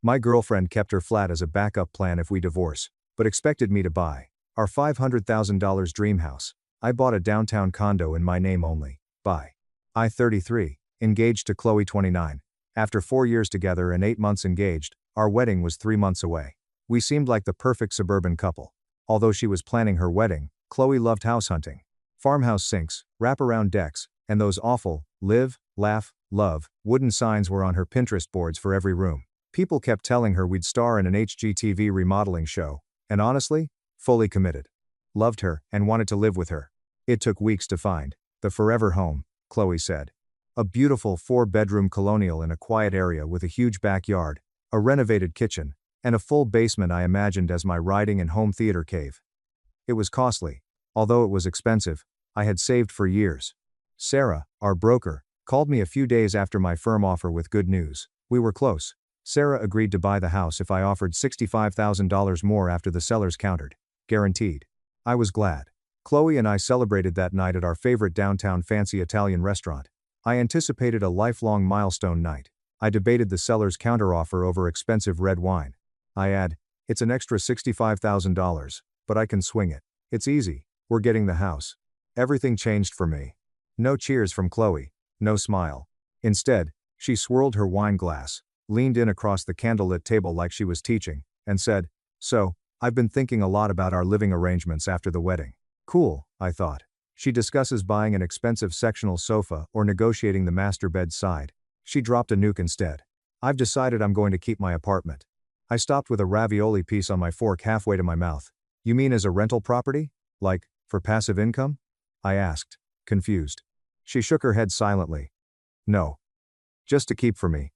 My girlfriend kept her flat as a backup plan if we divorce, but expected me to buy our $500,000 dream house. I bought a downtown condo in my name only. Bye. I 33, engaged to Chloe 29. After 4 years together and 8 months engaged, our wedding was 3 months away. We seemed like the perfect suburban couple. Although she was planning her wedding, Chloe loved house hunting. Farmhouse sinks, wraparound decks, and those awful, live, laugh, love, wooden signs were on her Pinterest boards for every room. People kept telling her we'd star in an HGTV remodeling show, and honestly, fully committed. Loved her, and wanted to live with her. It took weeks to find the forever home, Chloe said. A beautiful 4-bedroom colonial in a quiet area with a huge backyard, a renovated kitchen, and a full basement I imagined as my writing and home theater cave. It was costly. Although it was expensive, I had saved for years. Sarah, our broker, called me a few days after my firm offer with good news. We were close. Sarah agreed to buy the house if I offered $65,000 more after the sellers countered. Guaranteed. I was glad. Chloe and I celebrated that night at our favorite downtown fancy Italian restaurant. I anticipated a lifelong milestone night. I debated the seller's counteroffer over expensive red wine. I add, it's an extra $65,000, but I can swing it. It's easy. We're getting the house. Everything changed for me. No cheers from Chloe. No smile. Instead, she swirled her wine glass, leaned in across the candlelit table like she was teaching, and said, "So, I've been thinking a lot about our living arrangements after the wedding." Cool, I thought. She discusses buying an expensive sectional sofa or negotiating the master bed side. She dropped a nuke instead. I've decided I'm going to keep my apartment. I stopped with a ravioli piece on my fork halfway to my mouth. You mean as a rental property? Like, for passive income? I asked, confused. She shook her head silently. No. Just to keep for me.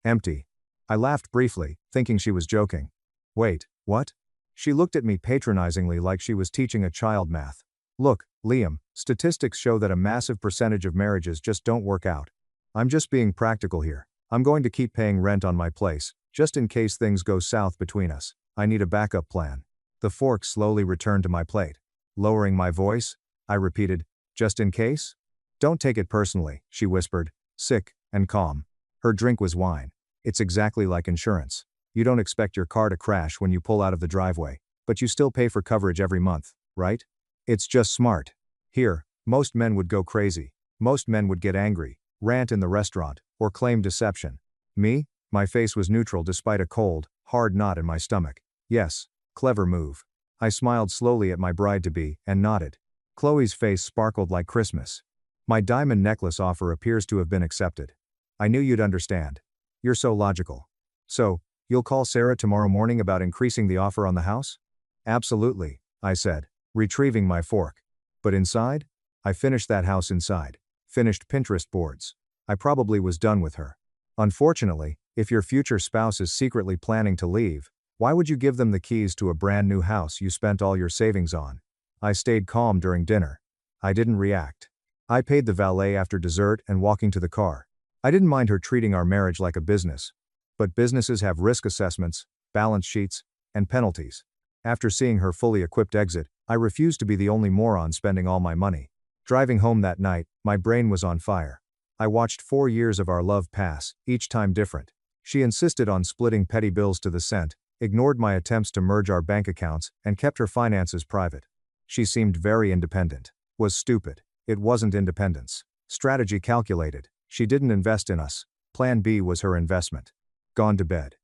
Empty. I laughed briefly, thinking she was joking. Wait, what? She looked at me patronizingly like she was teaching a child math. Look, Liam, statistics show that a massive percentage of marriages just don't work out. I'm just being practical here. I'm going to keep paying rent on my place, just in case things go south between us. I need a backup plan. The fork slowly returned to my plate. Lowering my voice, I repeated, just in case? Don't take it personally, she whispered, sick and calm. Her drink was wine. It's exactly like insurance. You don't expect your car to crash when you pull out of the driveway, but you still pay for coverage every month, right? It's just smart. Here, most men would go crazy. Most men would get angry, rant in the restaurant, or claim deception. Me? My face was neutral despite a cold, hard knot in my stomach. Yes, clever move. I smiled slowly at my bride-to-be and nodded. Chloe's face sparkled like Christmas. My diamond necklace offer appears to have been accepted. I knew you'd understand. You're so logical. So, you'll call Sarah tomorrow morning about increasing the offer on the house? Absolutely, I said, retrieving my fork. But inside? I finished that house inside. Finished Pinterest boards. I probably was done with her. Unfortunately, if your future spouse is secretly planning to leave, why would you give them the keys to a brand new house you spent all your savings on? I stayed calm during dinner. I didn't react. I paid the valet after dessert and walking to the car. I didn't mind her treating our marriage like a business. But businesses have risk assessments, balance sheets, and penalties. After seeing her fully equipped exit, I refused to be the only moron spending all my money. Driving home that night, my brain was on fire. I watched 4 years of our love pass, each time different. She insisted on splitting petty bills to the cent, ignored my attempts to merge our bank accounts, and kept her finances private. She seemed very independent. Was stupid. It wasn't independence. Strategy calculated. She didn't invest in us. Plan B was her investment. Gone to bed.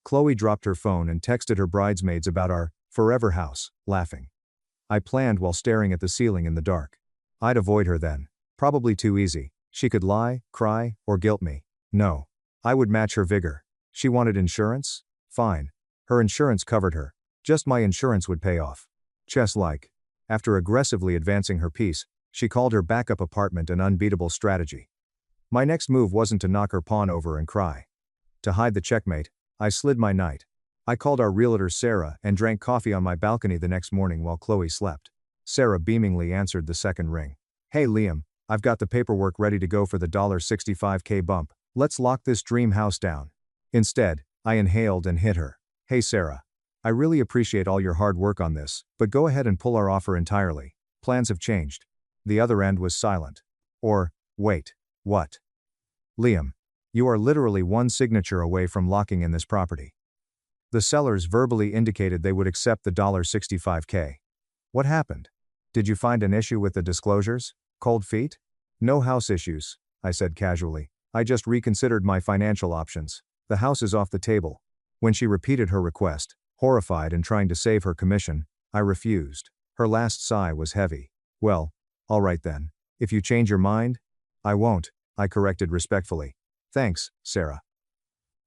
Chloe dropped her phone and texted her bridesmaids about our forever house, laughing. I planned while staring at the ceiling in the dark. I'd avoid her then. Probably too easy. She could lie, cry, or guilt me. No. I would match her vigor. She wanted insurance? Fine. Her insurance covered her. Just my insurance would pay off. Chess-like. After aggressively advancing her piece, she called her backup apartment an unbeatable strategy. My next move wasn't to knock her pawn over and cry. To hide the checkmate, I slid my knight. I called our realtor Sarah and drank coffee on my balcony the next morning while Chloe slept. Sarah beamingly answered the second ring. Hey Liam, I've got the paperwork ready to go for the $65K bump. Let's lock this dream house down. Instead, I inhaled and hit her. Hey Sarah. I really appreciate all your hard work on this, but go ahead and pull our offer entirely. Plans have changed. The other end was silent. Or, wait, what? Liam. You are literally one signature away from locking in this property. The sellers verbally indicated they would accept the $65K. What happened? Did you find an issue with the disclosures? Cold feet? No house issues, I said casually. I just reconsidered my financial options. The house is off the table. When she repeated her request, horrified and trying to save her commission, I refused. Her last sigh was heavy. Well, all right then. If you change your mind? I won't, I corrected respectfully. Thanks, Sarah.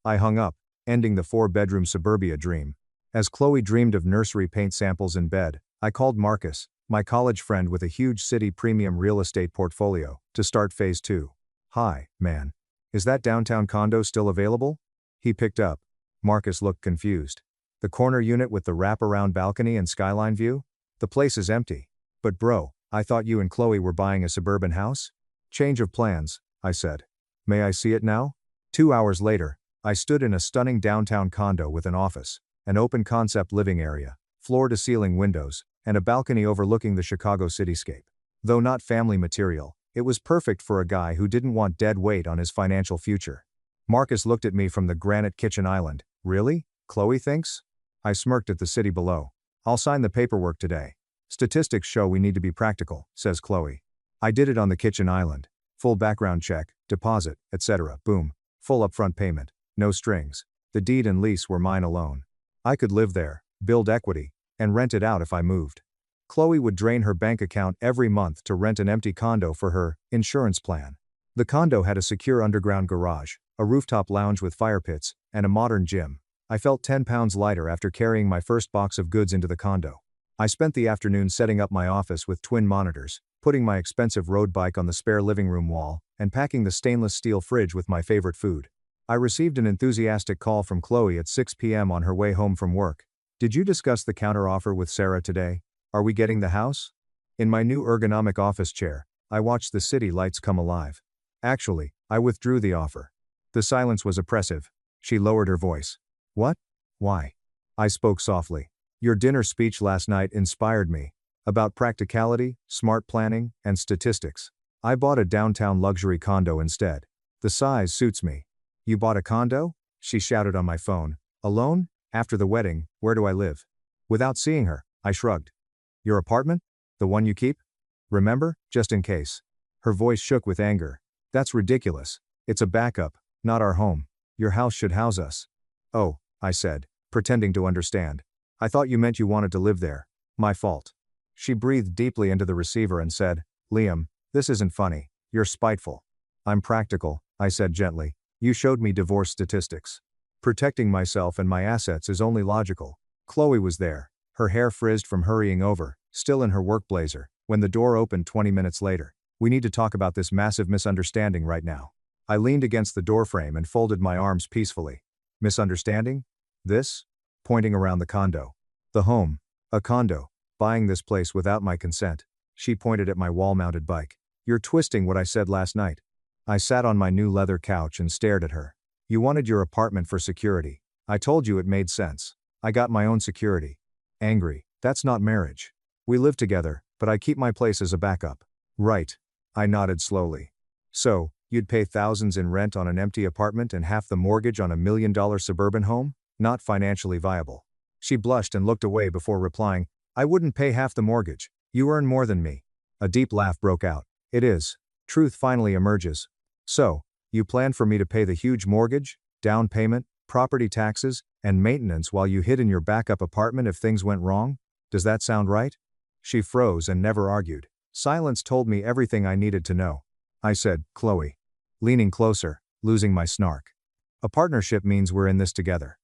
I hung up, ending the 4-bedroom suburbia dream. As Chloe dreamed of nursery paint samples in bed, I called Marcus, my college friend with a huge city premium real estate portfolio, to start phase 2. Hi, man. Is that downtown condo still available? He picked up. Marcus looked confused. The corner unit with the wraparound balcony and skyline view? The place is empty. But bro, I thought you and Chloe were buying a suburban house? Change of plans, I said. May I see it now? 2 hours later, I stood in a stunning downtown condo with an office, an open-concept living area, floor-to-ceiling windows, and a balcony overlooking the Chicago cityscape. Though not family material, it was perfect for a guy who didn't want dead weight on his financial future. Marcus looked at me from the granite kitchen island. Really? Chloe thinks? I smirked at the city below. I'll sign the paperwork today. Statistics show we need to be practical, says Chloe. I did it on the kitchen island. Full background check, deposit, etc. Boom. Full upfront payment. No strings. The deed and lease were mine alone. I could live there, build equity, and rent it out if I moved. Chloe would drain her bank account every month to rent an empty condo for her insurance plan. The condo had a secure underground garage, a rooftop lounge with fire pits, and a modern gym. I felt 10 pounds lighter after carrying my first box of goods into the condo. I spent the afternoon setting up my office with twin monitors, putting my expensive road bike on the spare living room wall, and packing the stainless steel fridge with my favorite food. I received an enthusiastic call from Chloe at 6 p.m. on her way home from work. Did you discuss the counteroffer with Sarah today? Are we getting the house? In my new ergonomic office chair, I watched the city lights come alive. Actually, I withdrew the offer. The silence was oppressive. She lowered her voice. What? Why? I spoke softly. Your dinner speech last night inspired me. About practicality, smart planning, and statistics. I bought a downtown luxury condo instead. The size suits me. You bought a condo? She shouted on my phone. Alone? After the wedding, where do I live? Without seeing her, I shrugged. Your apartment? The one you keep? Remember, just in case. Her voice shook with anger. That's ridiculous. It's a backup, not our home. Your house should house us. Oh, I said, pretending to understand. I thought you meant you wanted to live there. My fault. She breathed deeply into the receiver and said, Liam, this isn't funny. You're spiteful. I'm practical, I said gently. You showed me divorce statistics. Protecting myself and my assets is only logical. Chloe was there, her hair frizzed from hurrying over, still in her work blazer, when the door opened 20 minutes later. We need to talk about this massive misunderstanding right now. I leaned against the doorframe and folded my arms peacefully. Misunderstanding? This? Pointing around the condo. The home. A condo. Buying this place without my consent. She pointed at my wall-mounted bike. You're twisting what I said last night. I sat on my new leather couch and stared at her. You wanted your apartment for security. I told you it made sense. I got my own security. Angry. That's not marriage. We live together, but I keep my place as a backup. Right. I nodded slowly. So, you'd pay thousands in rent on an empty apartment and half the mortgage on $1 million suburban home? Not financially viable. She blushed and looked away before replying, I wouldn't pay half the mortgage. You earn more than me. A deep laugh broke out. It is. Truth finally emerges. So, you plan for me to pay the huge mortgage, down payment, property taxes, and maintenance while you hid in your backup apartment if things went wrong? Does that sound right? She froze and never argued. Silence told me everything I needed to know. I said, Chloe. Leaning closer, losing my snark. A partnership means we're in this together.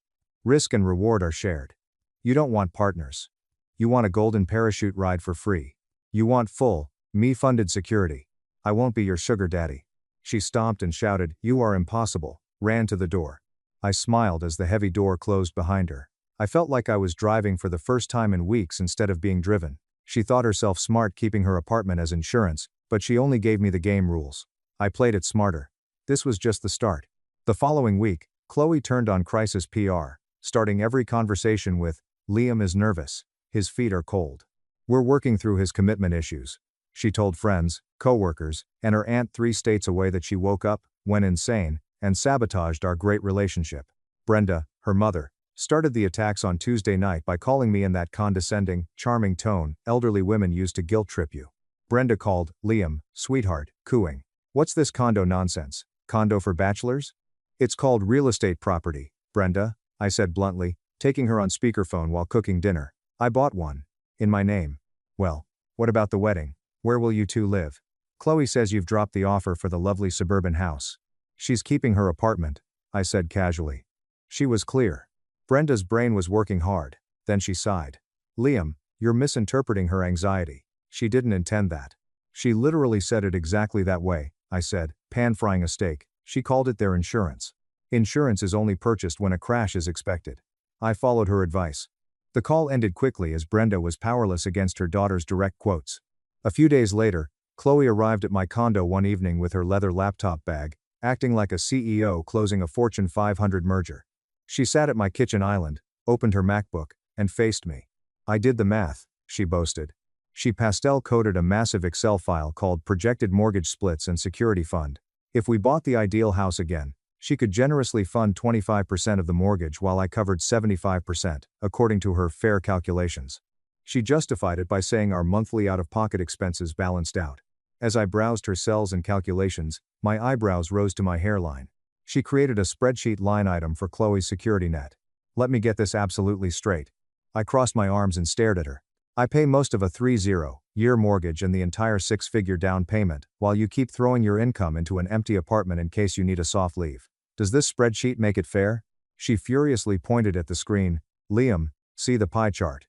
Risk and reward are shared. You don't want partners. You want a golden parachute ride for free. You want full, me-funded security. I won't be your sugar daddy. She stomped and shouted, You are impossible, ran to the door. I smiled as the heavy door closed behind her. I felt like I was driving for the first time in weeks instead of being driven. She thought herself smart keeping her apartment as insurance, but she only gave me the game rules. I played it smarter. This was just the start. The following week, Chloe turned on crisis PR, starting every conversation with, Liam is nervous. His feet are cold. We're working through his commitment issues. She told friends, co-workers, and her aunt 3 states away that she woke up, went insane, and sabotaged our great relationship. Brenda, her mother, started the attacks on Tuesday night by calling me in that condescending, charming tone elderly women use to guilt trip you. Brenda called, "Liam, sweetheart," cooing. "What's this condo nonsense? Condo for bachelors?" "It's called real estate property, Brenda," I said bluntly, taking her on speakerphone while cooking dinner. "I bought one. In my name." "Well, what about the wedding? Where will you two live?" "Chloe says you've dropped the offer for the lovely suburban house. She's keeping her apartment," I said casually. She was clear. Brenda's brain was working hard. Then she sighed. "Liam, you're misinterpreting her anxiety. She didn't intend that." "She literally said it exactly that way," I said, pan-frying a steak. "She called it their insurance. Insurance is only purchased when a crash is expected." I followed her advice. The call ended quickly as Brenda was powerless against her daughter's direct quotes. A few days later, Chloe arrived at my condo one evening with her leather laptop bag, acting like a CEO closing a Fortune 500 merger. She sat at my kitchen island, opened her MacBook, and faced me. "I did the math," she boasted. She pastel-coded a massive Excel file called Projected Mortgage Splits and Security Fund. If we bought the ideal house again, she could generously fund 25% of the mortgage while I covered 75%, according to her fair calculations. She justified it by saying our monthly out-of-pocket expenses balanced out. As I browsed her cells and calculations, my eyebrows rose to my hairline. She created a spreadsheet line item for Chloe's security net. Let me get this absolutely straight. I crossed my arms and stared at her. I pay most of a 30-year mortgage and the entire 6-figure down payment, while you keep throwing your income into an empty apartment in case you need a soft leave. Does this spreadsheet make it fair? She furiously pointed at the screen. Liam, see the pie chart.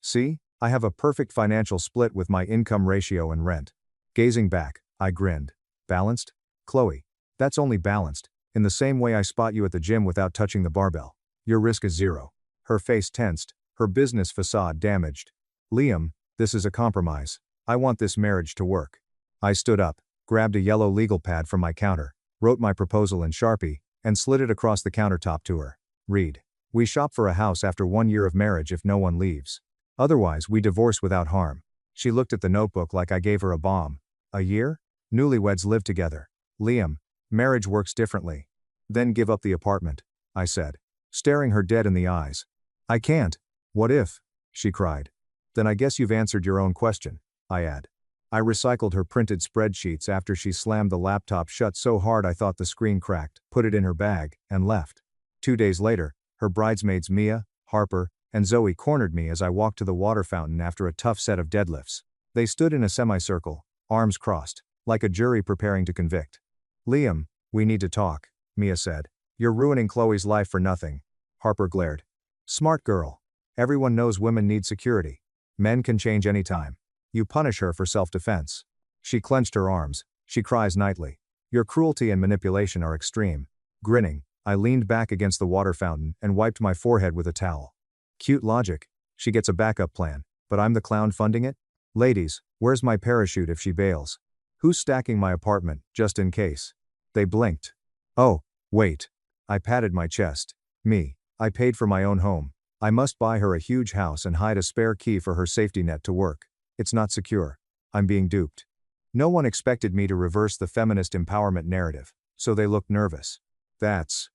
See, I have a perfect financial split with my income ratio and rent. Gazing back, I grinned. Balanced? Chloe, that's only balanced, in the same way I spot you at the gym without touching the barbell. Your risk is zero. Her face tensed, her business facade damaged. Liam, this is a compromise. I want this marriage to work. I stood up, grabbed a yellow legal pad from my counter, wrote my proposal in Sharpie, and slid it across the countertop to her. Read. We shop for a house after 1 year of marriage if no one leaves. Otherwise we divorce without harm. She looked at the notebook like I gave her a bomb. A year? Newlyweds live together. Liam, marriage works differently. Then give up the apartment, I said, staring her dead in the eyes. I can't. What if? She cried. Then I guess you've answered your own question, I add. I recycled her printed spreadsheets after she slammed the laptop shut so hard I thought the screen cracked, put it in her bag, and left. 2 days later, her bridesmaids Mia, Harper, and Zoe cornered me as I walked to the water fountain after a tough set of deadlifts. They stood in a semicircle, arms crossed, like a jury preparing to convict. Liam, we need to talk, Mia said. You're ruining Chloe's life for nothing. Harper glared. Smart girl. Everyone knows women need security. Men can change anytime. You punish her for self-defense. She clenched her arms. She cries nightly. Your cruelty and manipulation are extreme. Grinning, I leaned back against the water fountain and wiped my forehead with a towel. Cute logic. She gets a backup plan, but I'm the clown funding it? Ladies, where's my parachute if she bails? Who's stacking my apartment, just in case? They blinked. Oh, wait. I patted my chest. Me. I paid for my own home. I must buy her a huge house and hide a spare key for her safety net to work. It's not secure. I'm being duped. No one expected me to reverse the feminist empowerment narrative, so they looked nervous. That's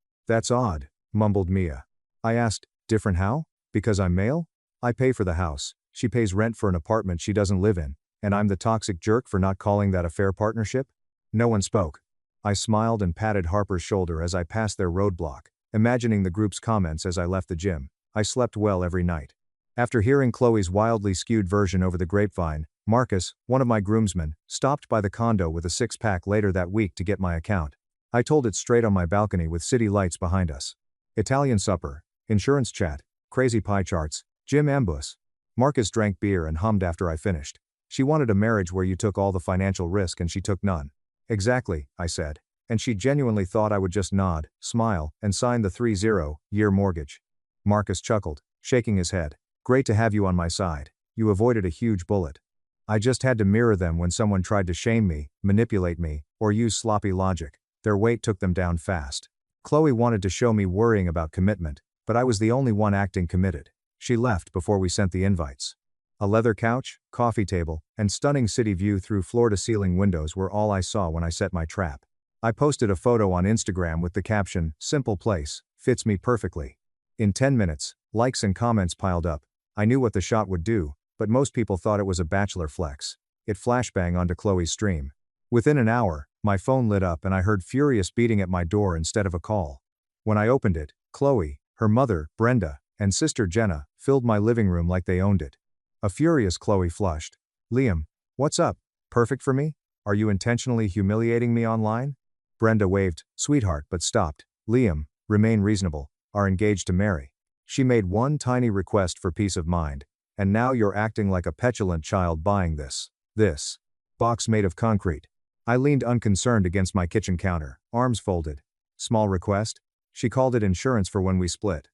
odd, mumbled Mia. I asked, different how? Because I'm male? I pay for the house, she pays rent for an apartment she doesn't live in, and I'm the toxic jerk for not calling that a fair partnership? No one spoke. I smiled and patted Harper's shoulder as I passed their roadblock, imagining the group's comments as I left the gym. I slept well every night. After hearing Chloe's wildly skewed version over the grapevine, Marcus, one of my groomsmen, stopped by the condo with a 6-pack later that week to get my account. I told it straight on my balcony with city lights behind us. Italian supper, insurance chat, crazy pie charts, gym ambush. Marcus drank beer and hummed after I finished. She wanted a marriage where you took all the financial risk and she took none. Exactly, I said. And she genuinely thought I would just nod, smile, and sign the 30-year mortgage. Marcus chuckled, shaking his head. Great to have you on my side. You avoided a huge bullet. I just had to mirror them when someone tried to shame me, manipulate me, or use sloppy logic. Their weight took them down fast. Chloe wanted to show me worrying about commitment, but I was the only one acting committed. She left before we sent the invites. A leather couch, coffee table, and stunning city view through floor-to-ceiling windows were all I saw when I set my trap. I posted a photo on Instagram with the caption, "Simple place, fits me perfectly." In 10 minutes, likes and comments piled up. I knew what the shot would do, but most people thought it was a bachelor flex. It flashbang onto Chloe's stream. Within an hour, my phone lit up and I heard furious beating at my door instead of a call. When I opened it, Chloe, her mother, Brenda, and sister Jenna, filled my living room like they owned it. A furious Chloe flushed. "Liam, what's up? Perfect for me? Are you intentionally humiliating me online?" Brenda waved, "Sweetheart," but stopped. "Liam, remain reasonable, are engaged to marry." She made one tiny request for peace of mind. "And now you're acting like a petulant child buying this box made of concrete." I leaned unconcerned against my kitchen counter, arms folded. "Small request?" She called it insurance for when we split.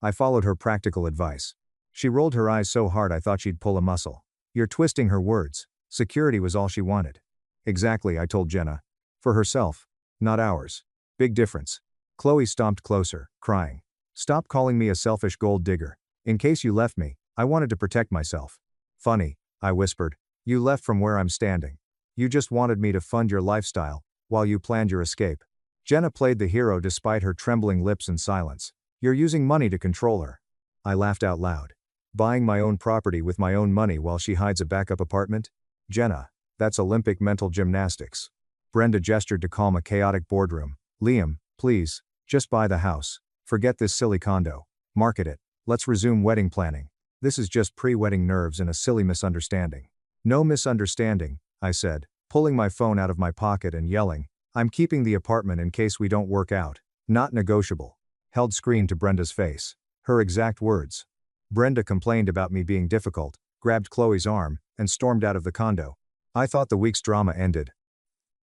I followed her practical advice. She rolled her eyes so hard I thought she'd pull a muscle. "You're twisting her words. Security was all she wanted." "Exactly," I told Jenna. "For herself. Not ours. Big difference." Chloe stomped closer, crying. "Stop calling me a selfish gold digger. In case you left me, I wanted to protect myself." "Funny," I whispered. "You left from where I'm standing. You just wanted me to fund your lifestyle, while you planned your escape." Jenna played the hero despite her trembling lips and silence. "You're using money to control her." I laughed out loud. "Buying my own property with my own money while she hides a backup apartment? Jenna, that's Olympic mental gymnastics." Brenda gestured to calm a chaotic boardroom. "Liam, please, just buy the house. Forget this silly condo. Market it. Let's resume wedding planning. This is just pre-wedding nerves and a silly misunderstanding." "No misunderstanding," I said, pulling my phone out of my pocket and yelling, "I'm keeping the apartment in case we don't work out. Not negotiable." Held screen to Brenda's face. Her exact words. Brenda complained about me being difficult, grabbed Chloe's arm, and stormed out of the condo. I thought the week's drama ended.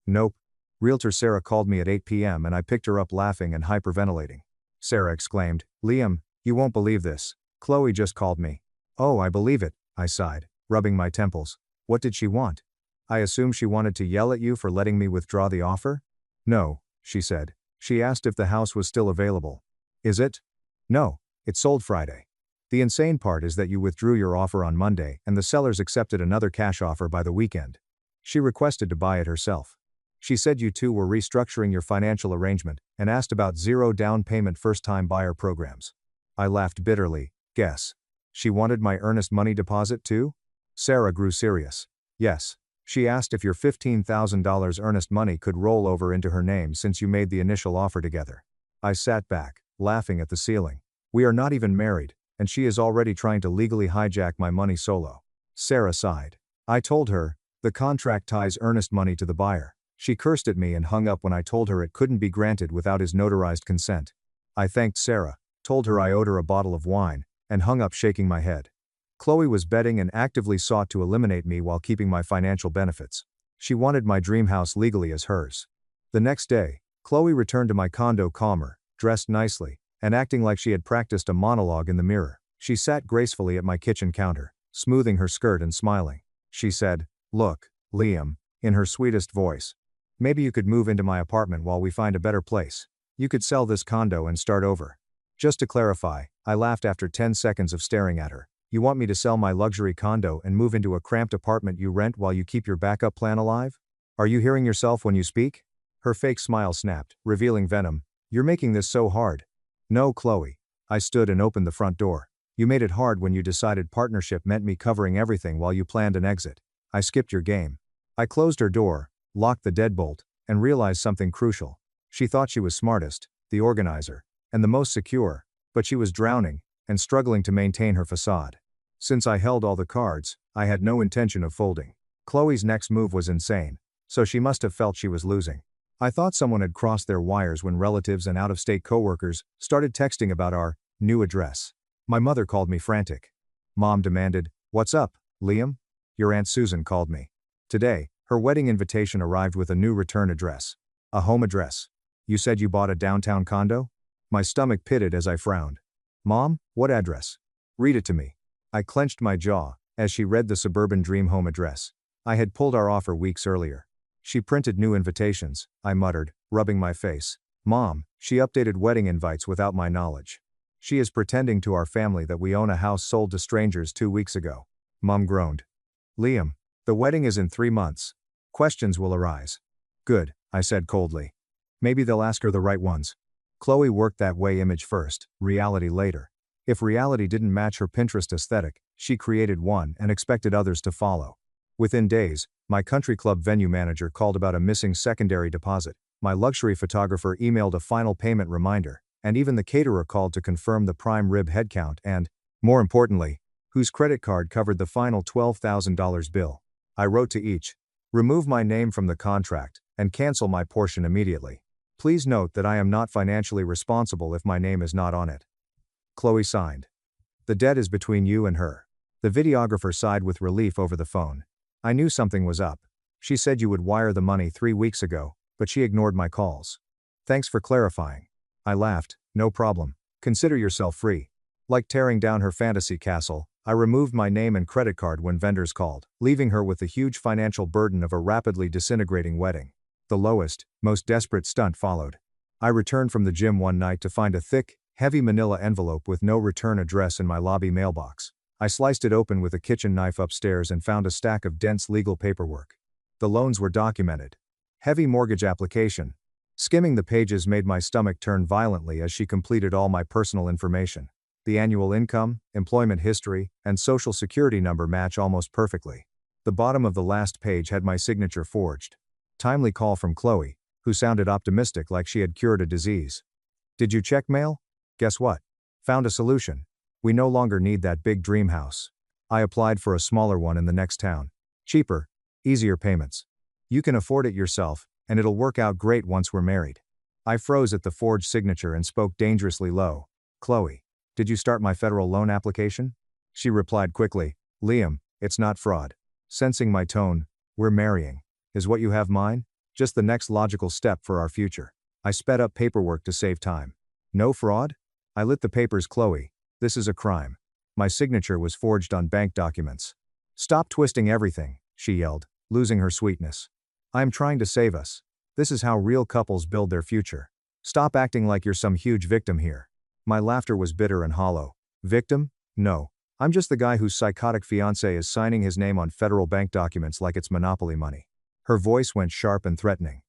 Nope. Realtor Sarah called me at 8 p.m. and I picked her up laughing and hyperventilating. Sarah exclaimed, "Liam, you won't believe this. Chloe just called me." "Oh, I believe it," I sighed, rubbing my temples. "What did she want?" "I assume she wanted to yell at you for letting me withdraw the offer?" "No," she said. "She asked if the house was still available." "Is it?" "No, it sold Friday. The insane part is that you withdrew your offer on Monday and the sellers accepted another cash offer by the weekend. She requested to buy it herself. She said you two were restructuring your financial arrangement and asked about zero down payment first-time buyer programs." I laughed bitterly. "Guess. She wanted my earnest money deposit too?" Sarah grew serious. "Yes. She asked if your $15,000 earnest money could roll over into her name since you made the initial offer together." I sat back, laughing at the ceiling. "We are not even married, and she is already trying to legally hijack my money solo." Sarah sighed. I told her, "The contract ties earnest money to the buyer." She cursed at me and hung up when I told her it couldn't be granted without his notarized consent. I thanked Sarah, told her I owed her a bottle of wine, and hung up shaking my head. Chloe was betting and actively sought to eliminate me while keeping my financial benefits. She wanted my dream house legally as hers. The next day, Chloe returned to my condo calmer, dressed nicely, and acting like she had practiced a monologue in the mirror. She sat gracefully at my kitchen counter, smoothing her skirt and smiling. She said, "Look, Liam," in her sweetest voice. "Maybe you could move into my apartment while we find a better place. You could sell this condo and start over." Just to clarify, I laughed after 10 seconds of staring at her. "You want me to sell my luxury condo and move into a cramped apartment you rent while you keep your backup plan alive? Are you hearing yourself when you speak?" Her fake smile snapped, revealing venom. "You're making this so hard." "No, Chloe." I stood and opened the front door. "You made it hard when you decided partnership meant me covering everything while you planned an exit. I skipped your game." I closed her door, locked the deadbolt, and realized something crucial. She thought she was smartest, the organizer, and the most secure, but she was drowning, and struggling to maintain her facade. Since I held all the cards, I had no intention of folding. Chloe's next move was insane, so she must have felt she was losing. I thought someone had crossed their wires when relatives and out-of-state coworkers started texting about our new address. My mother called me frantic. Mom demanded, "What's up, Liam? Your Aunt Susan called me." Today, her wedding invitation arrived with a new return address. A home address. "You said you bought a downtown condo?" My stomach pitted as I frowned. "Mom, what address? Read it to me." I clenched my jaw as she read the suburban dream home address. I had pulled our offer weeks earlier. "She printed new invitations," I muttered, rubbing my face. "Mom, she updated wedding invites without my knowledge. She is pretending to our family that we own a house sold to strangers 2 weeks ago." Mom groaned. "Liam, the wedding is in 3 months. Questions will arise." "Good," I said coldly. Maybe they'll ask her the right ones. Chloe worked that way, image first, reality later. If reality didn't match her Pinterest aesthetic, she created one and expected others to follow. Within days, my country club venue manager called about a missing secondary deposit, my luxury photographer emailed a final payment reminder, and even the caterer called to confirm the prime rib headcount and, more importantly, whose credit card covered the final $12,000 bill. I wrote to each, remove my name from the contract, and cancel my portion immediately. Please note that I am not financially responsible if my name is not on it. Chloe signed. The debt is between you and her. The videographer sighed with relief over the phone. I knew something was up. She said you would wire the money 3 weeks ago, but she ignored my calls. Thanks for clarifying. I laughed, no problem. Consider yourself free. Like tearing down her fantasy castle, I removed my name and credit card when vendors called, leaving her with the huge financial burden of a rapidly disintegrating wedding. The lowest, most desperate stunt followed. I returned from the gym one night to find a thick, heavy manila envelope with no return address in my lobby mailbox. I sliced it open with a kitchen knife upstairs and found a stack of dense legal paperwork. The loans were documented. Heavy mortgage application. Skimming the pages made my stomach turn violently as she completed all my personal information. The annual income, employment history, and social security number match almost perfectly. The bottom of the last page had my signature forged. Timely call from Chloe, who sounded optimistic like she had cured a disease. Did you check mail? Guess what? Found a solution. We no longer need that big dream house. I applied for a smaller one in the next town. Cheaper, easier payments. You can afford it yourself, and it'll work out great once we're married. I froze at the forged signature and spoke dangerously low. Chloe, did you start my federal loan application? She replied quickly, Liam, it's not fraud. Sensing my tone, we're marrying. Is what you have mine? Just the next logical step for our future. I sped up paperwork to save time. No fraud? I lit the papers. Chloe, this is a crime. My signature was forged on bank documents. Stop twisting everything, she yelled, losing her sweetness. I am trying to save us. This is how real couples build their future. Stop acting like you're some huge victim here. My laughter was bitter and hollow. Victim? No. I'm just the guy whose psychotic fiancé is signing his name on federal bank documents like it's monopoly money. Her voice went sharp and threatening.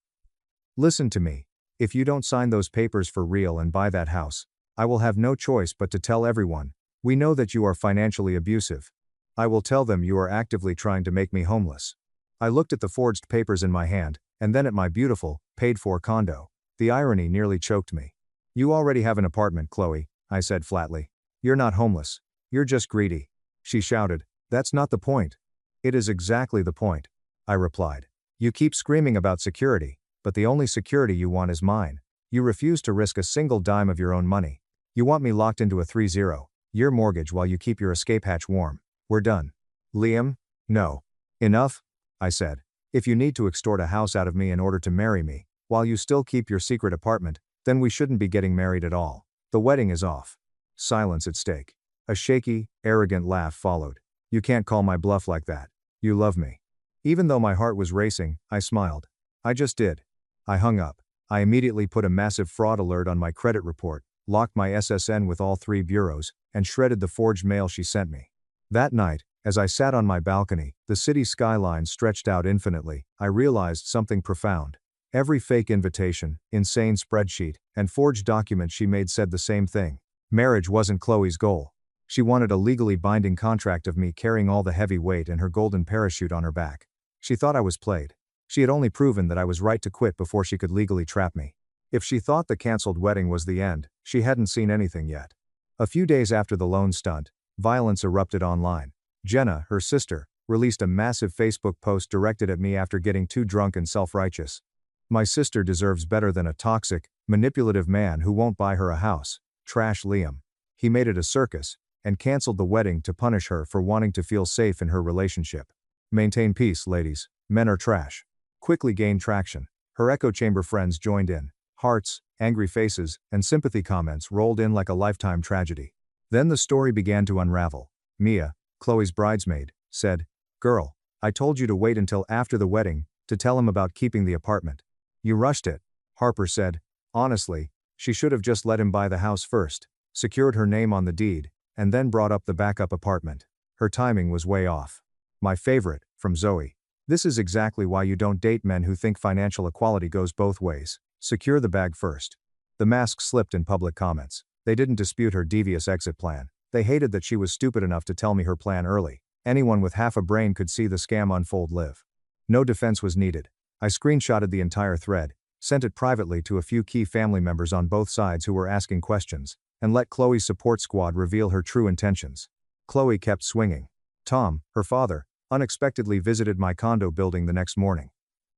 Listen to me. If you don't sign those papers for real and buy that house, I will have no choice but to tell everyone. We know that you are financially abusive. I will tell them you are actively trying to make me homeless. I looked at the forged papers in my hand, and then at my beautiful, paid-for condo. The irony nearly choked me. You already have an apartment, Chloe, I said flatly. You're not homeless. You're just greedy. She shouted, that's not the point. It is exactly the point. I replied. You keep screaming about security, but the only security you want is mine. You refuse to risk a single dime of your own money. You want me locked into a 30-year mortgage while you keep your escape hatch warm. We're done. Liam? No. Enough? I said. If you need to extort a house out of me in order to marry me, while you still keep your secret apartment, then we shouldn't be getting married at all. The wedding is off. Silence at stake. A shaky, arrogant laugh followed. You can't call my bluff like that. You love me. Even though my heart was racing, I smiled. I just did. I hung up. I immediately put a massive fraud alert on my credit report, locked my SSN with all 3 bureaus, and shredded the forged mail she sent me. That night, as I sat on my balcony, the city skyline stretched out infinitely, I realized something profound. Every fake invitation, insane spreadsheet, and forged document she made said the same thing. Marriage wasn't Chloe's goal. She wanted a legally binding contract of me carrying all the heavy weight and her golden parachute on her back. She thought I was played. She had only proven that I was right to quit before she could legally trap me. If she thought the cancelled wedding was the end, she hadn't seen anything yet. A few days after the loan stunt, violence erupted online. Jenna, her sister, released a massive Facebook post directed at me after getting too drunk and self-righteous. My sister deserves better than a toxic, manipulative man who won't buy her a house. Trash Liam. He made it a circus, and cancelled the wedding to punish her for wanting to feel safe in her relationship. Maintain peace, ladies. Men are trash. Quickly gained traction. Her echo chamber friends joined in. Hearts, angry faces, and sympathy comments rolled in like a lifetime tragedy. Then the story began to unravel. Mia, Chloe's bridesmaid, said, "Girl, I told you to wait until after the wedding to tell him about keeping the apartment. You rushed it." Harper said, "Honestly, she should have just let him buy the house first, secured her name on the deed, and then brought up the backup apartment. Her timing was way off." My favorite, from Zoe. "This is exactly why you don't date men who think financial equality goes both ways. Secure the bag first. The mask slipped in public comments. They didn't dispute her devious exit plan. They hated that she was stupid enough to tell me her plan early. Anyone with half a brain could see the scam unfold live. No defense was needed. I screenshotted the entire thread, sent it privately to a few key family members on both sides who were asking questions, and let Chloe's support squad reveal her true intentions. Chloe kept swinging. Tom, her father, unexpectedly visited my condo building the next morning.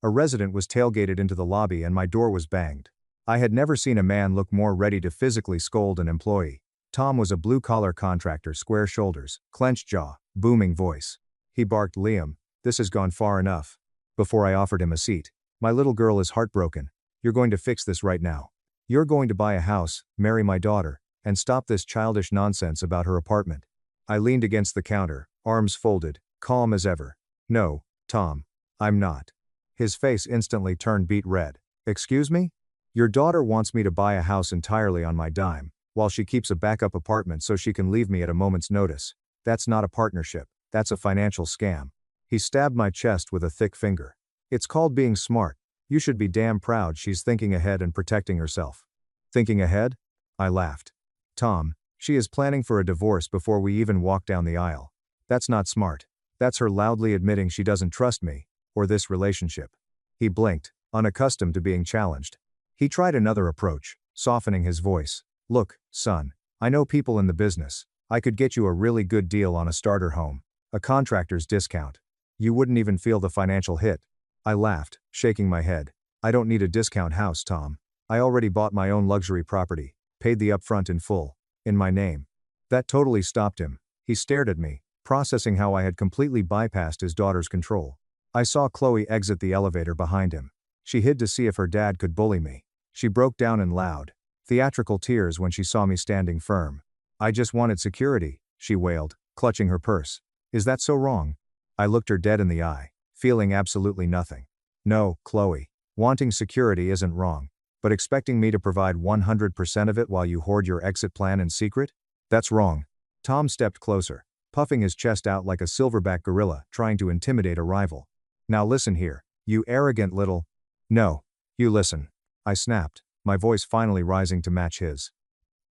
A resident was tailgated into the lobby and my door was banged. I had never seen a man look more ready to physically scold an employee. Tom was a blue-collar contractor, square shoulders, clenched jaw, booming voice. He barked, "Liam, this has gone far enough." Before I offered him a seat, "My little girl is heartbroken. You're going to fix this right now. You're going to buy a house, marry my daughter, and stop this childish nonsense about her apartment." I leaned against the counter, arms folded, calm as ever. "No, Tom, I'm not." His face instantly turned beet red. "Excuse me? Your daughter wants me to buy a house entirely on my dime, while she keeps a backup apartment so she can leave me at a moment's notice. That's not a partnership, that's a financial scam." He stabbed my chest with a thick finger. "It's called being smart. You should be damn proud she's thinking ahead and protecting herself." "Thinking ahead?" I laughed. "Tom, she is planning for a divorce before we even walk down the aisle. That's not smart. That's her loudly admitting she doesn't trust me, or this relationship." He blinked, unaccustomed to being challenged. He tried another approach, softening his voice. "Look, son, I know people in the business. I could get you a really good deal on a starter home. A contractor's discount. You wouldn't even feel the financial hit." I laughed, shaking my head. "I don't need a discount house, Tom. I already bought my own luxury property, paid the upfront in full, in my name." That totally stopped him. He stared at me, processing how I had completely bypassed his daughter's control. I saw Chloe exit the elevator behind him. She hid to see if her dad could bully me. She broke down in loud, theatrical tears when she saw me standing firm. "I just wanted security," she wailed, clutching her purse. "Is that so wrong?" I looked her dead in the eye, feeling absolutely nothing. "No, Chloe. Wanting security isn't wrong. But expecting me to provide 100% of it while you hoard your exit plan in secret? That's wrong." Tom stepped closer, puffing his chest out like a silverback gorilla trying to intimidate a rival. "Now listen here, you arrogant little—" "No. You listen." I snapped, my voice finally rising to match his.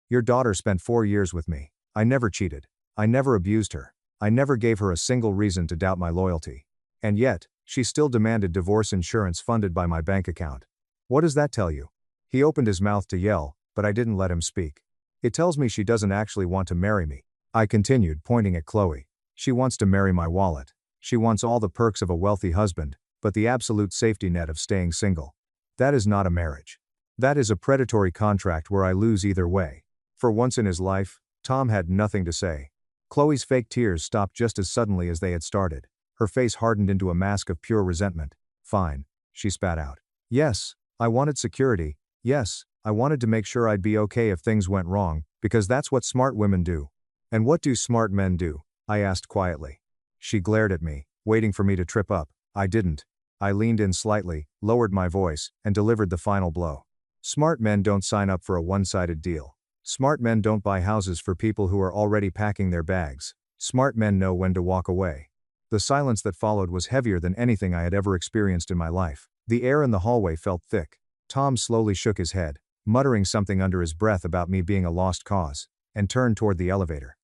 "Your daughter spent 4 years with me. I never cheated. I never abused her. I never gave her a single reason to doubt my loyalty. And yet, she still demanded divorce insurance funded by my bank account. What does that tell you?" He opened his mouth to yell, but I didn't let him speak. "It tells me she doesn't actually want to marry me," I continued, pointing at Chloe. "She wants to marry my wallet. She wants all the perks of a wealthy husband, but the absolute safety net of staying single. That is not a marriage. That is a predatory contract where I lose either way." For once in his life, Tom had nothing to say. Chloe's fake tears stopped just as suddenly as they had started. Her face hardened into a mask of pure resentment. "Fine," she spat out. "Yes, I wanted security. Yes, I wanted to make sure I'd be okay if things went wrong, because that's what smart women do." "And what do smart men do?" I asked quietly. She glared at me, waiting for me to trip up. I didn't. I leaned in slightly, lowered my voice, and delivered the final blow. Smart men don't sign up for a one-sided deal. Smart men don't buy houses for people who are already packing their bags. Smart men know when to walk away. The silence that followed was heavier than anything I had ever experienced in my life. The air in the hallway felt thick. Tom slowly shook his head, muttering something under his breath about me being a lost cause, and turned toward the elevator.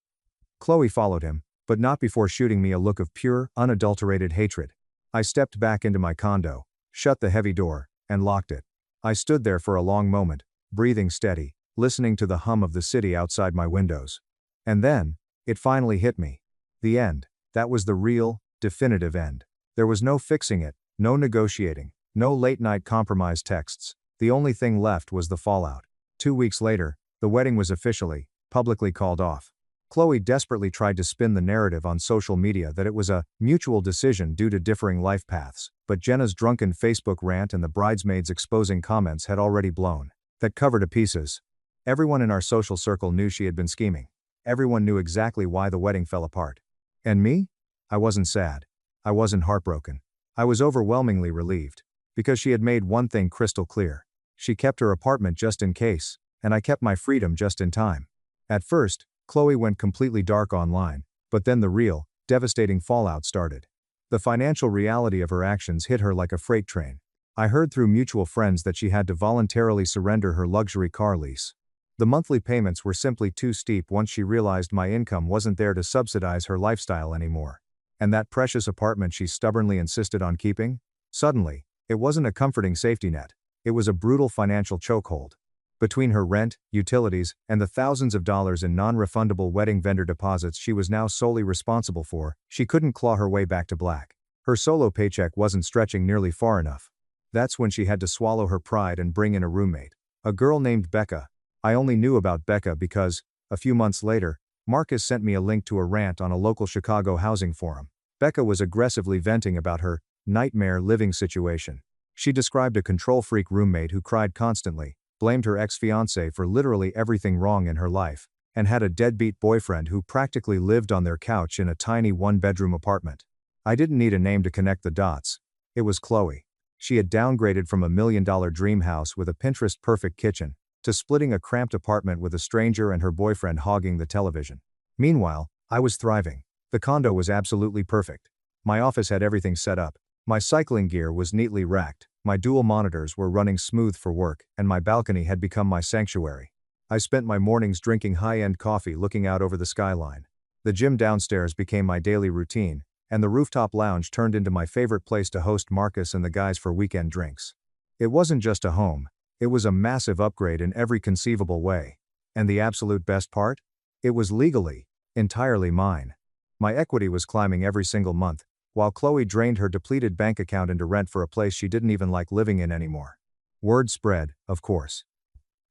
Chloe followed him, but not before shooting me a look of pure, unadulterated hatred. I stepped back into my condo, shut the heavy door, and locked it. I stood there for a long moment, breathing steady, listening to the hum of the city outside my windows. And then, it finally hit me. The end. That was the real, definitive end. There was no fixing it, no negotiating, no late-night compromise texts. The only thing left was the fallout. 2 weeks later, the wedding was officially, publicly called off. Chloe desperately tried to spin the narrative on social media that it was a mutual decision due to differing life paths, but Jenna's drunken Facebook rant and the bridesmaids' exposing comments had already blown that cover to pieces. Everyone in our social circle knew she had been scheming. Everyone knew exactly why the wedding fell apart. And me? I wasn't sad. I wasn't heartbroken. I was overwhelmingly relieved. Because she had made one thing crystal clear. She kept her apartment just in case, and I kept my freedom just in time. At first, Chloe went completely dark online, but then the real, devastating fallout started. The financial reality of her actions hit her like a freight train. I heard through mutual friends that she had to voluntarily surrender her luxury car lease. The monthly payments were simply too steep once she realized my income wasn't there to subsidize her lifestyle anymore. And that precious apartment she stubbornly insisted on keeping? Suddenly, it wasn't a comforting safety net. It was a brutal financial chokehold. Between her rent, utilities, and the thousands of dollars in non-refundable wedding vendor deposits she was now solely responsible for, she couldn't claw her way back to black. Her solo paycheck wasn't stretching nearly far enough. That's when she had to swallow her pride and bring in a roommate. A girl named Becca. I only knew about Becca because, a few months later, Marcus sent me a link to a rant on a local Chicago housing forum. Becca was aggressively venting about her nightmare living situation. She described a control-freak roommate who cried constantly, blamed her ex-fiancé for literally everything wrong in her life, and had a deadbeat boyfriend who practically lived on their couch in a tiny one-bedroom apartment. I didn't need a name to connect the dots. It was Chloe. She had downgraded from a $1 million dream house with a Pinterest-perfect kitchen to splitting a cramped apartment with a stranger and her boyfriend hogging the television. Meanwhile, I was thriving. The condo was absolutely perfect. My office had everything set up. My cycling gear was neatly racked, my dual monitors were running smooth for work, and my balcony had become my sanctuary. I spent my mornings drinking high-end coffee looking out over the skyline. The gym downstairs became my daily routine, and the rooftop lounge turned into my favorite place to host Marcus and the guys for weekend drinks. It wasn't just a home, it was a massive upgrade in every conceivable way. And the absolute best part? It was legally, entirely mine. My equity was climbing every single month, while Chloe drained her depleted bank account into rent for a place she didn't even like living in anymore. Word spread, of course.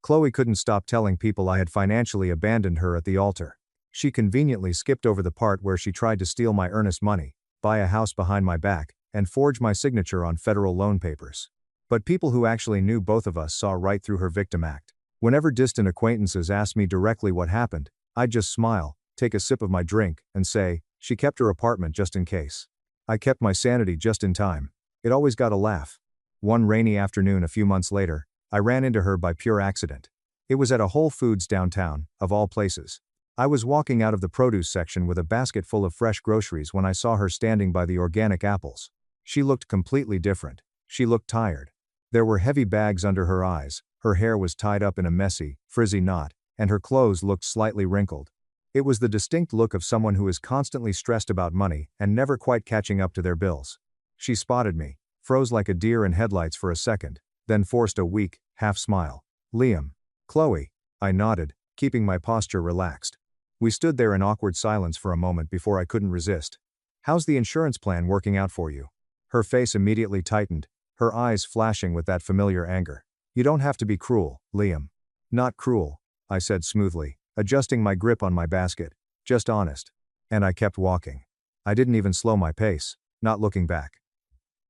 Chloe couldn't stop telling people I had financially abandoned her at the altar. She conveniently skipped over the part where she tried to steal my earnest money, buy a house behind my back, and forge my signature on federal loan papers. But people who actually knew both of us saw right through her victim act. Whenever distant acquaintances asked me directly what happened, I'd just smile, take a sip of my drink, and say, she kept her apartment just in case. I kept my sanity just in time. It always got a laugh. One rainy afternoon a few months later, I ran into her by pure accident. It was at a Whole Foods downtown, of all places. I was walking out of the produce section with a basket full of fresh groceries when I saw her standing by the organic apples. She looked completely different. She looked tired. There were heavy bags under her eyes, her hair was tied up in a messy, frizzy knot, and her clothes looked slightly wrinkled. It was the distinct look of someone who is constantly stressed about money and never quite catching up to their bills. She spotted me, froze like a deer in headlights for a second, then forced a weak, half-smile. Liam. Chloe. I nodded, keeping my posture relaxed. We stood there in awkward silence for a moment before I couldn't resist. How's the insurance plan working out for you? Her face immediately tightened, her eyes flashing with that familiar anger. You don't have to be cruel, Liam. Not cruel, I said smoothly, adjusting my grip on my basket. Just honest. And I kept walking. I didn't even slow my pace, not looking back.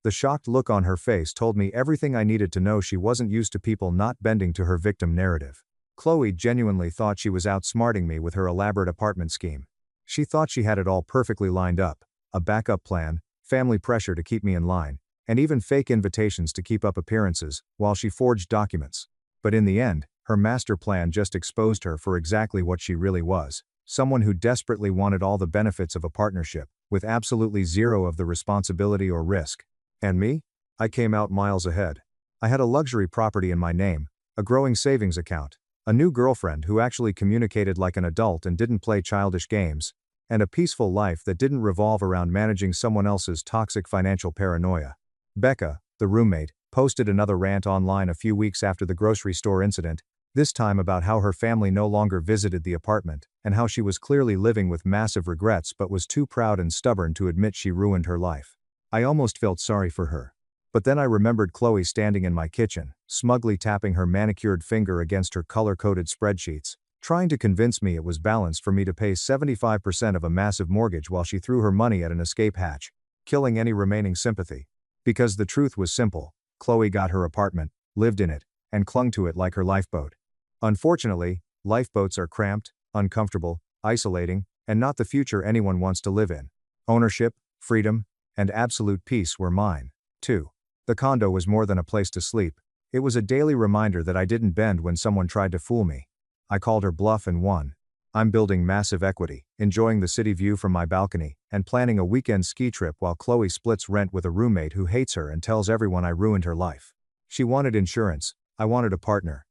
The shocked look on her face told me everything I needed to know. She wasn't used to people not bending to her victim narrative. Chloe genuinely thought she was outsmarting me with her elaborate apartment scheme. She thought she had it all perfectly lined up, a backup plan, family pressure to keep me in line, and even fake invitations to keep up appearances, while she forged documents. But in the end, her master plan just exposed her for exactly what she really was, someone who desperately wanted all the benefits of a partnership, with absolutely zero of the responsibility or risk. And me? I came out miles ahead. I had a luxury property in my name, a growing savings account, a new girlfriend who actually communicated like an adult and didn't play childish games, and a peaceful life that didn't revolve around managing someone else's toxic financial paranoia. Becca, the roommate, posted another rant online a few weeks after the grocery store incident, this time about how her family no longer visited the apartment, and how she was clearly living with massive regrets but was too proud and stubborn to admit she ruined her life. I almost felt sorry for her. But then I remembered Chloe standing in my kitchen, smugly tapping her manicured finger against her color-coded spreadsheets, trying to convince me it was balanced for me to pay 75% of a massive mortgage while she threw her money at an escape hatch, killing any remaining sympathy. Because the truth was simple, Chloe got her apartment, lived in it, and clung to it like her lifeboat. Unfortunately, lifeboats are cramped, uncomfortable, isolating, and not the future anyone wants to live in. Ownership, freedom, and absolute peace were mine, too. The condo was more than a place to sleep. It was a daily reminder that I didn't bend when someone tried to fool me. I called her bluff and won. I'm building massive equity, enjoying the city view from my balcony, and planning a weekend ski trip while Chloe splits rent with a roommate who hates her and tells everyone I ruined her life. She wanted insurance, I wanted a partner.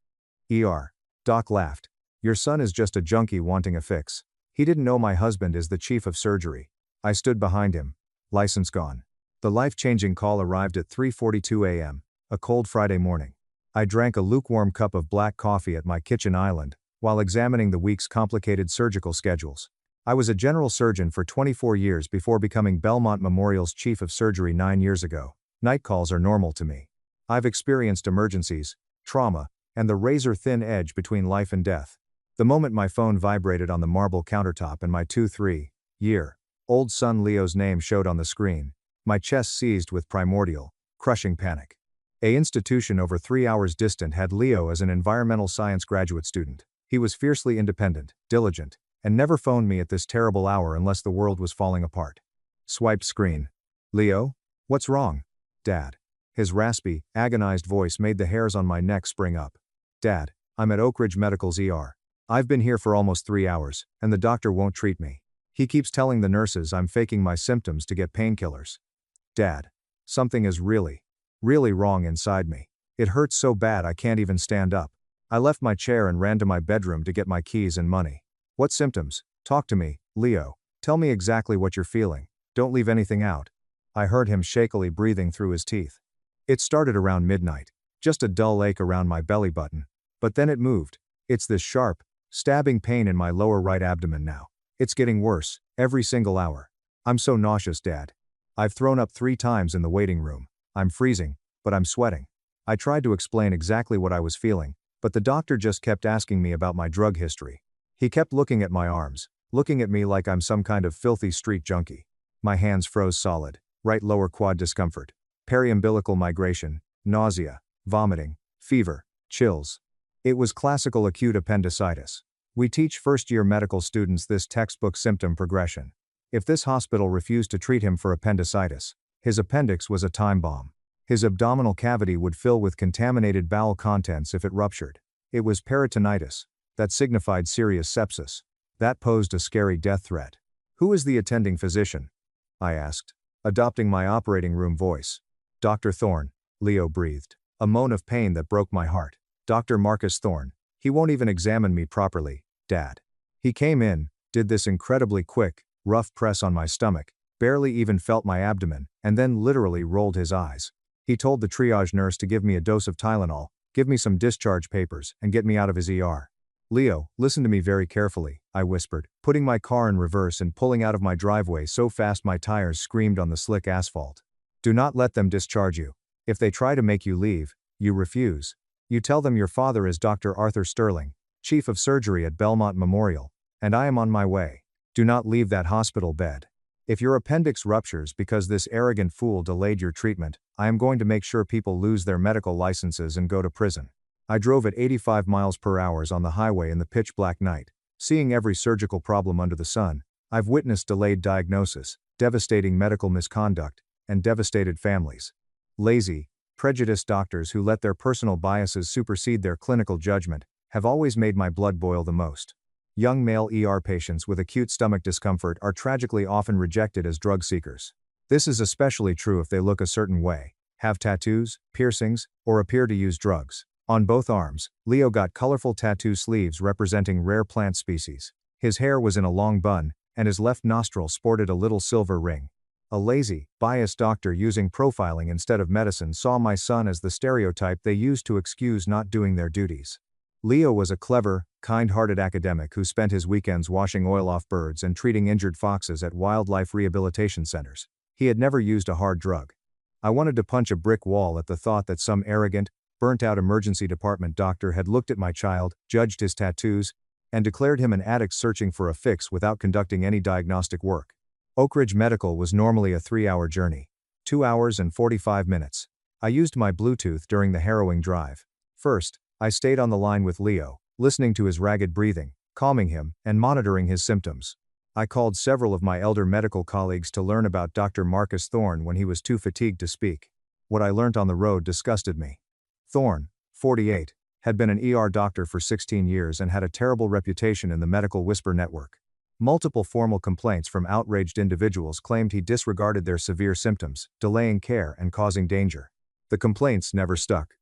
ER. Doc laughed. Your son is just a junkie wanting a fix. He didn't know my husband is the chief of surgery. I stood behind him. License gone. The life-changing call arrived at 3:42 a.m., a cold Friday morning. I drank a lukewarm cup of black coffee at my kitchen island, while examining the week's complicated surgical schedules. I was a general surgeon for 24 years before becoming Belmont Memorial's chief of surgery 9 years ago. Night calls are normal to me. I've experienced emergencies, trauma, and the razor-thin edge between life and death. The moment my phone vibrated on the marble countertop and my 2-3-year-old son Leo's name showed on the screen, my chest seized with primordial, crushing panic. A institution over 3 hours distant had Leo as an environmental science graduate student. He was fiercely independent, diligent, and never phoned me at this terrible hour unless the world was falling apart. Swiped screen. Leo? What's wrong? Dad. His raspy, agonized voice made the hairs on my neck spring up. Dad, I'm at Oak Ridge Medical's ER. I've been here for almost 3 hours, and the doctor won't treat me. He keeps telling the nurses I'm faking my symptoms to get painkillers. Dad. Something is really wrong inside me. It hurts so bad I can't even stand up. I left my chair and ran to my bedroom to get my keys and money. What symptoms? Talk to me, Leo. Tell me exactly what you're feeling. Don't leave anything out. I heard him shakily breathing through his teeth. It started around midnight. Just a dull ache around my belly button. But then it moved. It's this sharp, stabbing pain in my lower right abdomen now. It's getting worse, every single hour. I'm so nauseous, Dad. I've thrown up 3 times in the waiting room. I'm freezing, but I'm sweating. I tried to explain exactly what I was feeling, but the doctor just kept asking me about my drug history. He kept looking at my arms, looking at me like I'm some kind of filthy street junkie. My hands froze solid, right lower quad discomfort, periumbilical migration, nausea, vomiting, fever, chills. It was classical acute appendicitis. We teach first-year medical students this textbook symptom progression. If this hospital refused to treat him for appendicitis, his appendix was a time bomb. His abdominal cavity would fill with contaminated bowel contents if it ruptured. It was peritonitis. That signified serious sepsis. That posed a scary death threat. Who is the attending physician? I asked, adopting my operating room voice. Dr. Thorne, Leo breathed. A moan of pain that broke my heart. Dr. Marcus Thorne. He won't even examine me properly, Dad. He came in, did this incredibly quick, rough press on my stomach, barely even felt my abdomen, and then literally rolled his eyes. He told the triage nurse to give me a dose of Tylenol, give me some discharge papers, and get me out of his ER. Leo, listen to me very carefully, I whispered, putting my car in reverse and pulling out of my driveway so fast my tires screamed on the slick asphalt. Do not let them discharge you. If they try to make you leave, you refuse. You tell them your father is Dr. Arthur Sterling, chief of surgery at Belmont Memorial, and I am on my way. Do not leave that hospital bed. If your appendix ruptures because this arrogant fool delayed your treatment, I am going to make sure people lose their medical licenses and go to prison. I drove at 85 miles per hour on the highway in the pitch-black night, seeing every surgical problem under the sun. I've witnessed delayed diagnosis, devastating medical misconduct, and devastated families. Lazy, prejudiced doctors who let their personal biases supersede their clinical judgment have always made my blood boil the most. Young male ER patients with acute stomach discomfort are tragically often rejected as drug seekers. This is especially true if they look a certain way, have tattoos, piercings, or appear to use drugs. On both arms, Leo got colorful tattoo sleeves representing rare plant species. His hair was in a long bun, and his left nostril sported a little silver ring. A lazy, biased doctor using profiling instead of medicine saw my son as the stereotype they used to excuse not doing their duties. Leo was a clever, kind-hearted academic who spent his weekends washing oil off birds and treating injured foxes at wildlife rehabilitation centers. He had never used a hard drug. I wanted to punch a brick wall at the thought that some arrogant, burnt-out emergency department doctor had looked at my child, judged his tattoos, and declared him an addict searching for a fix without conducting any diagnostic work. Oak Ridge Medical was normally a 3-hour journey. 2 hours and 45 minutes. I used my Bluetooth during the harrowing drive. First, I stayed on the line with Leo, listening to his ragged breathing, calming him, and monitoring his symptoms. I called several of my elder medical colleagues to learn about Dr. Marcus Thorne when he was too fatigued to speak. What I learnt on the road disgusted me. Thorne, 48, had been an ER doctor for 16 years and had a terrible reputation in the medical whisper network. Multiple formal complaints from outraged individuals claimed he disregarded their severe symptoms, delaying care and causing danger. The complaints never stuck.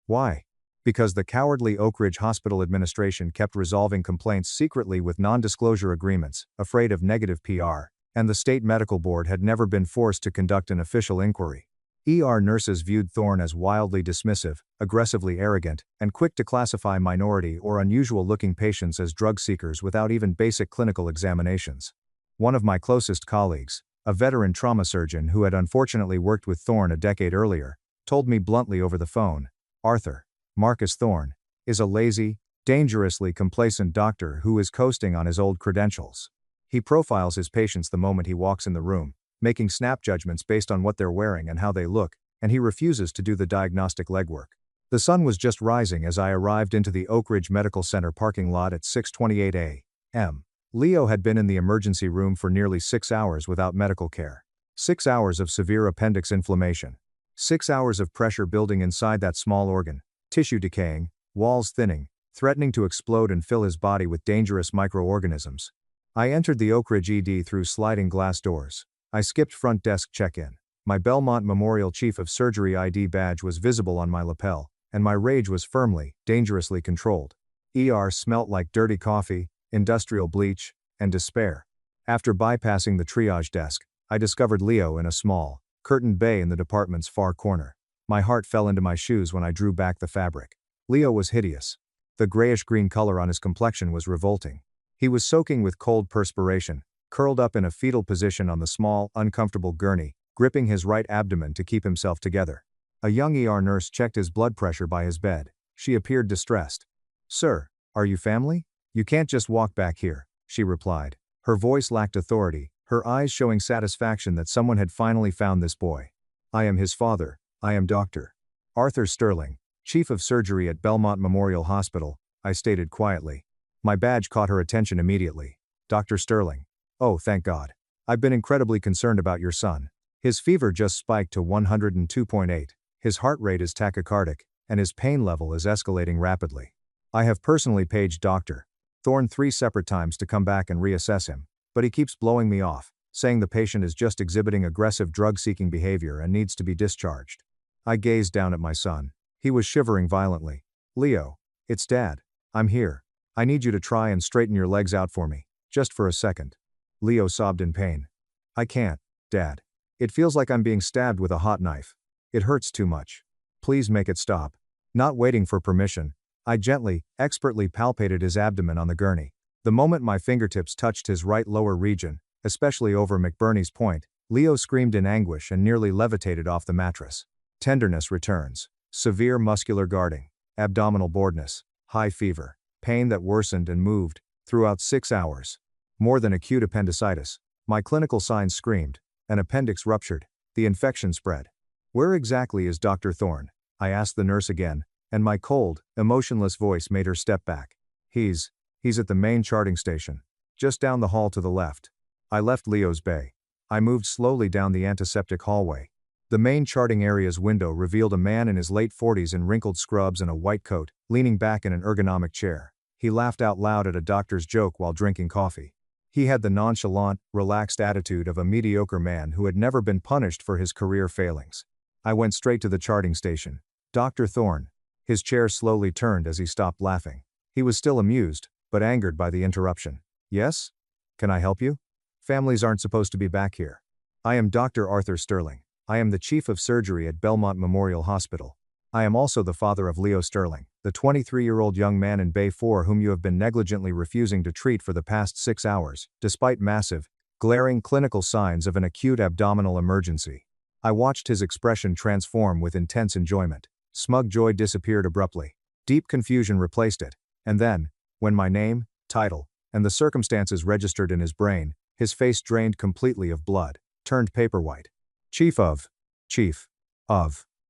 Why? Because the cowardly Oak Ridge Hospital administration kept resolving complaints secretly with non-disclosure agreements, afraid of negative PR, and the state medical board had never been forced to conduct an official inquiry. ER nurses viewed Thorne as wildly dismissive, aggressively arrogant, and quick to classify minority or unusual-looking patients as drug seekers without even basic clinical examinations. One of my closest colleagues, a veteran trauma surgeon who had unfortunately worked with Thorne a decade earlier, told me bluntly over the phone, "Arthur, Marcus Thorne, is a lazy, dangerously complacent doctor who is coasting on his old credentials. He profiles his patients the moment he walks in the room, making snap judgments based on what they're wearing and how they look, and he refuses to do the diagnostic legwork." The sun was just rising as I arrived into the Oak Ridge Medical Center parking lot at 6:28 a.m. Leo had been in the emergency room for nearly 6 hours without medical care. 6 hours of severe appendix inflammation. 6 hours of pressure building inside that small organ, tissue decaying, walls thinning, threatening to explode and fill his body with dangerous microorganisms. I entered the Oak Ridge ED through sliding glass doors. I skipped front desk check-in. My Belmont Memorial Chief of Surgery ID badge was visible on my lapel, and my rage was firmly, dangerously controlled. ER smelt like dirty coffee, industrial bleach, and despair. After bypassing the triage desk, I discovered Leo in a small, curtained bay in the department's far corner. My heart fell into my shoes when I drew back the fabric. Leo was hideous. The grayish-green color on his complexion was revolting. He was soaking with cold perspiration, curled up in a fetal position on the small, uncomfortable gurney, gripping his right abdomen to keep himself together. A young ER nurse checked his blood pressure by his bed. She appeared distressed. "Sir, are you family? You can't just walk back here," she replied. Her voice lacked authority, her eyes showing satisfaction that someone had finally found this boy. "I am his father. I am Dr. Arthur Sterling, Chief of Surgery at Belmont Memorial Hospital," I stated quietly. My badge caught her attention immediately. "Dr. Sterling. Oh, thank God. I've been incredibly concerned about your son. His fever just spiked to 102.8, his heart rate is tachycardic, and his pain level is escalating rapidly. I have personally paged Dr. Thorne 3 separate times to come back and reassess him, but he keeps blowing me off, saying the patient is just exhibiting aggressive drug-seeking behavior and needs to be discharged." I gazed down at my son. He was shivering violently. "Leo, it's Dad. I'm here. I need you to try and straighten your legs out for me, just for a second." Leo sobbed in pain. "I can't, Dad. It feels like I'm being stabbed with a hot knife. It hurts too much. Please make it stop." Not waiting for permission, I gently, expertly palpated his abdomen on the gurney. The moment my fingertips touched his right lower region, especially over McBurney's point, Leo screamed in anguish and nearly levitated off the mattress. Tenderness returns. Severe muscular guarding, abdominal boredness, high fever, pain that worsened and moved throughout 6 hours. More than acute appendicitis. My clinical signs screamed. An appendix ruptured. The infection spread. "Where exactly is Dr. Thorne?" I asked the nurse again, and my cold, emotionless voice made her step back. He's at the main charting station. Just down the hall to the left." I left Leo's bay. I moved slowly down the antiseptic hallway. The main charting area's window revealed a man in his late 40s in wrinkled scrubs and a white coat, leaning back in an ergonomic chair. He laughed out loud at a doctor's joke while drinking coffee. He had the nonchalant, relaxed attitude of a mediocre man who had never been punished for his career failings. I went straight to the charting station. "Dr. Thorne." His chair slowly turned as he stopped laughing. He was still amused, but angered by the interruption. "Yes? Can I help you? Families aren't supposed to be back here. I am Dr. Arthur Sterling. I am the Chief of Surgery at Belmont Memorial Hospital. I am also the father of Leo Sterling, the 23-year-old young man in Bay 4 whom you have been negligently refusing to treat for the past 6 hours, despite massive, glaring clinical signs of an acute abdominal emergency." I watched his expression transform with intense enjoyment. Smug joy disappeared abruptly. Deep confusion replaced it. And then, when my name, title, and the circumstances registered in his brain, his face drained completely of blood, turned paper white. Chief of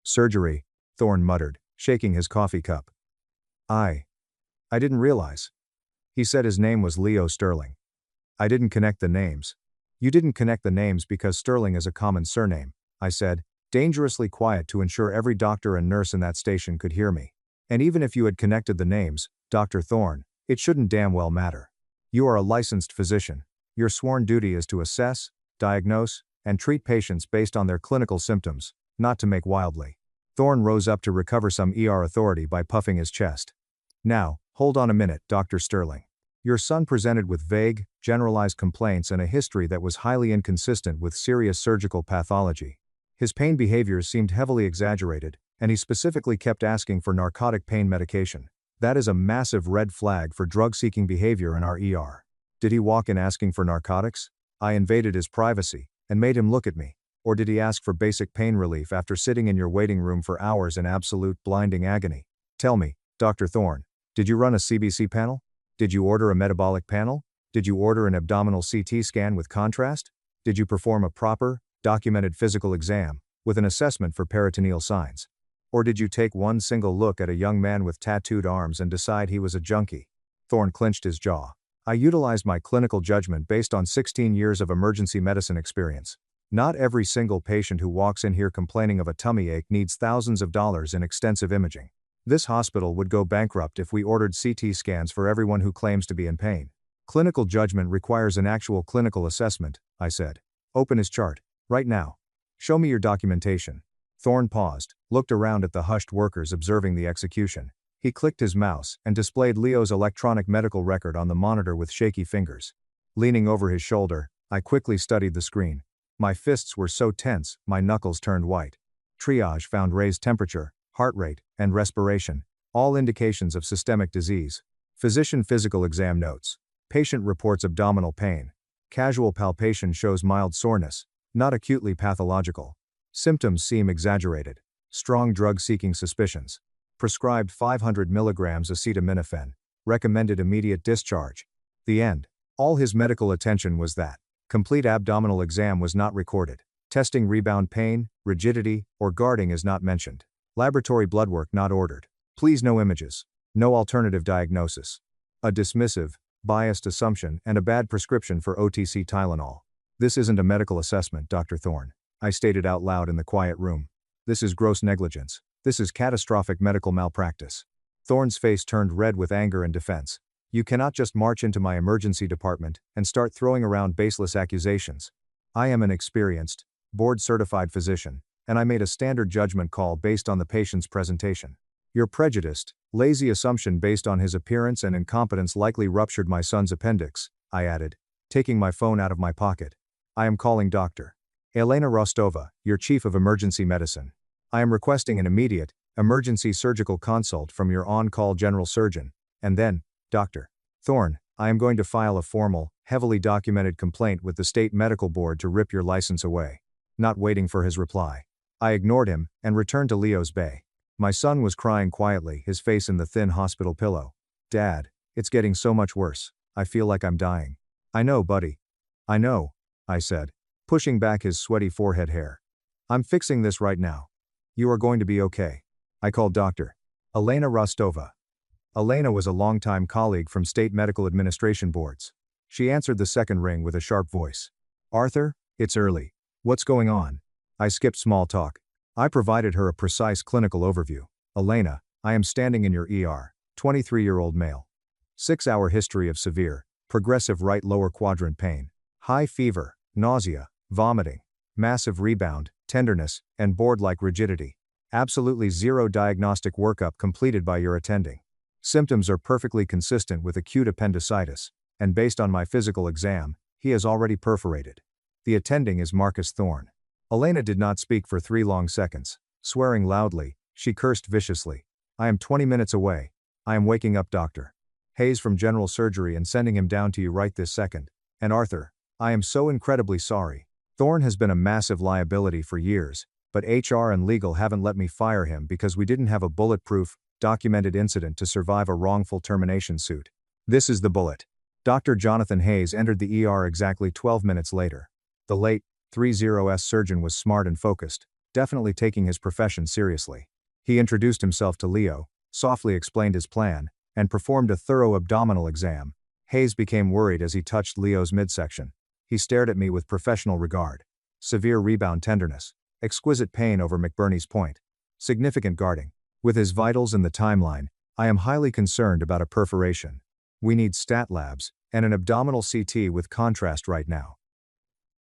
Surgery," Thorne muttered, shaking his coffee cup. I didn't realize. He said his name was Leo Sterling. I didn't connect the names." "You didn't connect the names because Sterling is a common surname," I said, dangerously quiet to ensure every doctor and nurse in that station could hear me. And even if you had connected the names, Dr. Thorne, it shouldn't damn well matter. You are a licensed physician. Your sworn duty is to assess, diagnose, and treat patients based on their clinical symptoms, not to make wildly. Thorne rose up to recover some authority by puffing his chest. Now, hold on a minute, Dr. Sterling. Your son presented with vague, generalized complaints and a history that was highly inconsistent with serious surgical pathology. His pain behaviors seemed heavily exaggerated, and he specifically kept asking for narcotic pain medication. That is a massive red flag for drug-seeking behavior in our ER. Did he walk in asking for narcotics? I invaded his privacy and made him look at me. Or did he ask for basic pain relief after sitting in your waiting room for hours in absolute blinding agony? Tell me, Dr. Thorne, did you run a CBC panel? Did you order a metabolic panel? Did you order an abdominal CT scan with contrast? Did you perform a proper, documented physical exam, with an assessment for peritoneal signs? Or did you take one single look at a young man with tattooed arms and decide he was a junkie? Thorne clenched his jaw. I utilized my clinical judgment based on 16 years of emergency medicine experience. Not every single patient who walks in here complaining of a tummy ache needs thousands of dollars in extensive imaging. This hospital would go bankrupt if we ordered CT scans for everyone who claims to be in pain. Clinical judgment requires an actual clinical assessment, I said. Open his chart, right now. Show me your documentation. Thorne paused, looked around at the hushed workers observing the execution. He clicked his mouse and displayed Leo's electronic medical record on the monitor with shaky fingers. Leaning over his shoulder, I quickly studied the screen. My fists were so tense, my knuckles turned white. Triage found raised temperature, heart rate, and respiration, all indications of systemic disease. Physician physical exam notes. Patient reports abdominal pain. Casual palpation shows mild soreness, not acutely pathological. Symptoms seem exaggerated. Strong drug-seeking suspicions. Prescribed 500 mg acetaminophen. Recommended immediate discharge. The end. All his medical attention was that. Complete abdominal exam was not recorded. Testing rebound pain, rigidity, or guarding is not mentioned. Laboratory blood work not ordered. Please no images. No alternative diagnosis. A dismissive, biased assumption and a bad prescription for OTC Tylenol. This isn't a medical assessment, Dr. Thorne. I stated out loud in the quiet room. This is gross negligence. This is catastrophic medical malpractice. Thorne's face turned red with anger and defense. You cannot just march into my emergency department and start throwing around baseless accusations. I am an experienced, board-certified physician, and I made a standard judgment call based on the patient's presentation. Your prejudiced, lazy assumption based on his appearance and incompetence likely ruptured my son's appendix, I added, taking my phone out of my pocket. I am calling Dr. Elena Rostova, your chief of emergency medicine. I am requesting an immediate, emergency surgical consult from your on-call general surgeon, and then, Dr. Thorne, I am going to file a formal, heavily documented complaint with the state medical board to rip your license away. Not waiting for his reply, I ignored him and returned to Leo's bay. My son was crying quietly, his face in the thin hospital pillow. Dad, it's getting so much worse. I feel like I'm dying. I know, buddy. I know, I said, pushing back his sweaty forehead hair. I'm fixing this right now. You are going to be okay. I called Dr. Elena Rostova. Elena was a longtime colleague from state medical administration boards. She answered the second ring with a sharp voice. Arthur, it's early. What's going on? I skipped small talk. I provided her a precise clinical overview. Elena, I am standing in your ER, 23-year-old male. 6-hour history of severe, progressive right lower quadrant pain. High fever, nausea, vomiting, massive rebound, tenderness, and board-like rigidity. Absolutely zero diagnostic workup completed by your attending. Symptoms are perfectly consistent with acute appendicitis, and based on my physical exam, he has already perforated. The attending is Marcus Thorne. Elena did not speak for 3 long seconds. Swearing loudly, she cursed viciously. I am 20 minutes away. I am waking up Dr. Hayes from general surgery and sending him down to you right this second. And Arthur, I am so incredibly sorry. Thorne has been a massive liability for years, but HR and legal haven't let me fire him because we didn't have a bulletproof, documented incident to survive a wrongful termination suit. This is the bullet. Dr. Jonathan Hayes entered the ER exactly 12 minutes later. The late 30S surgeon was smart and focused, definitely taking his profession seriously. He introduced himself to Leo, softly explained his plan, and performed a thorough abdominal exam. Hayes became worried as he touched Leo's midsection. He stared at me with professional regard. Severe rebound tenderness. Exquisite pain over McBurney's point. Significant guarding. With his vitals in the timeline, I am highly concerned about a perforation. We need stat labs, and an abdominal CT with contrast right now.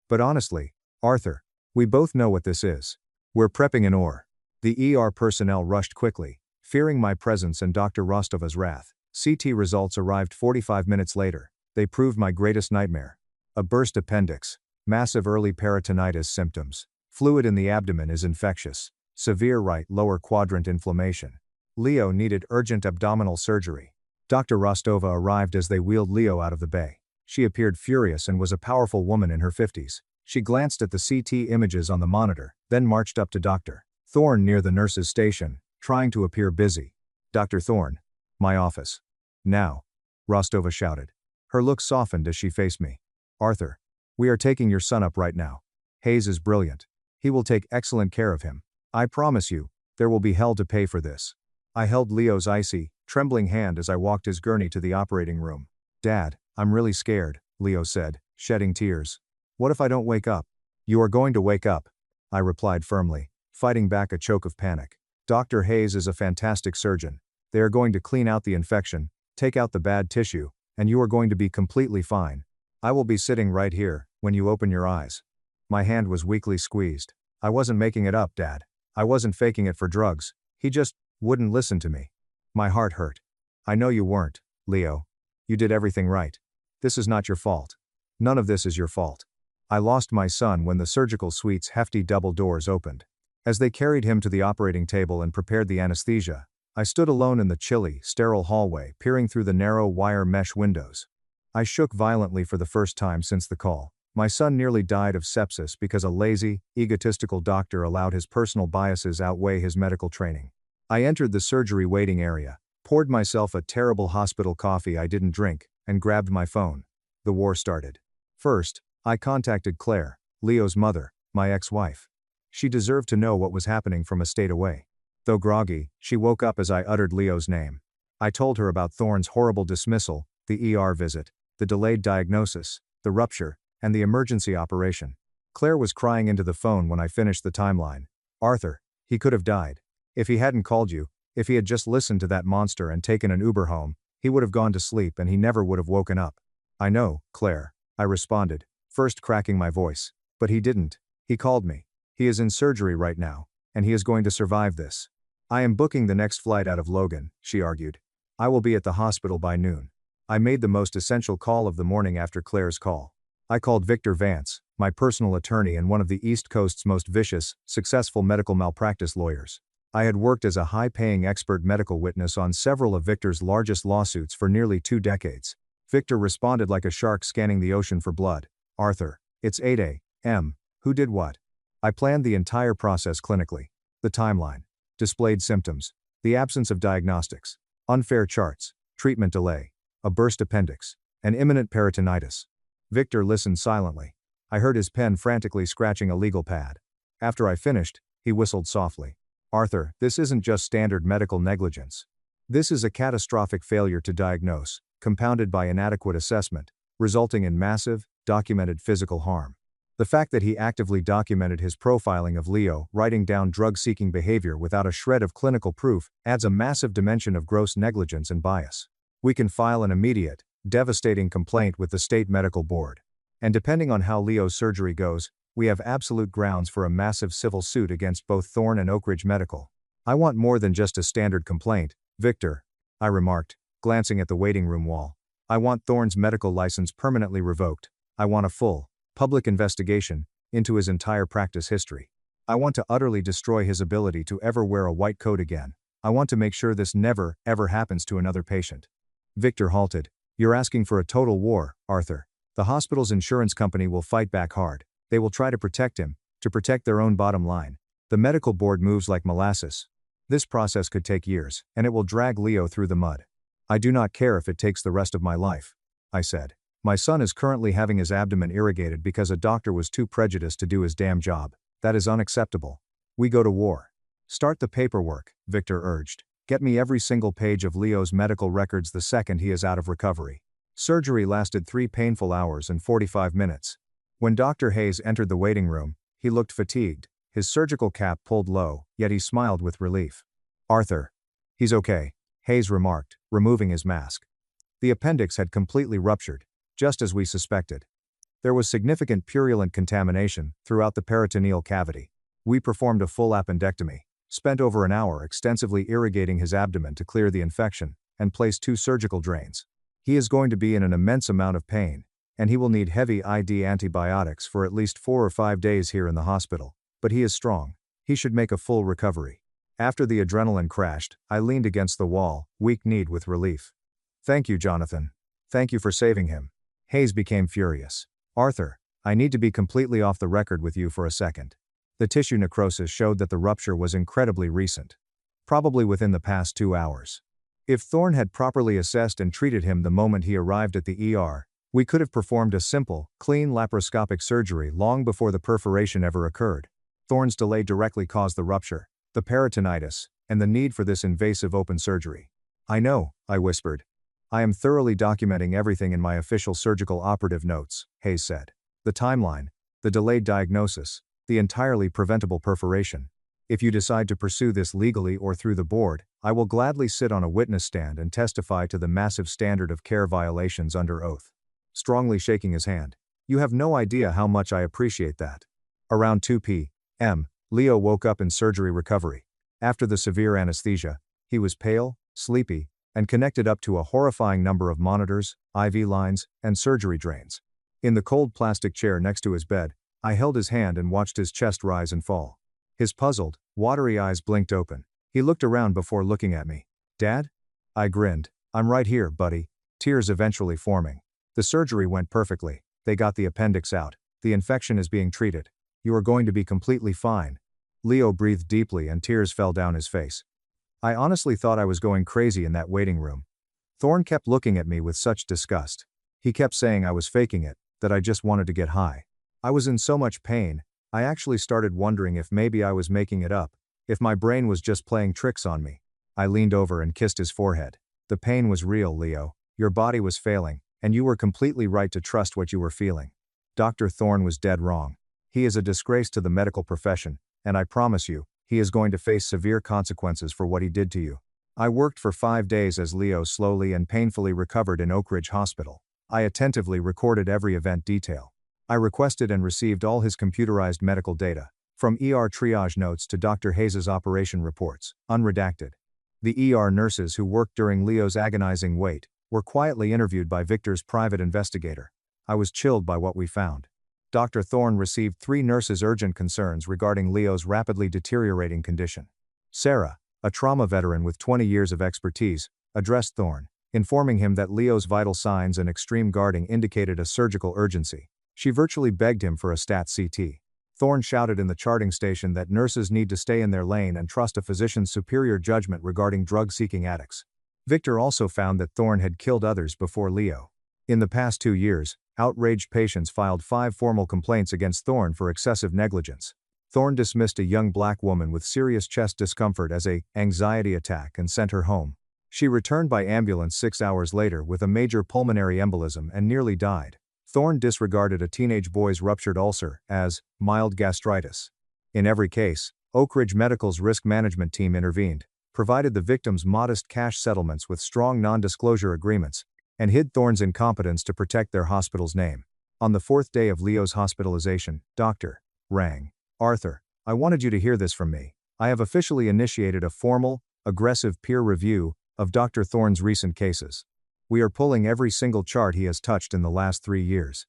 But honestly, Arthur, we both know what this is. We're prepping an OR. The ER personnel rushed quickly, fearing my presence and Dr. Rostova's wrath. CT results arrived 45 minutes later. They proved my greatest nightmare. A burst appendix, massive early peritonitis symptoms, fluid in the abdomen is infectious, severe right lower quadrant inflammation. Leo needed urgent abdominal surgery. Dr. Rostova arrived as they wheeled Leo out of the bay. She appeared furious and was a powerful woman in her 50s. She glanced at the CT images on the monitor, then marched up to Dr. Thorne near the nurse's station, trying to appear busy. Dr. Thorne. My office. Now. Rostova shouted. Her look softened as she faced me. Arthur. We are taking your son up right now. Hayes is brilliant. He will take excellent care of him. I promise you, there will be hell to pay for this. I held Leo's icy, trembling hand as I walked his gurney to the operating room. Dad, I'm really scared, Leo said, shedding tears. What if I don't wake up? You are going to wake up, I replied firmly, fighting back a choke of panic. Dr. Hayes is a fantastic surgeon. They are going to clean out the infection, take out the bad tissue, and you are going to be completely fine. I will be sitting right here, when you open your eyes. My hand was weakly squeezed. I wasn't making it up, Dad. I wasn't faking it for drugs. He just wouldn't listen to me. My heart hurt. I know you weren't, Leo. You did everything right. This is not your fault. None of this is your fault. I lost my son when the surgical suite's hefty double doors opened. As they carried him to the operating table and prepared the anesthesia, I stood alone in the chilly, sterile hallway, peering through the narrow wire mesh windows. I shook violently for the first time since the call. My son nearly died of sepsis because a lazy, egotistical doctor allowed his personal biases outweigh his medical training. I entered the surgery waiting area, poured myself a terrible hospital coffee I didn't drink, and grabbed my phone. The war started. First, I contacted Claire, Leo's mother, my ex-wife. She deserved to know what was happening from a state away. Though groggy, she woke up as I uttered Leo's name. I told her about Thorne's horrible dismissal, the ER visit, the delayed diagnosis, the rupture, and the emergency operation. Claire was crying into the phone when I finished the timeline. Arthur, he could have died. If he hadn't called you, if he had just listened to that monster and taken an Uber home, he would have gone to sleep and he never would have woken up. I know, Claire, I responded, first cracking my voice. But he didn't. He called me. He is in surgery right now, and he is going to survive this. I am booking the next flight out of Logan, she argued. I will be at the hospital by noon. I made the most essential call of the morning after Claire's call. I called Victor Vance, my personal attorney and one of the East Coast's most vicious, successful medical malpractice lawyers. I had worked as a high-paying expert medical witness on several of Victor's largest lawsuits for nearly 2 decades. Victor responded like a shark scanning the ocean for blood. Arthur, it's 8 a.m. Who did what? I planned the entire process clinically. The timeline. Displayed symptoms. The absence of diagnostics. Unfair charts. Treatment delay. A burst appendix. An imminent peritonitis. Victor listened silently. I heard his pen frantically scratching a legal pad. After I finished, he whistled softly. Arthur, this isn't just standard medical negligence. This is a catastrophic failure to diagnose, compounded by inadequate assessment, resulting in massive, documented physical harm. The fact that he actively documented his profiling of Leo, writing down drug-seeking behavior without a shred of clinical proof, adds a massive dimension of gross negligence and bias. We can file an immediate, devastating complaint with the state medical board. And depending on how Leo's surgery goes, we have absolute grounds for a massive civil suit against both Thorne and Oak Ridge Medical. I want more than just a standard complaint, Victor, I remarked, glancing at the waiting room wall. I want Thorne's medical license permanently revoked. I want a full, public investigation into his entire practice history. I want to utterly destroy his ability to ever wear a white coat again. I want to make sure this never, ever happens to another patient. Victor halted. You're asking for a total war, Arthur. The hospital's insurance company will fight back hard. They will try to protect him, to protect their own bottom line. The medical board moves like molasses. This process could take years, and it will drag Leo through the mud. I do not care if it takes the rest of my life, I said. My son is currently having his abdomen irrigated because a doctor was too prejudiced to do his damn job. That is unacceptable. We go to war. Start the paperwork, Victor urged. Get me every single page of Leo's medical records the second he is out of recovery. Surgery lasted 3 painful hours and 45 minutes. When Dr. Hayes entered the waiting room, he looked fatigued, his surgical cap pulled low, yet he smiled with relief. Arthur. He's okay, Hayes remarked, removing his mask. The appendix had completely ruptured, just as we suspected. There was significant purulent contamination throughout the peritoneal cavity. We performed a full appendectomy, spent over an hour extensively irrigating his abdomen to clear the infection, and placed 2 surgical drains. He is going to be in an immense amount of pain, and he will need heavy ID antibiotics for at least 4 or 5 days here in the hospital, but he is strong. He should make a full recovery. After the adrenaline crashed, I leaned against the wall, weak-kneed with relief. Thank you, Jonathan. Thank you for saving him. Hayes became furious. Arthur, I need to be completely off the record with you for a second. The tissue necrosis showed that the rupture was incredibly recent. Probably within the past 2 hours. If Thorne had properly assessed and treated him the moment he arrived at the ER, we could have performed a simple, clean laparoscopic surgery long before the perforation ever occurred. Thorne's delay directly caused the rupture, the peritonitis, and the need for this invasive open surgery. I know, I whispered. I am thoroughly documenting everything in my official surgical operative notes, Hayes said. The timeline, the delayed diagnosis, the entirely preventable perforation. If you decide to pursue this legally or through the board, I will gladly sit on a witness stand and testify to the massive standard of care violations under oath. Strongly shaking his hand. You have no idea how much I appreciate that. Around 2 p.m., Leo woke up in surgery recovery. After the severe anesthesia, he was pale, sleepy, and connected up to a horrifying number of monitors, IV lines, and surgery drains. In the cold plastic chair next to his bed, I held his hand and watched his chest rise and fall. His puzzled, watery eyes blinked open. He looked around before looking at me. Dad? I grinned. I'm right here, buddy. Tears eventually forming. The surgery went perfectly. They got the appendix out. The infection is being treated. You are going to be completely fine. Leo breathed deeply and tears fell down his face. I honestly thought I was going crazy in that waiting room. Thorne kept looking at me with such disgust. He kept saying I was faking it, that I just wanted to get high. I was in so much pain, I actually started wondering if maybe I was making it up, if my brain was just playing tricks on me. I leaned over and kissed his forehead. The pain was real, Leo. Your body was failing, and you were completely right to trust what you were feeling. Dr. Thorne was dead wrong. He is a disgrace to the medical profession, and I promise you, he is going to face severe consequences for what he did to you. I worked for 5 days as Leo slowly and painfully recovered in Oak Ridge Hospital. I attentively recorded every event detail. I requested and received all his computerized medical data, from ER triage notes to Dr. Hayes' operation reports, unredacted. The ER nurses who worked during Leo's agonizing wait were quietly interviewed by Victor's private investigator. I was chilled by what we found. Dr. Thorne received 3 nurses' urgent concerns regarding Leo's rapidly deteriorating condition. Sarah, a trauma veteran with 20 years of expertise, addressed Thorne, informing him that Leo's vital signs and extreme guarding indicated a surgical urgency. She virtually begged him for a stat CT. Thorne shouted in the charting station that nurses need to stay in their lane and trust a physician's superior judgment regarding drug-seeking addicts. Victor also found that Thorne had killed others before Leo. In the past 2 years, outraged patients filed 5 formal complaints against Thorne for excessive negligence. Thorne dismissed a young black woman with serious chest discomfort as an anxiety attack and sent her home. She returned by ambulance 6 hours later with a major pulmonary embolism and nearly died. Thorne disregarded a teenage boy's ruptured ulcer as mild gastritis. In every case, Oak Ridge Medical's risk management team intervened, provided the victims modest cash settlements with strong non-disclosure agreements, and hid Thorne's incompetence to protect their hospital's name. On the 4th day of Leo's hospitalization, Dr. rang. Arthur, I wanted you to hear this from me. I have officially initiated a formal, aggressive peer review of Dr. Thorne's recent cases. We are pulling every single chart he has touched in the last 3 years.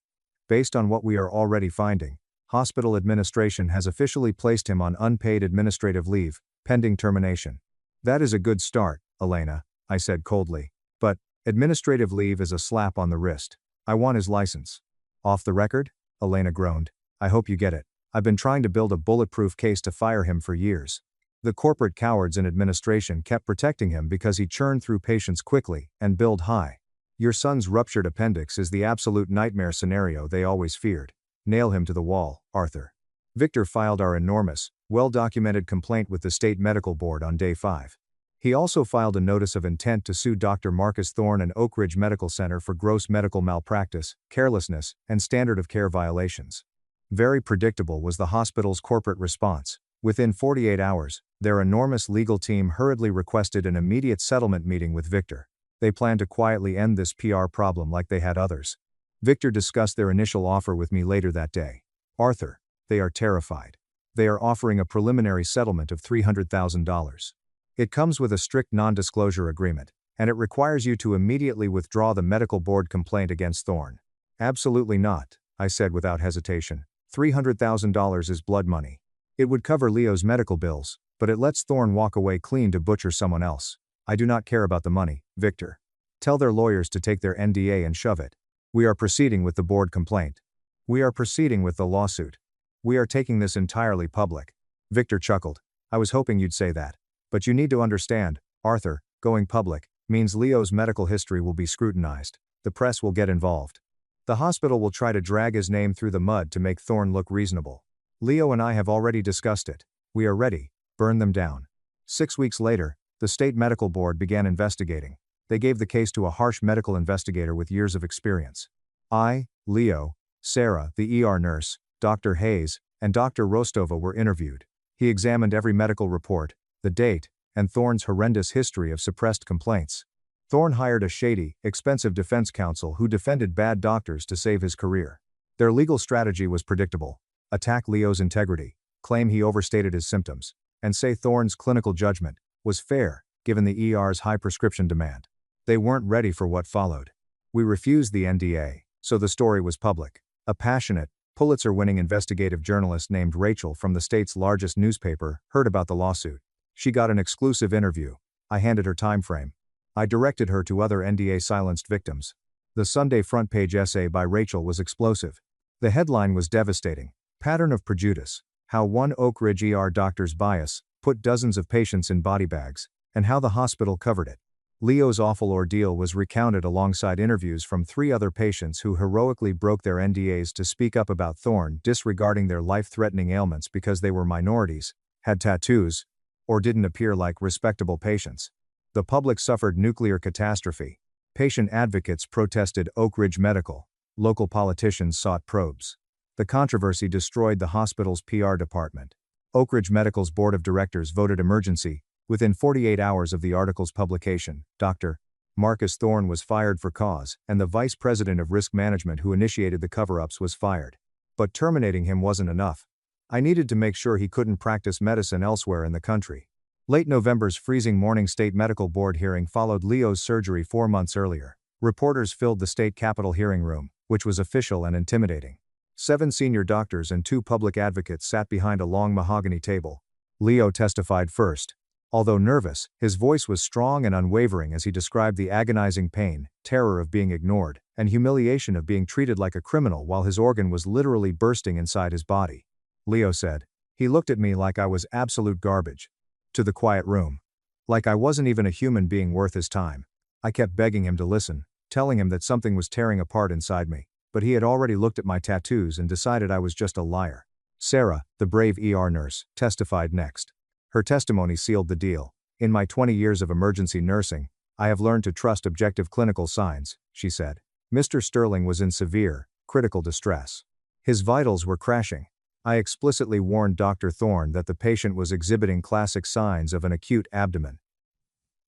Based on what we are already finding, hospital administration has officially placed him on unpaid administrative leave, pending termination. That is a good start, Elena, I said coldly. But administrative leave is a slap on the wrist. I want his license. Off the record? Elena groaned. I hope you get it. I've been trying to build a bulletproof case to fire him for years. The corporate cowards in administration kept protecting him because he churned through patients quickly and billed high. Your son's ruptured appendix is the absolute nightmare scenario they always feared. Nail him to the wall, Arthur. Victor filed our enormous, well-documented complaint with the state medical board on day 5. He also filed a notice of intent to sue Dr. Marcus Thorne and Oak Ridge Medical Center for gross medical malpractice, carelessness, and standard of care violations. Very predictable was the hospital's corporate response. Within 48 hours, Their enormous legal team hurriedly requested an immediate settlement meeting with Victor. They planned to quietly end this PR problem like they had others. Victor discussed their initial offer with me later that day. Arthur, they are terrified. They are offering a preliminary settlement of $300,000. It comes with a strict non-disclosure agreement, and it requires you to immediately withdraw the medical board complaint against Thorne. Absolutely not, I said without hesitation. $300,000 is blood money. It would cover Leo's medical bills, but it lets Thorne walk away clean to butcher someone else. I do not care about the money, Victor. Tell their lawyers to take their NDA and shove it. We are proceeding with the board complaint. We are proceeding with the lawsuit. We are taking this entirely public. Victor chuckled. I was hoping you'd say that. But you need to understand, Arthur, going public means Leo's medical history will be scrutinized. The press will get involved. The hospital will try to drag his name through the mud to make Thorne look reasonable. Leo and I have already discussed it. We are ready. Burn them down. 6 weeks later, the state medical board began investigating. They gave the case to a harsh medical investigator with years of experience. I, Leo, Sarah, the ER nurse, Dr. Hayes, and Dr. Rostova were interviewed. He examined every medical report, the date, and Thorne's horrendous history of suppressed complaints. Thorne hired a shady, expensive defense counsel who defended bad doctors to save his career. Their legal strategy was predictable: attack Leo's integrity, claim he overstated his symptoms, and say Thorne's clinical judgment was fair, given the ER's high prescription demand. They weren't ready for what followed. We refused the NDA, so the story was public. A passionate, Pulitzer-winning investigative journalist named Rachel from the state's largest newspaper heard about the lawsuit. She got an exclusive interview. I handed her time frame. I directed her to other NDA-silenced victims. The Sunday front page essay by Rachel was explosive. The headline was devastating: Pattern of Prejudice, How One Oak Ridge ER Doctor's Bias Put Dozens of Patients in Body Bags, and How the Hospital Covered It. Leo's awful ordeal was recounted alongside interviews from 3 other patients who heroically broke their NDAs to speak up about Thorne disregarding their life-threatening ailments because they were minorities, had tattoos, or didn't appear like respectable patients. The public suffered nuclear catastrophe. Patient advocates protested Oak Ridge Medical. Local politicians sought probes. The controversy destroyed the hospital's PR department. Oak Ridge Medical's board of directors voted emergency. Within 48 hours of the article's publication, Dr. Marcus Thorne was fired for cause, and the vice president of risk management who initiated the cover-ups was fired. But terminating him wasn't enough. I needed to make sure he couldn't practice medicine elsewhere in the country. Late November's freezing morning state medical board hearing followed Leo's surgery 4 months earlier. Reporters filled the state capitol hearing room, which was official and intimidating. 7 senior doctors and 2 public advocates sat behind a long mahogany table. Leo testified first. Although nervous, his voice was strong and unwavering as he described the agonizing pain, terror of being ignored, and humiliation of being treated like a criminal while his organ was literally bursting inside his body. Leo said, "He looked at me like I was absolute garbage." To the quiet room. Like I wasn't even a human being worth his time. I kept begging him to listen, telling him that something was tearing apart inside me, but he had already looked at my tattoos and decided I was just a liar. Sarah, the brave ER nurse, testified next. Her testimony sealed the deal. "In my 20 years of emergency nursing, I have learned to trust objective clinical signs," she said. Mr. Sterling was in severe, critical distress. His vitals were crashing. I explicitly warned Dr. Thorne that the patient was exhibiting classic signs of an acute abdomen.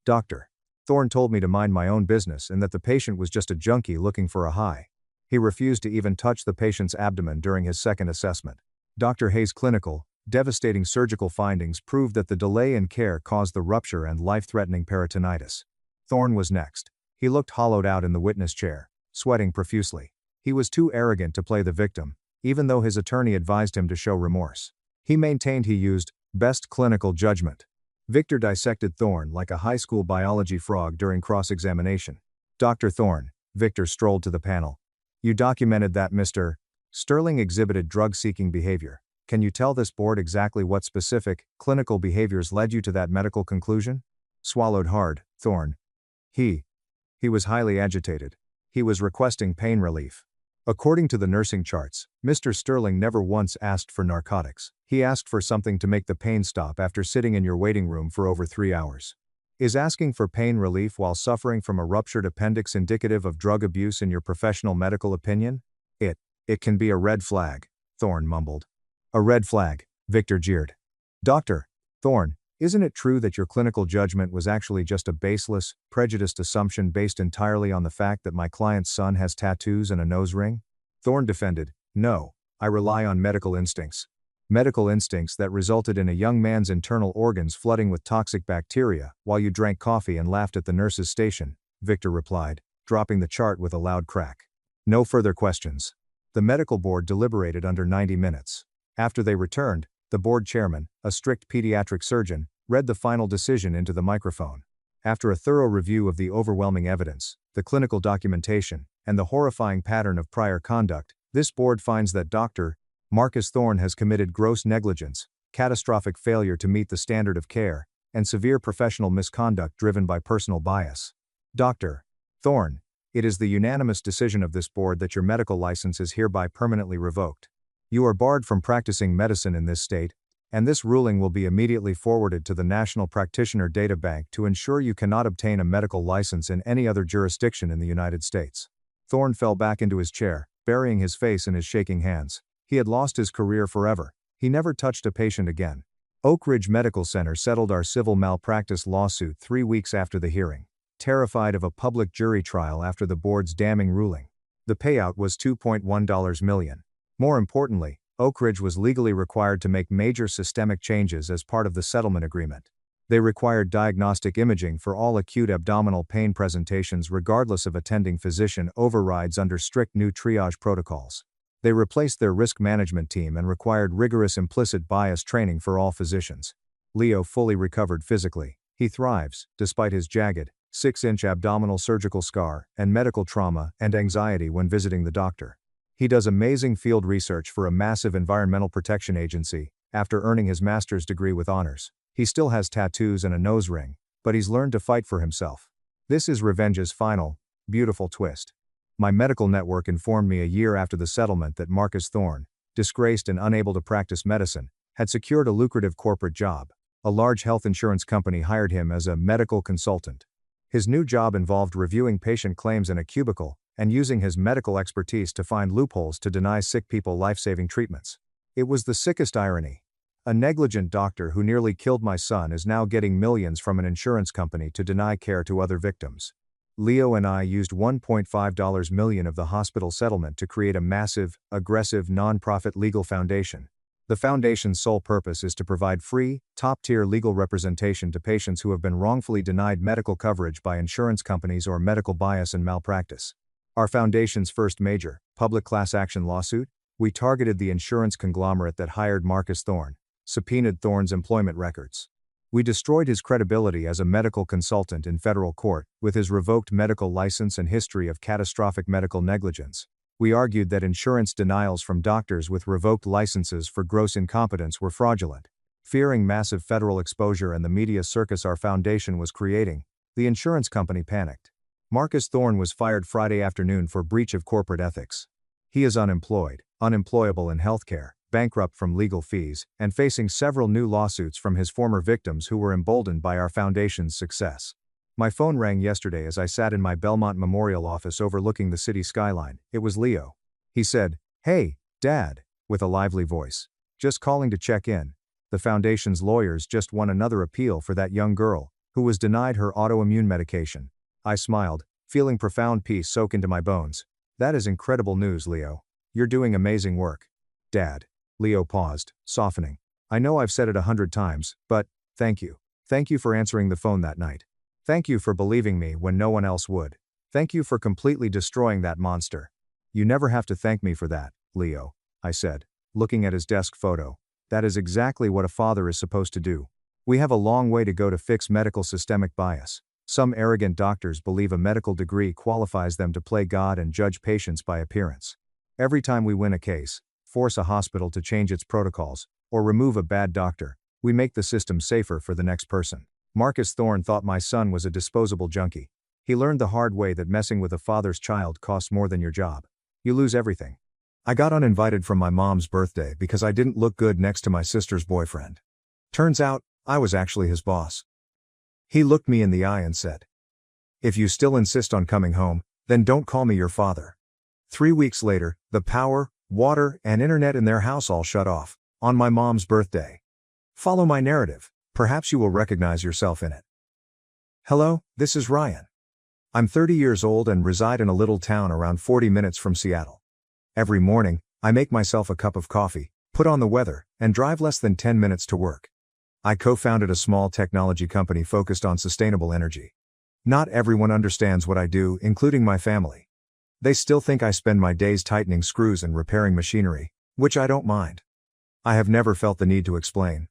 Dr. Thorne told me to mind my own business and that the patient was just a junkie looking for a high. He refused to even touch the patient's abdomen during his second assessment. Dr. Hayes' clinical, devastating surgical findings proved that the delay in care caused the rupture and life-threatening peritonitis. Thorne was next. He looked hollowed out in the witness chair, sweating profusely. He was too arrogant to play the victim, even though his attorney advised him to show remorse. He maintained he used best clinical judgment. Victor dissected Thorne like a high school biology frog during cross-examination. "Dr. Thorne," Victor strolled to the panel. "You documented that Mr. Sterling exhibited drug-seeking behavior. Can you tell this board exactly what specific, clinical behaviors led you to that medical conclusion?" Swallowed hard, Thorne. He was highly agitated. He was requesting pain relief. According to the nursing charts, Mr. Sterling never once asked for narcotics. He asked for something to make the pain stop after sitting in your waiting room for over 3 hours. Is asking for pain relief while suffering from a ruptured appendix indicative of drug abuse in your professional medical opinion? It can be a red flag, Thorne mumbled. "A red flag," Victor jeered. "Dr. Thorne, Isn't it true that your clinical judgment was actually just a baseless, prejudiced assumption based entirely on the fact that my client's son has tattoos and a nose ring? Thorne defended, no, I rely on medical instincts. Medical instincts that resulted in a young man's internal organs flooding with toxic bacteria while you drank coffee and laughed at the nurse's station, Victor replied, dropping the chart with a loud crack. No further questions. The medical board deliberated under 90 minutes. After they returned, the board chairman, a strict pediatric surgeon, read the final decision into the microphone. After a thorough review of the overwhelming evidence, the clinical documentation, and the horrifying pattern of prior conduct, this board finds that Dr. Marcus Thorne has committed gross negligence, catastrophic failure to meet the standard of care, and severe professional misconduct driven by personal bias. Dr. Thorne, it is the unanimous decision of this board that your medical license is hereby permanently revoked. You are barred from practicing medicine in this state, and this ruling will be immediately forwarded to the National Practitioner Data Bank to ensure you cannot obtain a medical license in any other jurisdiction in the United States. Thorne fell back into his chair, burying his face in his shaking hands. He had lost his career forever. He never touched a patient again. Oak Ridge Medical Center settled our civil malpractice lawsuit 3 weeks after the hearing, terrified of a public jury trial after the board's damning ruling. The payout was $2.1 million. More importantly, Oak Ridge was legally required to make major systemic changes as part of the settlement agreement. They required diagnostic imaging for all acute abdominal pain presentations regardless of attending physician overrides under strict new triage protocols. They replaced their risk management team and required rigorous implicit bias training for all physicians. Leo fully recovered physically. He thrives, despite his jagged, 6-inch abdominal surgical scar and medical trauma and anxiety when visiting the doctor. He does amazing field research for a massive environmental protection agency, after earning his master's degree with honors. He still has tattoos and a nose ring, but he's learned to fight for himself. This is revenge's final, beautiful twist. My medical network informed me a year after the settlement that Marcus Thorne, disgraced and unable to practice medicine, had secured a lucrative corporate job. A large health insurance company hired him as a medical consultant. His new job involved reviewing patient claims in a cubicle, and using his medical expertise to find loopholes to deny sick people life-saving treatments. It was the sickest irony. A negligent doctor who nearly killed my son is now getting millions from an insurance company to deny care to other victims. Leo and I used $1.5 million of the hospital settlement to create a massive, aggressive non-profit legal foundation. The foundation's sole purpose is to provide free, top-tier legal representation to patients who have been wrongfully denied medical coverage by insurance companies or medical bias and malpractice. Our foundation's first major, public class action lawsuit, we targeted the insurance conglomerate that hired Marcus Thorne, subpoenaed Thorne's employment records. We destroyed his credibility as a medical consultant in federal court, with his revoked medical license and history of catastrophic medical negligence. We argued that insurance denials from doctors with revoked licenses for gross incompetence were fraudulent. Fearing massive federal exposure and the media circus our foundation was creating, the insurance company panicked. Marcus Thorne was fired Friday afternoon for breach of corporate ethics. He is unemployed, unemployable in healthcare, bankrupt from legal fees, and facing several new lawsuits from his former victims who were emboldened by our foundation's success. My phone rang yesterday as I sat in my Belmont Memorial office overlooking the city skyline. It was Leo. He said, "Hey, Dad," with a lively voice. "Just calling to check in. The foundation's lawyers just won another appeal for that young girl, who was denied her autoimmune medication." I smiled, feeling profound peace soak into my bones. "That is incredible news, Leo. You're doing amazing work." "Dad." Leo paused, softening. "I know I've said it 100 times, but, thank you. Thank you for answering the phone that night. Thank you for believing me when no one else would. Thank you for completely destroying that monster." "You never have to thank me for that, Leo," I said, looking at his desk photo. "That is exactly what a father is supposed to do. We have a long way to go to fix medical systemic bias. Some arrogant doctors believe a medical degree qualifies them to play God and judge patients by appearance. Every time we win a case, force a hospital to change its protocols, or remove a bad doctor, we make the system safer for the next person. Marcus Thorne thought my son was a disposable junkie. He learned the hard way that messing with a father's child costs more than your job. You lose everything. I got uninvited from my mom's birthday because I didn't look good next to my sister's boyfriend. Turns out, I was actually his boss. He looked me in the eye and said, "If you still insist on coming home, then don't call me your father." 3 weeks later, the power, water, and internet in their house all shut off, on my mom's birthday. Follow my narrative. Perhaps you will recognize yourself in it. Hello, this is Ryan. I'm 30 years old and reside in a little town around 40 minutes from Seattle. Every morning, I make myself a cup of coffee, put on the weather, and drive less than 10 minutes to work. I co-founded a small technology company focused on sustainable energy. Not everyone understands what I do, including my family. They still think I spend my days tightening screws and repairing machinery, which I don't mind. I have never felt the need to explain.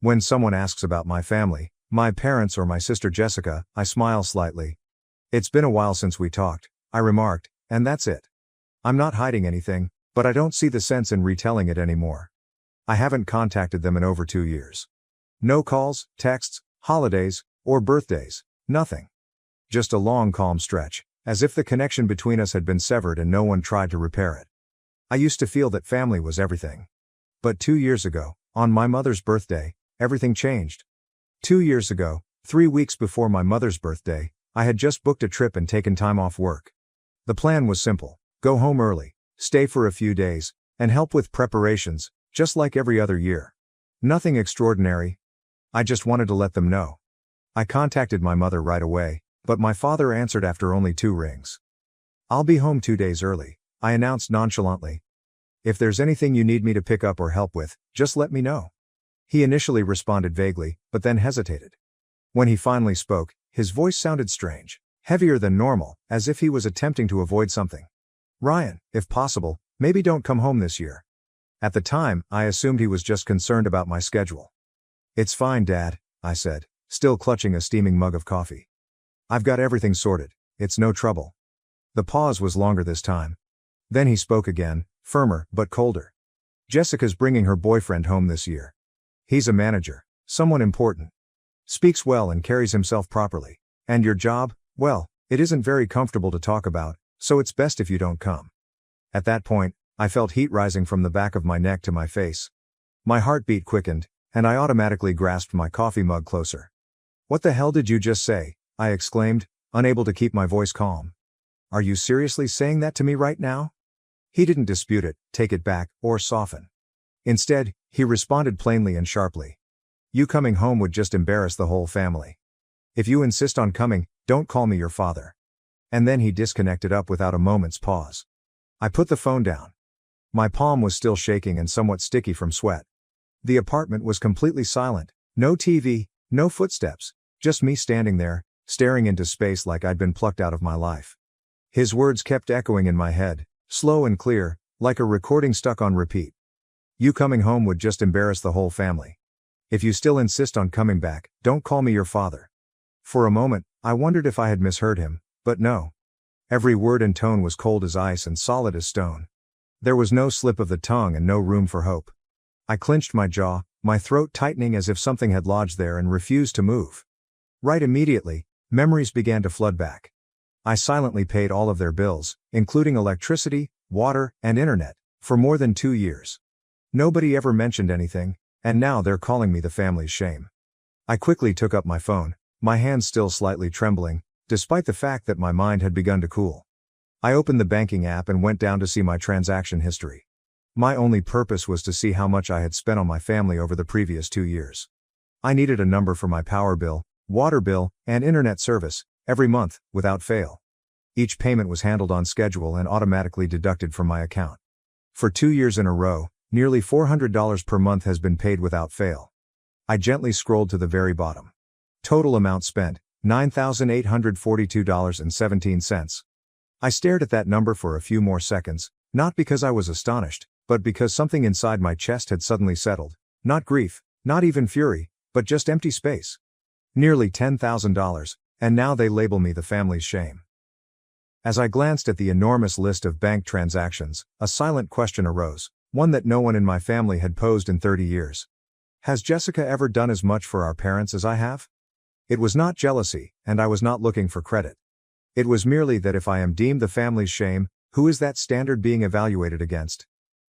When someone asks about my family, my parents or my sister Jessica, I smile slightly. It's been a while since we talked, I remarked, and that's it. I'm not hiding anything, but I don't see the sense in retelling it anymore. I haven't contacted them in over 2 years. No calls, texts, holidays, or birthdays, nothing. Just a long calm stretch, as if the connection between us had been severed and no one tried to repair it. I used to feel that family was everything. But 2 years ago, on my mother's birthday, everything changed. 2 years ago, 3 weeks before my mother's birthday, I had just booked a trip and taken time off work. The plan was simple: go home early, stay for a few days, and help with preparations, just like every other year. Nothing extraordinary. I just wanted to let them know. I contacted my mother right away, but my father answered after only 2 rings. "I'll be home 2 days early," I announced nonchalantly. "If there's anything you need me to pick up or help with, just let me know." He initially responded vaguely, but then hesitated. When he finally spoke, his voice sounded strange, heavier than normal, as if he was attempting to avoid something. "Ryan, if possible, maybe don't come home this year." At the time, I assumed he was just concerned about my schedule. "It's fine, Dad," I said, still clutching a steaming mug of coffee. "I've got everything sorted, it's no trouble." The pause was longer this time. Then he spoke again, firmer, but colder. "Jessica's bringing her boyfriend home this year. He's a manager, someone important. Speaks well and carries himself properly. And your job, well, it isn't very comfortable to talk about, so it's best if you don't come." At that point, I felt heat rising from the back of my neck to my face. My heartbeat quickened, and I automatically grasped my coffee mug closer. "What the hell did you just say?" I exclaimed, unable to keep my voice calm. "Are you seriously saying that to me right now?" He didn't dispute it, take it back, or soften. Instead, he responded plainly and sharply. "You coming home would just embarrass the whole family. If you insist on coming, don't call me your father." And then he disconnected up without a moment's pause. I put the phone down. My palm was still shaking and somewhat sticky from sweat. The apartment was completely silent, no TV, no footsteps, just me standing there, staring into space like I'd been plucked out of my life. His words kept echoing in my head, slow and clear, like a recording stuck on repeat. "You coming home would just embarrass the whole family. If you still insist on coming back, don't call me your father." For a moment, I wondered if I had misheard him, but no. Every word and tone was cold as ice and solid as stone. There was no slip of the tongue and no room for hope. I clenched my jaw, my throat tightening as if something had lodged there and refused to move. Right immediately, memories began to flood back. I silently paid all of their bills, including electricity, water, and internet, for more than 2 years. Nobody ever mentioned anything, and now they're calling me the family's shame. I quickly took up my phone, my hands still slightly trembling, despite the fact that my mind had begun to cool. I opened the banking app and went down to see my transaction history. My only purpose was to see how much I had spent on my family over the previous 2 years. I needed a number for my power bill, water bill, and internet service, every month, without fail. Each payment was handled on schedule and automatically deducted from my account. For 2 years in a row, nearly $400 per month has been paid without fail. I gently scrolled to the very bottom. Total amount spent, $9,842.17. I stared at that number for a few more seconds, not because I was astonished, but because something inside my chest had suddenly settled. Not grief, not even fury, but just empty space. Nearly $10,000, and now they label me the family's shame. As I glanced at the enormous list of bank transactions, a silent question arose, one that no one in my family had posed in 30 years. Has Jessica ever done as much for our parents as I have? It was not jealousy, and I was not looking for credit. It was merely that if I am deemed the family's shame, who is that standard being evaluated against?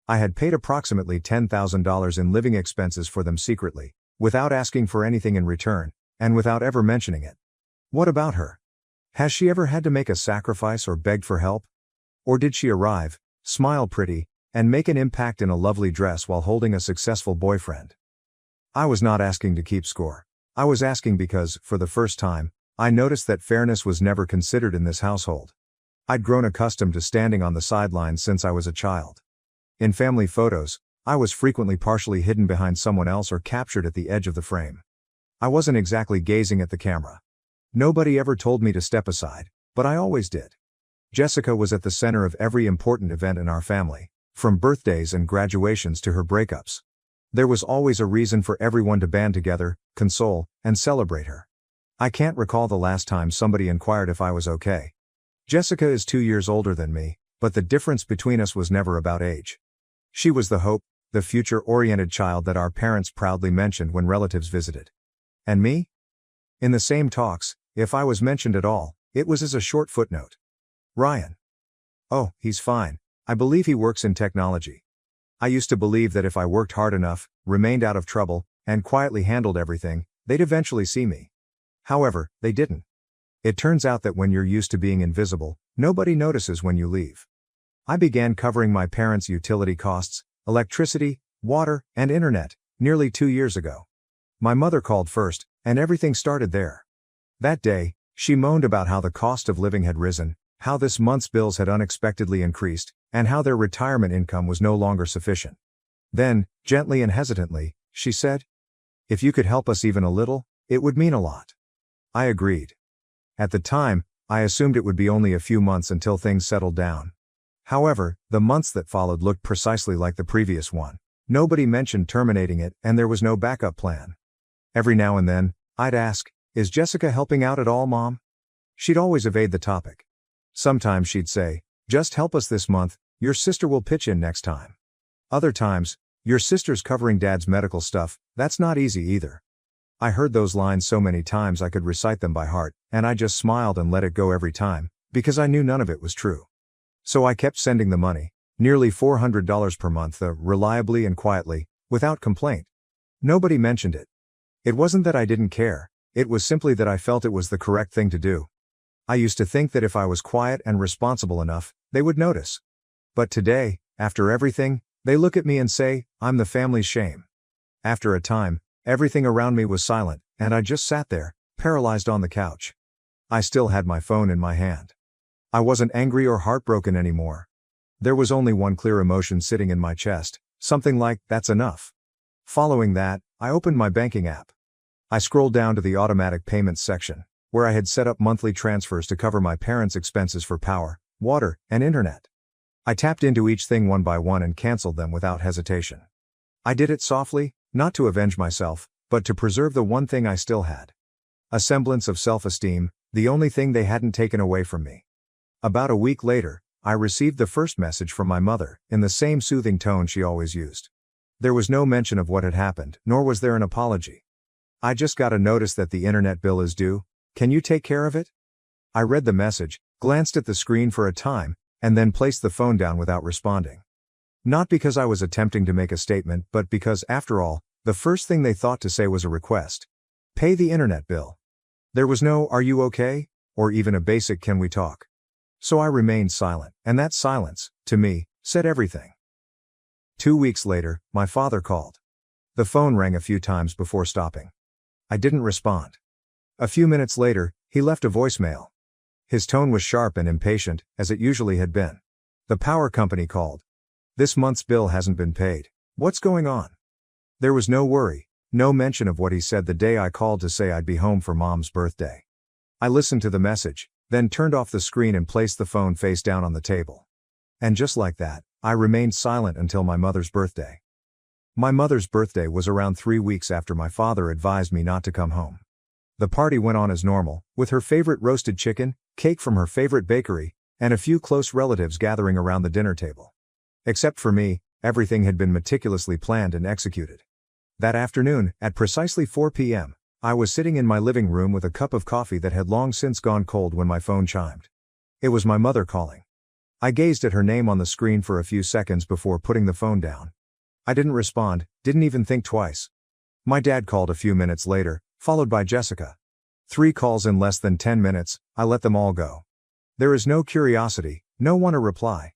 I had paid approximately $10,000 in living expenses for them secretly, without asking for anything in return, and without ever mentioning it. What about her? Has she ever had to make a sacrifice or begged for help? Or did she arrive, smile pretty, and make an impact in a lovely dress while holding a successful boyfriend? I was not asking to keep score. I was asking because, for the first time, I noticed that fairness was never considered in this household. I'd grown accustomed to standing on the sidelines since I was a child. In family photos, I was frequently partially hidden behind someone else or captured at the edge of the frame. I wasn't exactly gazing at the camera. Nobody ever told me to step aside, but I always did. Jessica was at the center of every important event in our family, from birthdays and graduations to her breakups. There was always a reason for everyone to band together, console, and celebrate her. I can't recall the last time somebody inquired if I was okay. Jessica is 2 years older than me, but the difference between us was never about age. She was the hope, the future-oriented child that our parents proudly mentioned when relatives visited. And me? In the same talks, if I was mentioned at all, it was as a short footnote. Ryan. Oh, he's fine. I believe he works in technology. I used to believe that if I worked hard enough, remained out of trouble, and quietly handled everything, they'd eventually see me. However, they didn't. It turns out that when you're used to being invisible, nobody notices when you leave. I began covering my parents' utility costs, electricity, water, and internet, nearly 2 years ago. My mother called first, and everything started there. That day, she moaned about how the cost of living had risen, how this month's bills had unexpectedly increased, and how their retirement income was no longer sufficient. Then, gently and hesitantly, she said, "If you could help us even a little, it would mean a lot." I agreed. At the time, I assumed it would be only a few months until things settled down. However, the months that followed looked precisely like the previous one. Nobody mentioned terminating it, and there was no backup plan. Every now and then, I'd ask, "Is Jessica helping out at all, Mom?" She'd always evade the topic. Sometimes she'd say, "Just help us this month, your sister will pitch in next time." Other times, "Your sister's covering Dad's medical stuff, that's not easy either." I heard those lines so many times I could recite them by heart, and I just smiled and let it go every time, because I knew none of it was true. So I kept sending the money, nearly $400 per month, reliably and quietly, without complaint. Nobody mentioned it. It wasn't that I didn't care, it was simply that I felt it was the correct thing to do. I used to think that if I was quiet and responsible enough, they would notice. But today, after everything, they look at me and say, I'm the family's shame. After a time, everything around me was silent, and I just sat there, paralyzed on the couch. I still had my phone in my hand. I wasn't angry or heartbroken anymore. There was only one clear emotion sitting in my chest, something like, that's enough. Following that, I opened my banking app. I scrolled down to the automatic payments section, where I had set up monthly transfers to cover my parents' expenses for power, water, and internet. I tapped into each thing one by one and canceled them without hesitation. I did it softly, not to avenge myself, but to preserve the one thing I still had. A semblance of self-esteem, the only thing they hadn't taken away from me. About a week later, I received the first message from my mother, in the same soothing tone she always used. There was no mention of what had happened, nor was there an apology. "I just got a notice that the internet bill is due. Can you take care of it?" I read the message, glanced at the screen for a time, and then placed the phone down without responding. Not because I was attempting to make a statement, but because, after all, the first thing they thought to say was a request. Pay the internet bill. There was no, "Are you okay?" or even a basic, "Can we talk?" So I remained silent, and that silence, to me, said everything. 2 weeks later, my father called. The phone rang a few times before stopping. I didn't respond. A few minutes later, he left a voicemail. His tone was sharp and impatient, as it usually had been. The power company called. "This month's bill hasn't been paid. What's going on?" There was no worry, no mention of what he said the day I called to say I'd be home for Mom's birthday. I listened to the message, then turned off the screen and placed the phone face down on the table. And just like that, I remained silent until my mother's birthday. My mother's birthday was around 3 weeks after my father advised me not to come home. The party went on as normal, with her favorite roasted chicken, cake from her favorite bakery, and a few close relatives gathering around the dinner table. Except for me, everything had been meticulously planned and executed. That afternoon, at precisely 4 p.m., I was sitting in my living room with a cup of coffee that had long since gone cold when my phone chimed. It was my mother calling. I gazed at her name on the screen for a few seconds before putting the phone down. I didn't respond, didn't even think twice. My dad called a few minutes later, followed by Jessica. 3 calls in less than 10 minutes, I let them all go. There is no curiosity, no one to reply.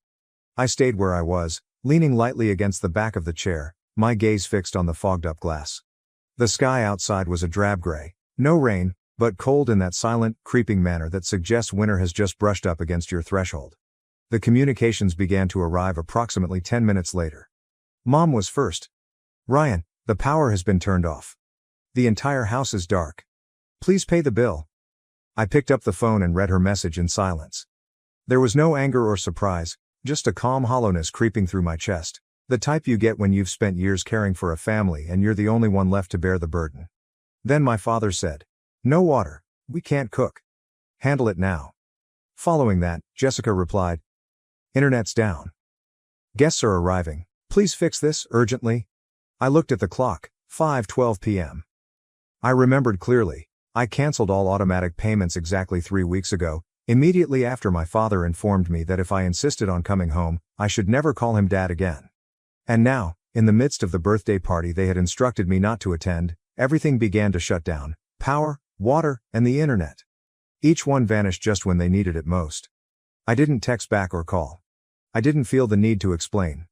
I stayed where I was, leaning lightly against the back of the chair, my gaze fixed on the fogged-up glass. The sky outside was a drab gray. No rain, but cold in that silent, creeping manner that suggests winter has just brushed up against your threshold. The communications began to arrive approximately 10 minutes later. Mom was first. "Ryan, the power has been turned off. The entire house is dark. Please pay the bill." I picked up the phone and read her message in silence. There was no anger or surprise, just a calm hollowness creeping through my chest. The type you get when you've spent years caring for a family and you're the only one left to bear the burden. Then my father said, "No water, we can't cook. Handle it now." Following that, Jessica replied, "Internet's down. Guests are arriving. Please fix this, urgently." I looked at the clock, 5:12 p.m. I remembered clearly. I canceled all automatic payments exactly 3 weeks ago, immediately after my father informed me that if I insisted on coming home, I should never call him Dad again. And now, in the midst of the birthday party they had instructed me not to attend, everything began to shut down: power, water, and the internet. Each one vanished just when they needed it most. I didn't text back or call. I didn't feel the need to explain.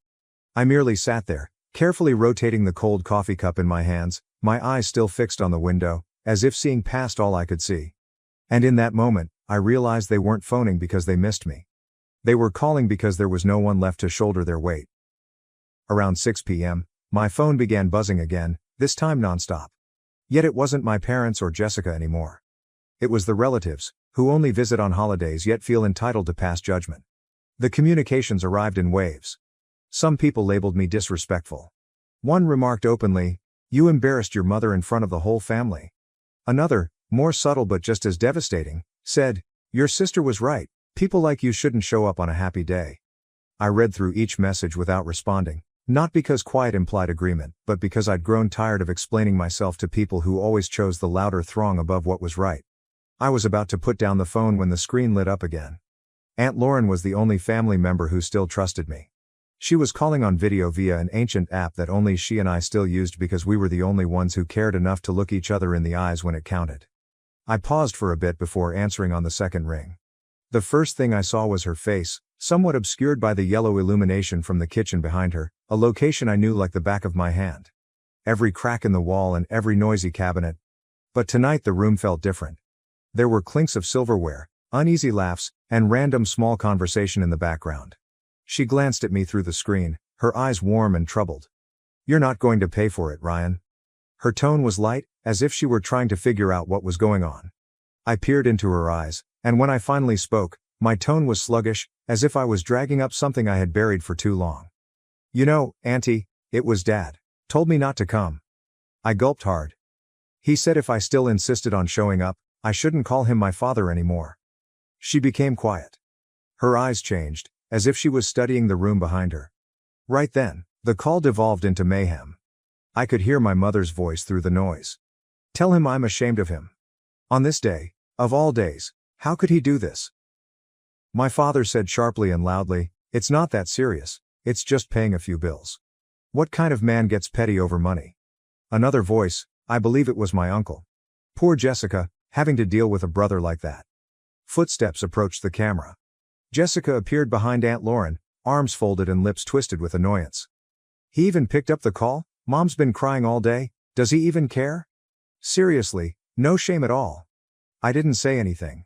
I merely sat there, carefully rotating the cold coffee cup in my hands, my eyes still fixed on the window, as if seeing past all I could see. And in that moment, I realized they weren't phoning because they missed me. They were calling because there was no one left to shoulder their weight. Around 6 p.m., my phone began buzzing again, this time nonstop. Yet it wasn't my parents or Jessica anymore. It was the relatives, who only visit on holidays yet feel entitled to pass judgment. The communications arrived in waves. Some people labeled me disrespectful. One remarked openly, "You embarrassed your mother in front of the whole family." Another, more subtle but just as devastating, said, "Your sister was right, people like you shouldn't show up on a happy day." I read through each message without responding. Not because quiet implied agreement, but because I'd grown tired of explaining myself to people who always chose the louder throng above what was right. I was about to put down the phone when the screen lit up again. Aunt Lauren was the only family member who still trusted me. She was calling on video via an ancient app that only she and I still used because we were the only ones who cared enough to look each other in the eyes when it counted. I paused for a bit before answering on the second ring. The first thing I saw was her face, somewhat obscured by the yellow illumination from the kitchen behind her, a location I knew like the back of my hand. Every crack in the wall and every noisy cabinet. But tonight the room felt different. There were clinks of silverware, uneasy laughs, and random small conversation in the background. She glanced at me through the screen, her eyes warm and troubled. "You're not going to pay for it, Ryan." Her tone was light, as if she were trying to figure out what was going on. I peered into her eyes, and when I finally spoke, my tone was sluggish, as if I was dragging up something I had buried for too long. "You know, Auntie, it was Dad. Told me not to come." I gulped hard. "He said if I still insisted on showing up, I shouldn't call him my father anymore." She became quiet. Her eyes changed, as if she was studying the room behind her. Right then, the call devolved into mayhem. I could hear my mother's voice through the noise. "Tell him I'm ashamed of him. On this day, of all days, how could he do this?" My father said sharply and loudly, "It's not that serious, it's just paying a few bills. What kind of man gets petty over money?" Another voice, I believe it was my uncle. "Poor Jessica, having to deal with a brother like that." Footsteps approached the camera. Jessica appeared behind Aunt Lauren, arms folded and lips twisted with annoyance. "He even picked up the call? Mom's been crying all day, does he even care? Seriously, no shame at all." I didn't say anything.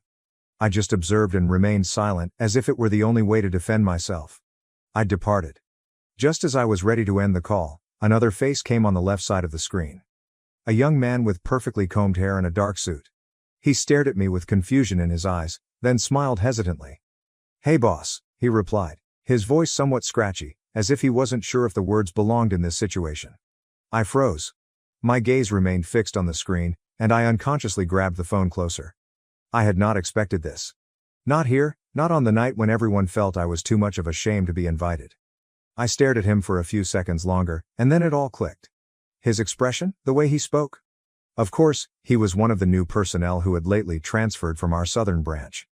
I just observed and remained silent, as if it were the only way to defend myself. I departed. Just as I was ready to end the call, another face came on the left side of the screen. A young man with perfectly combed hair and a dark suit. He stared at me with confusion in his eyes, then smiled hesitantly. "Hey boss," he replied, his voice somewhat scratchy, as if he wasn't sure if the words belonged in this situation. I froze. My gaze remained fixed on the screen, and I unconsciously grabbed the phone closer. I had not expected this. Not here, not on the night when everyone felt I was too much of a shame to be invited. I stared at him for a few seconds longer, and then it all clicked. His expression, the way he spoke. Of course, he was one of the new personnel who had lately transferred from our southern branch.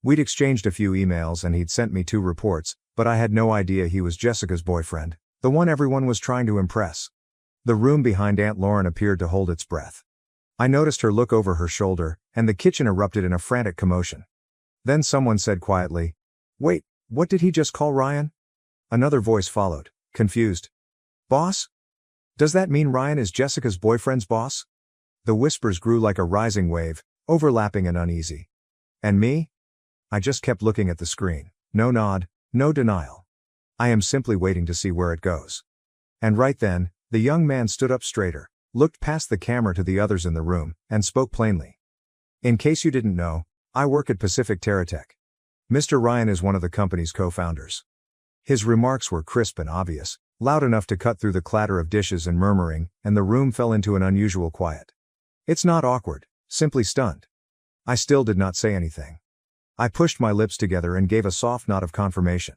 We'd exchanged a few emails and he'd sent me 2 reports, but I had no idea he was Jessica's boyfriend, the one everyone was trying to impress. The room behind Aunt Lauren appeared to hold its breath. I noticed her look over her shoulder, and the kitchen erupted in a frantic commotion. Then someone said quietly, "Wait, what did he just call Ryan?" Another voice followed, confused. "Boss?" Does that mean Ryan is Jessica's boyfriend's boss? The whispers grew like a rising wave, overlapping and uneasy. And me? I just kept looking at the screen. No nod, no denial. I am simply waiting to see where it goes. And right then, the young man stood up straighter, looked past the camera to the others in the room, and spoke plainly. In case you didn't know, I work at Pacific TerraTech. Mr. Ryan is one of the company's co-founders. His remarks were crisp and obvious, loud enough to cut through the clatter of dishes and murmuring, and the room fell into an unusual quiet. It's not awkward, simply stunned. I still did not say anything. I pushed my lips together and gave a soft nod of confirmation.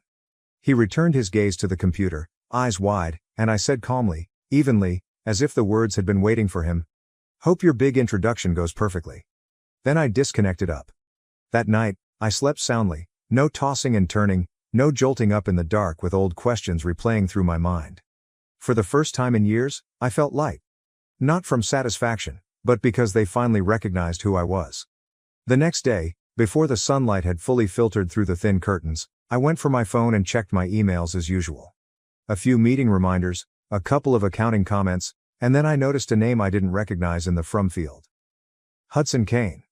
He returned his gaze to the computer, eyes wide, and I said calmly, evenly, as if the words had been waiting for him, "Hope your big introduction goes perfectly." Then I disconnected up. That night, I slept soundly, no tossing and turning, no jolting up in the dark with old questions replaying through my mind. For the first time in years, I felt light. Not from satisfaction, but because they finally recognized who I was. The next day, before the sunlight had fully filtered through the thin curtains, I went for my phone and checked my emails as usual. A few meeting reminders, a couple of accounting comments, and then I noticed a name I didn't recognize in the from field. Hudson Kane.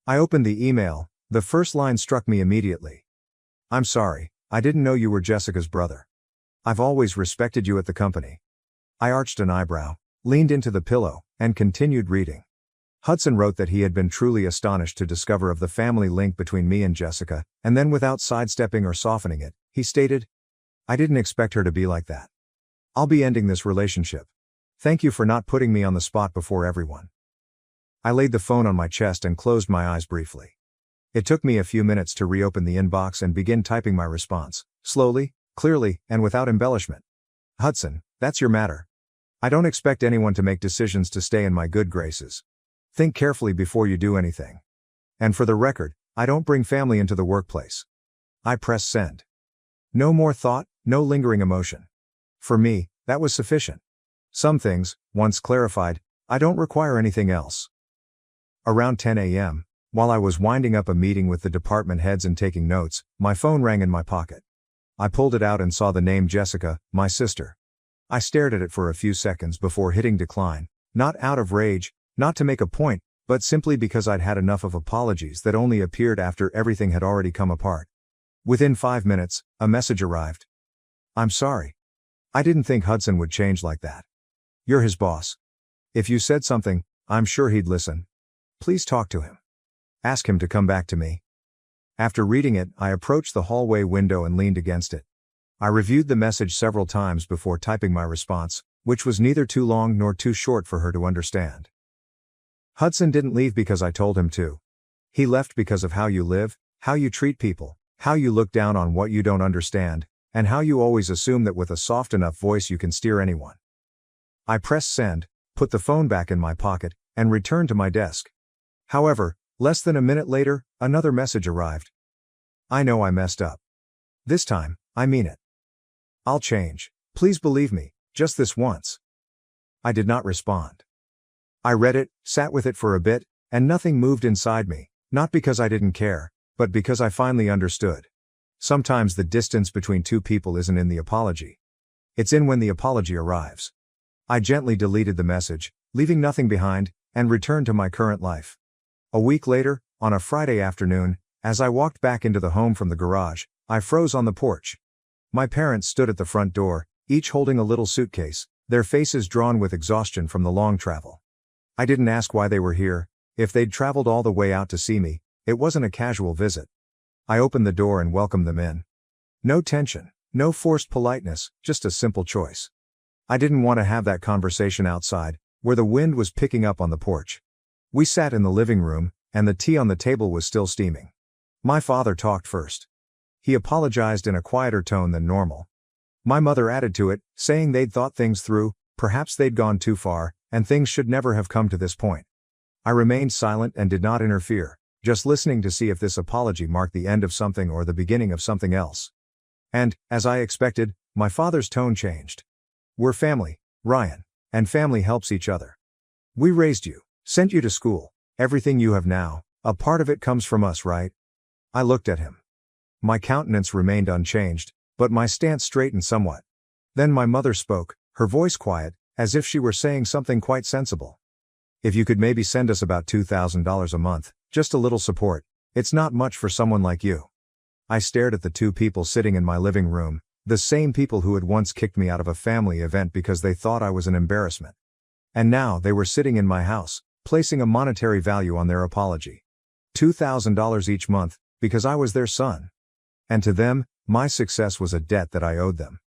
I opened the email. The first line struck me immediately. "I'm sorry, I didn't know you were Jessica's brother. I've always respected you at the company." I arched an eyebrow, leaned into the pillow, and continued reading. Hudson wrote that he had been truly astonished to discover of the family link between me and Jessica, and then without sidestepping or softening it, he stated, "I didn't expect her to be like that. I'll be ending this relationship. Thank you for not putting me on the spot before everyone." I laid the phone on my chest and closed my eyes briefly. It took me a few minutes to reopen the inbox and begin typing my response, slowly, clearly, and without embellishment. "Hudson, that's your matter. I don't expect anyone to make decisions to stay in my good graces. Think carefully before you do anything. And for the record, I don't bring family into the workplace." I pressed send. No more thought, no lingering emotion. For me, that was sufficient. Some things, once clarified, I don't require anything else. Around 10 a.m., while I was winding up a meeting with the department heads and taking notes, my phone rang in my pocket. I pulled it out and saw the name Jessica, my sister. I stared at it for a few seconds before hitting decline, not out of rage, not to make a point, but simply because I'd had enough of apologies that only appeared after everything had already come apart. Within 5 minutes, a message arrived. "I'm sorry. I didn't think Hudson would change like that. You're his boss. If you said something, I'm sure he'd listen. Please talk to him. Ask him to come back to me." After reading it, I approached the hallway window and leaned against it. I reviewed the message several times before typing my response, which was neither too long nor too short for her to understand. "Hudson didn't leave because I told him to. He left because of how you live, how you treat people, how you look down on what you don't understand, and how you always assume that with a soft enough voice you can steer anyone." I pressed send, put the phone back in my pocket, and returned to my desk. However, less than a minute later, another message arrived. "I know I messed up. This time, I mean it. I'll change. Please believe me, just this once." I did not respond. I read it, sat with it for a bit, and nothing moved inside me, not because I didn't care, but because I finally understood. Sometimes the distance between two people isn't in the apology. It's in when the apology arrives. I gently deleted the message, leaving nothing behind, and returned to my current life. A week later, on a Friday afternoon, as I walked back into the home from the garage, I froze on the porch. My parents stood at the front door, each holding a little suitcase, their faces drawn with exhaustion from the long travel. I didn't ask why they were here. If they'd traveled all the way out to see me, it wasn't a casual visit. I opened the door and welcomed them in. No tension, no forced politeness, just a simple choice. I didn't want to have that conversation outside, where the wind was picking up on the porch. We sat in the living room, and the tea on the table was still steaming. My father talked first. He apologized in a quieter tone than normal. My mother added to it, saying they'd thought things through, perhaps they'd gone too far, and things should never have come to this point. I remained silent and did not interfere, just listening to see if this apology marked the end of something or the beginning of something else. And, as I expected, my father's tone changed. "We're family, Ryan, and family helps each other. We raised you, sent you to school, everything you have now, a part of it comes from us, right?" I looked at him. My countenance remained unchanged, but my stance straightened somewhat. Then my mother spoke, her voice quiet, as if she were saying something quite sensible. If you could maybe send us about $2,000 a month, just a little support. It's not much for someone like you. I stared at the two people sitting in my living room, the same people who had once kicked me out of a family event because they thought I was an embarrassment. And now they were sitting in my house, placing a monetary value on their apology. $2,000 each month, because I was their son. And to them, my success was a debt that I owed them.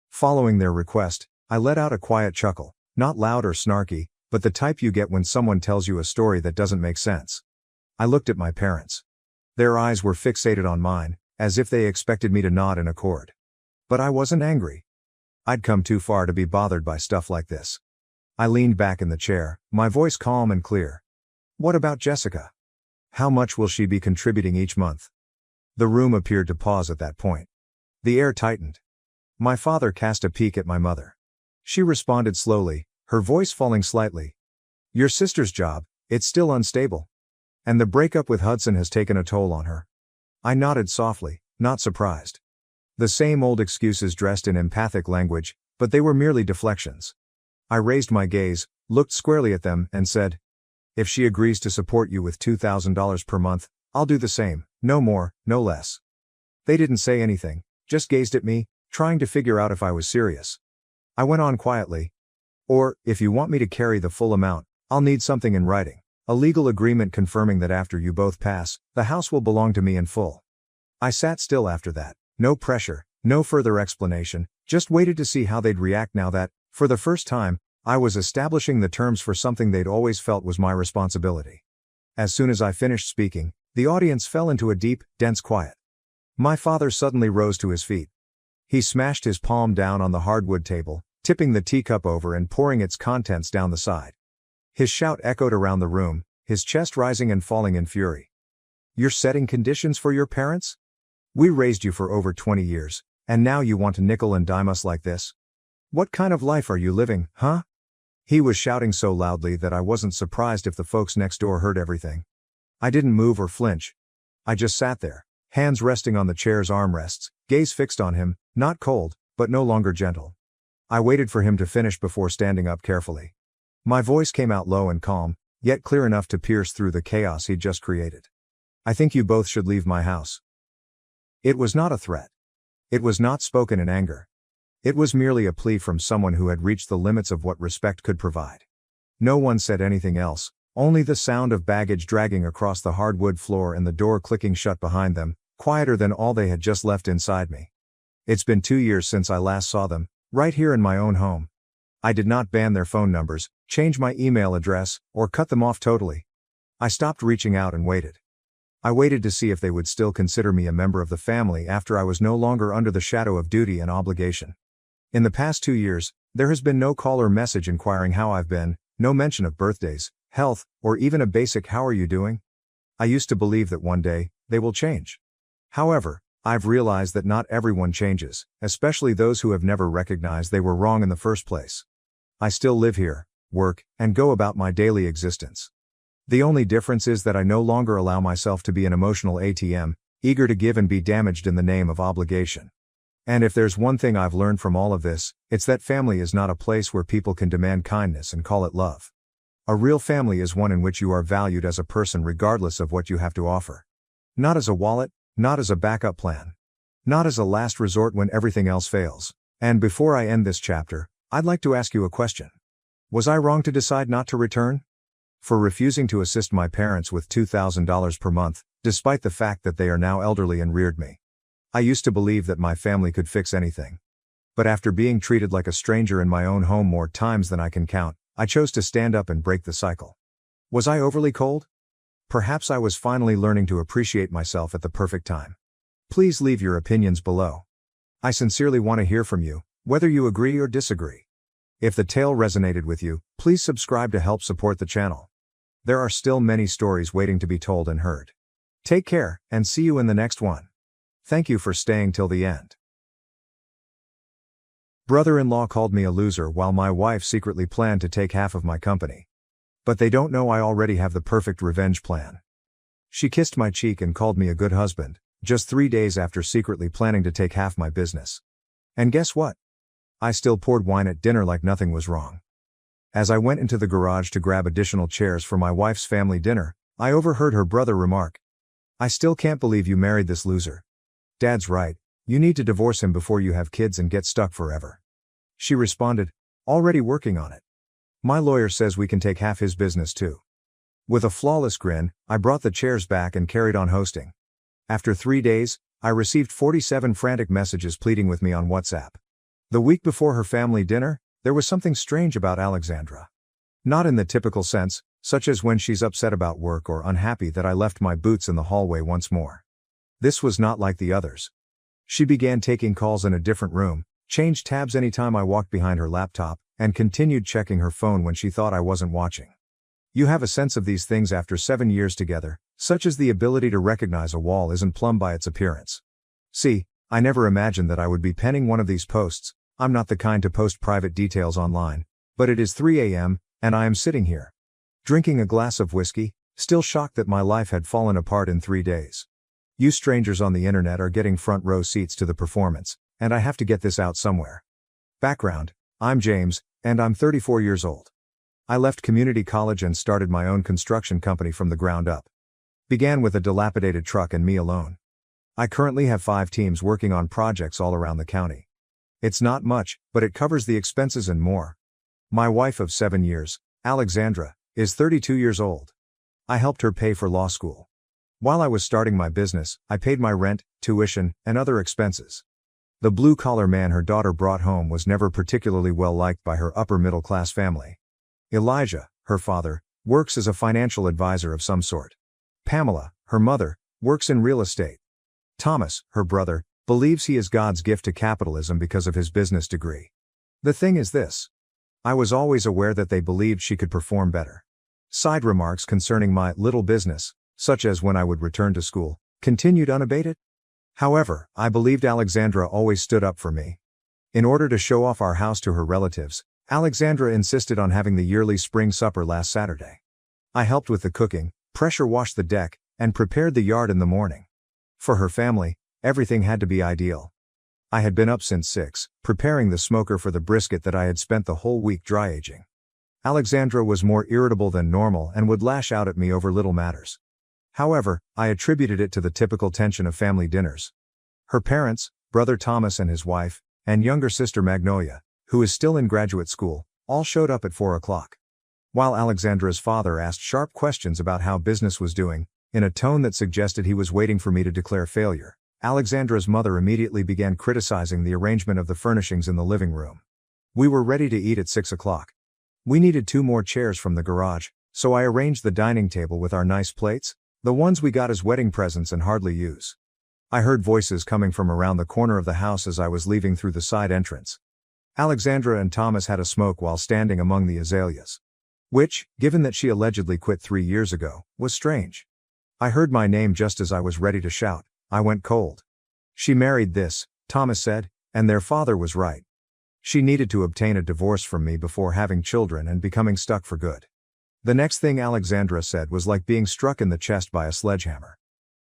Following their request, I let out a quiet chuckle, not loud or snarky, but the type you get when someone tells you a story that doesn't make sense. I looked at my parents. Their eyes were fixated on mine, as if they expected me to nod in accord. But I wasn't angry. I'd come too far to be bothered by stuff like this. I leaned back in the chair, my voice calm and clear. What about Jessica? How much will she be contributing each month? The room appeared to pause at that point. The air tightened. My father cast a peek at my mother. She responded slowly, her voice falling slightly. Your sister's job, it's still unstable. And the breakup with Hudson has taken a toll on her. I nodded softly, not surprised. The same old excuses dressed in empathic language, but they were merely deflections. I raised my gaze, looked squarely at them, and said, if she agrees to support you with $2,000 per month, I'll do the same, no more, no less. They didn't say anything, just gazed at me, trying to figure out if I was serious. I went on quietly. Or, if you want me to carry the full amount, I'll need something in writing, a legal agreement confirming that after you both pass, the house will belong to me in full. I sat still after that, no pressure, no further explanation, just waited to see how they'd react now that, for the first time, I was establishing the terms for something they'd always felt was my responsibility. As soon as I finished speaking, the audience fell into a deep, dense quiet. My father suddenly rose to his feet. He smashed his palm down on the hardwood table, tipping the teacup over and pouring its contents down the side. His shout echoed around the room, his chest rising and falling in fury. You're setting conditions for your parents? We raised you for over 20 years, and now you want to nickel and dime us like this? What kind of life are you living, huh? He was shouting so loudly that I wasn't surprised if the folks next door heard everything. I didn't move or flinch. I just sat there, hands resting on the chair's armrests, gaze fixed on him, not cold, but no longer gentle. I waited for him to finish before standing up carefully. My voice came out low and calm, yet clear enough to pierce through the chaos he'd just created. I think you both should leave my house. It was not a threat. It was not spoken in anger. It was merely a plea from someone who had reached the limits of what respect could provide. No one said anything else, only the sound of baggage dragging across the hardwood floor and the door clicking shut behind them, quieter than all they had just left inside me. It's been 2 years since I last saw them, right here in my own home. I did not ban their phone numbers, change my email address, or cut them off totally. I stopped reaching out and waited. I waited to see if they would still consider me a member of the family after I was no longer under the shadow of duty and obligation. In the past 2 years, there has been no call or message inquiring how I've been, no mention of birthdays, health, or even a basic "how are you doing?" I used to believe that one day, they will change. However, I've realized that not everyone changes, especially those who have never recognized they were wrong in the first place. I still live here, work, and go about my daily existence. The only difference is that I no longer allow myself to be an emotional ATM, eager to give and be damaged in the name of obligation. And if there's one thing I've learned from all of this, it's that family is not a place where people can demand kindness and call it love. A real family is one in which you are valued as a person regardless of what you have to offer. Not as a wallet, not as a backup plan. Not as a last resort when everything else fails. And before I end this chapter, I'd like to ask you a question. Was I wrong to decide not to return? For refusing to assist my parents with $2,000 per month, despite the fact that they are now elderly and reared me. I used to believe that my family could fix anything. But after being treated like a stranger in my own home more times than I can count, I chose to stand up and break the cycle. Was I overly cold? Perhaps I was finally learning to appreciate myself at the perfect time. Please leave your opinions below. I sincerely want to hear from you, whether you agree or disagree. If the tale resonated with you, please subscribe to help support the channel. There are still many stories waiting to be told and heard. Take care, and see you in the next one. Thank you for staying till the end. Brother-in-law called me a loser while my wife secretly planned to take half of my company. But they don't know I already have the perfect revenge plan. She kissed my cheek and called me a good husband, just 3 days after secretly planning to take half my business. And guess what? I still poured wine at dinner like nothing was wrong. As I went into the garage to grab additional chairs for my wife's family dinner, I overheard her brother remark, "I still can't believe you married this loser. Dad's right, you need to divorce him before you have kids and get stuck forever." She responded, "Already working on it. My lawyer says we can take half his business too." With a flawless grin, I brought the chairs back and carried on hosting. After 3 days, I received 47 frantic messages pleading with me on WhatsApp. The week before her family dinner, there was something strange about Alexandra. Not in the typical sense, such as when she's upset about work or unhappy that I left my boots in the hallway once more. This was not like the others. She began taking calls in a different room, changed tabs anytime I walked behind her laptop, and continued checking her phone when she thought I wasn't watching. You have a sense of these things after 7 years together, such as the ability to recognize a wall isn't plumbed by its appearance. See, I never imagined that I would be penning one of these posts. I'm not the kind to post private details online, but it is 3 a.m., and I am sitting here, drinking a glass of whiskey, still shocked that my life had fallen apart in 3 days. You strangers on the internet are getting front row seats to the performance, and I have to get this out somewhere. Background: I'm James, and I'm 34 years old. I left community college and started my own construction company from the ground up. Began with a dilapidated truck and me alone. I currently have 5 teams working on projects all around the county. It's not much, but it covers the expenses and more. My wife of 7 years, Alexandra, is 32 years old. I helped her pay for law school. While I was starting my business, I paid my rent, tuition, and other expenses. The blue-collar man her daughter brought home was never particularly well liked by her upper-middle-class family. Elijah, her father, works as a financial advisor of some sort. Pamela, her mother, works in real estate. Thomas, her brother, believes he is God's gift to capitalism because of his business degree. The thing is this. I was always aware that they believed she could perform better. Side remarks concerning my little business, such as when I would return to school, continued unabated. However, I believed Alexandra always stood up for me. In order to show off our house to her relatives, Alexandra insisted on having the yearly spring supper last Saturday. I helped with the cooking, pressure washed the deck, and prepared the yard in the morning. For her family, everything had to be ideal. I had been up since 6, preparing the smoker for the brisket that I had spent the whole week dry aging. Alexandra was more irritable than normal and would lash out at me over little matters. However, I attributed it to the typical tension of family dinners. Her parents, brother Thomas and his wife, and younger sister Magnolia, who is still in graduate school, all showed up at 4 o'clock. While Alexandra's father asked sharp questions about how business was doing, in a tone that suggested he was waiting for me to declare failure, Alexandra's mother immediately began criticizing the arrangement of the furnishings in the living room. We were ready to eat at 6 o'clock. We needed 2 more chairs from the garage, so I arranged the dining table with our nice plates, the ones we got as wedding presents and hardly use. I heard voices coming from around the corner of the house as I was leaving through the side entrance. Alexandra and Thomas had a smoke while standing among the azaleas. Which, given that she allegedly quit 3 years ago, was strange. I heard my name just as I was ready to shout. I went cold. She married this, Thomas said, and their father was right. She needed to obtain a divorce from me before having children and becoming stuck for good. The next thing Alexandra said was like being struck in the chest by a sledgehammer.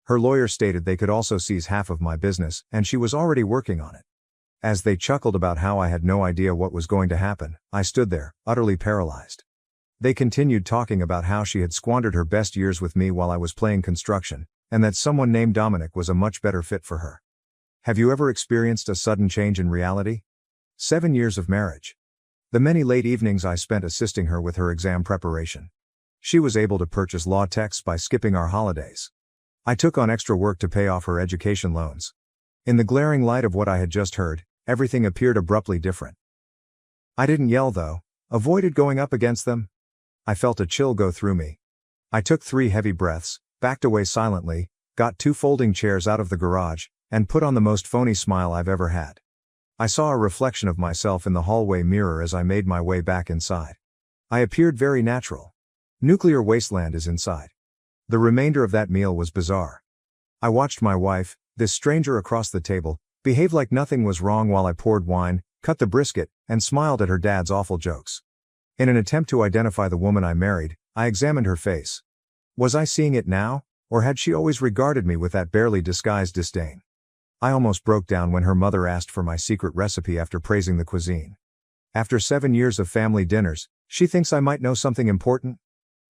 Her lawyer stated they could also seize half of my business, and she was already working on it. As they chuckled about how I had no idea what was going to happen, I stood there, utterly paralyzed. They continued talking about how she had squandered her best years with me while I was playing construction, and that someone named Dominic was a much better fit for her. Have you ever experienced a sudden change in reality? 7 years of marriage. The many late evenings I spent assisting her with her exam preparation. She was able to purchase law texts by skipping our holidays. I took on extra work to pay off her education loans. In the glaring light of what I had just heard, everything appeared abruptly different. I didn't yell though, avoided going up against them. I felt a chill go through me. I took 3 heavy breaths, backed away silently, got 2 folding chairs out of the garage, and put on the most phony smile I've ever had. I saw a reflection of myself in the hallway mirror as I made my way back inside. I appeared very natural. Nuclear wasteland is inside. The remainder of that meal was bizarre. I watched my wife, this stranger across the table, behave like nothing was wrong while I poured wine, cut the brisket, and smiled at her dad's awful jokes. In an attempt to identify the woman I married, I examined her face. Was I seeing it now, or had she always regarded me with that barely disguised disdain? I almost broke down when her mother asked for my secret recipe after praising the cuisine. After 7 years of family dinners, She thinks I might know something important?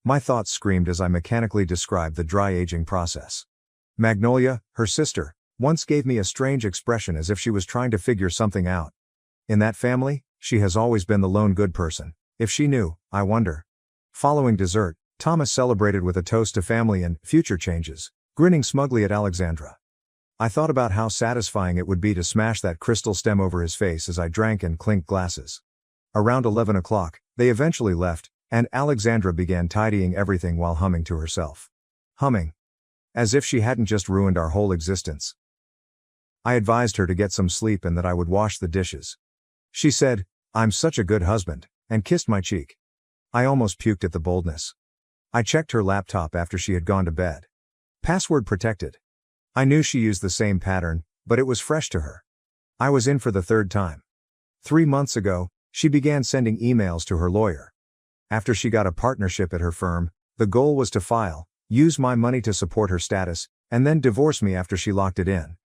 My thoughts screamed as I mechanically described the dry aging process. Magnolia, her sister, once gave me a strange expression as if she was trying to figure something out. In that family, she has always been the lone good person. If she knew, I wonder. Following dessert, Thomas celebrated with a toast to family and future changes, grinning smugly at Alexandra. I thought about how satisfying it would be to smash that crystal stem over his face as I drank and clinked glasses. Around 11 o'clock, they eventually left, and Alexandra began tidying everything while humming to herself. Humming. As if she hadn't just ruined our whole existence. I advised her to get some sleep and that I would wash the dishes. She said, "I'm such a good husband," and kissed my cheek. I almost puked at the boldness. I checked her laptop after she had gone to bed. Password protected. I knew she used the same pattern, but it was fresh to her. I was in for the third time. 3 months ago, she began sending emails to her lawyer. After she got a partnership at her firm, the goal was to file, use my money to support her status, and then divorce me after she locked it in.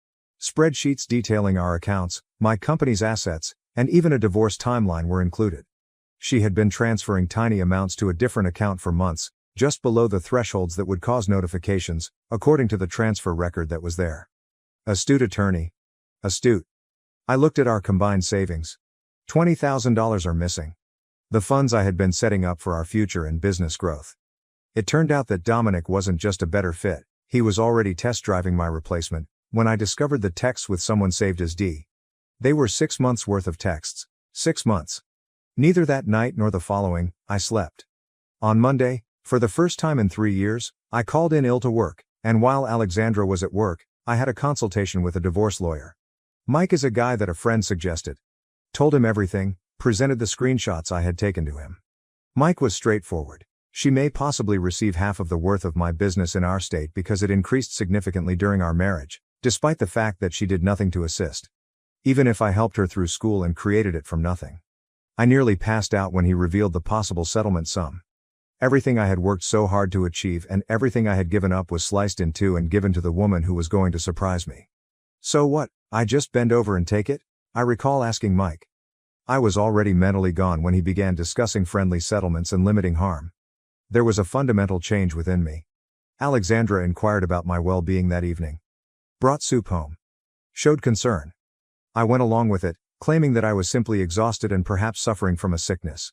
Spreadsheets detailing our accounts, my company's assets, and even a divorce timeline were included. She had been transferring tiny amounts to a different account for months, just below the thresholds that would cause notifications, according to the transfer record that was there. Astute attorney. Astute. I looked at our combined savings. $20,000 are missing. The funds I had been setting up for our future and business growth. It turned out that Dominic wasn't just a better fit, he was already test driving my replacement, when I discovered the texts with someone saved as D. They were 6 months worth of texts. 6 months. Neither that night nor the following, I slept. On Monday, for the first time in 3 years, I called in ill to work, and while Alexandra was at work, I had a consultation with a divorce lawyer. Mike is a guy that a friend suggested. Told him everything, presented the screenshots I had taken to him. Mike was straightforward. She may possibly receive half of the worth of my business in our state because it increased significantly during our marriage, despite the fact that she did nothing to assist. Even if I helped her through school and created it from nothing. I nearly passed out when he revealed the possible settlement sum. Everything I had worked so hard to achieve and everything I had given up was sliced in two and given to the woman who was going to surprise me. So what, I just bend over and take it? I recall asking Mike. I was already mentally gone when he began discussing friendly settlements and limiting harm. There was a fundamental change within me. Alexandra inquired about my well-being that evening. Brought soup home. Showed concern. I went along with it, claiming that I was simply exhausted and perhaps suffering from a sickness.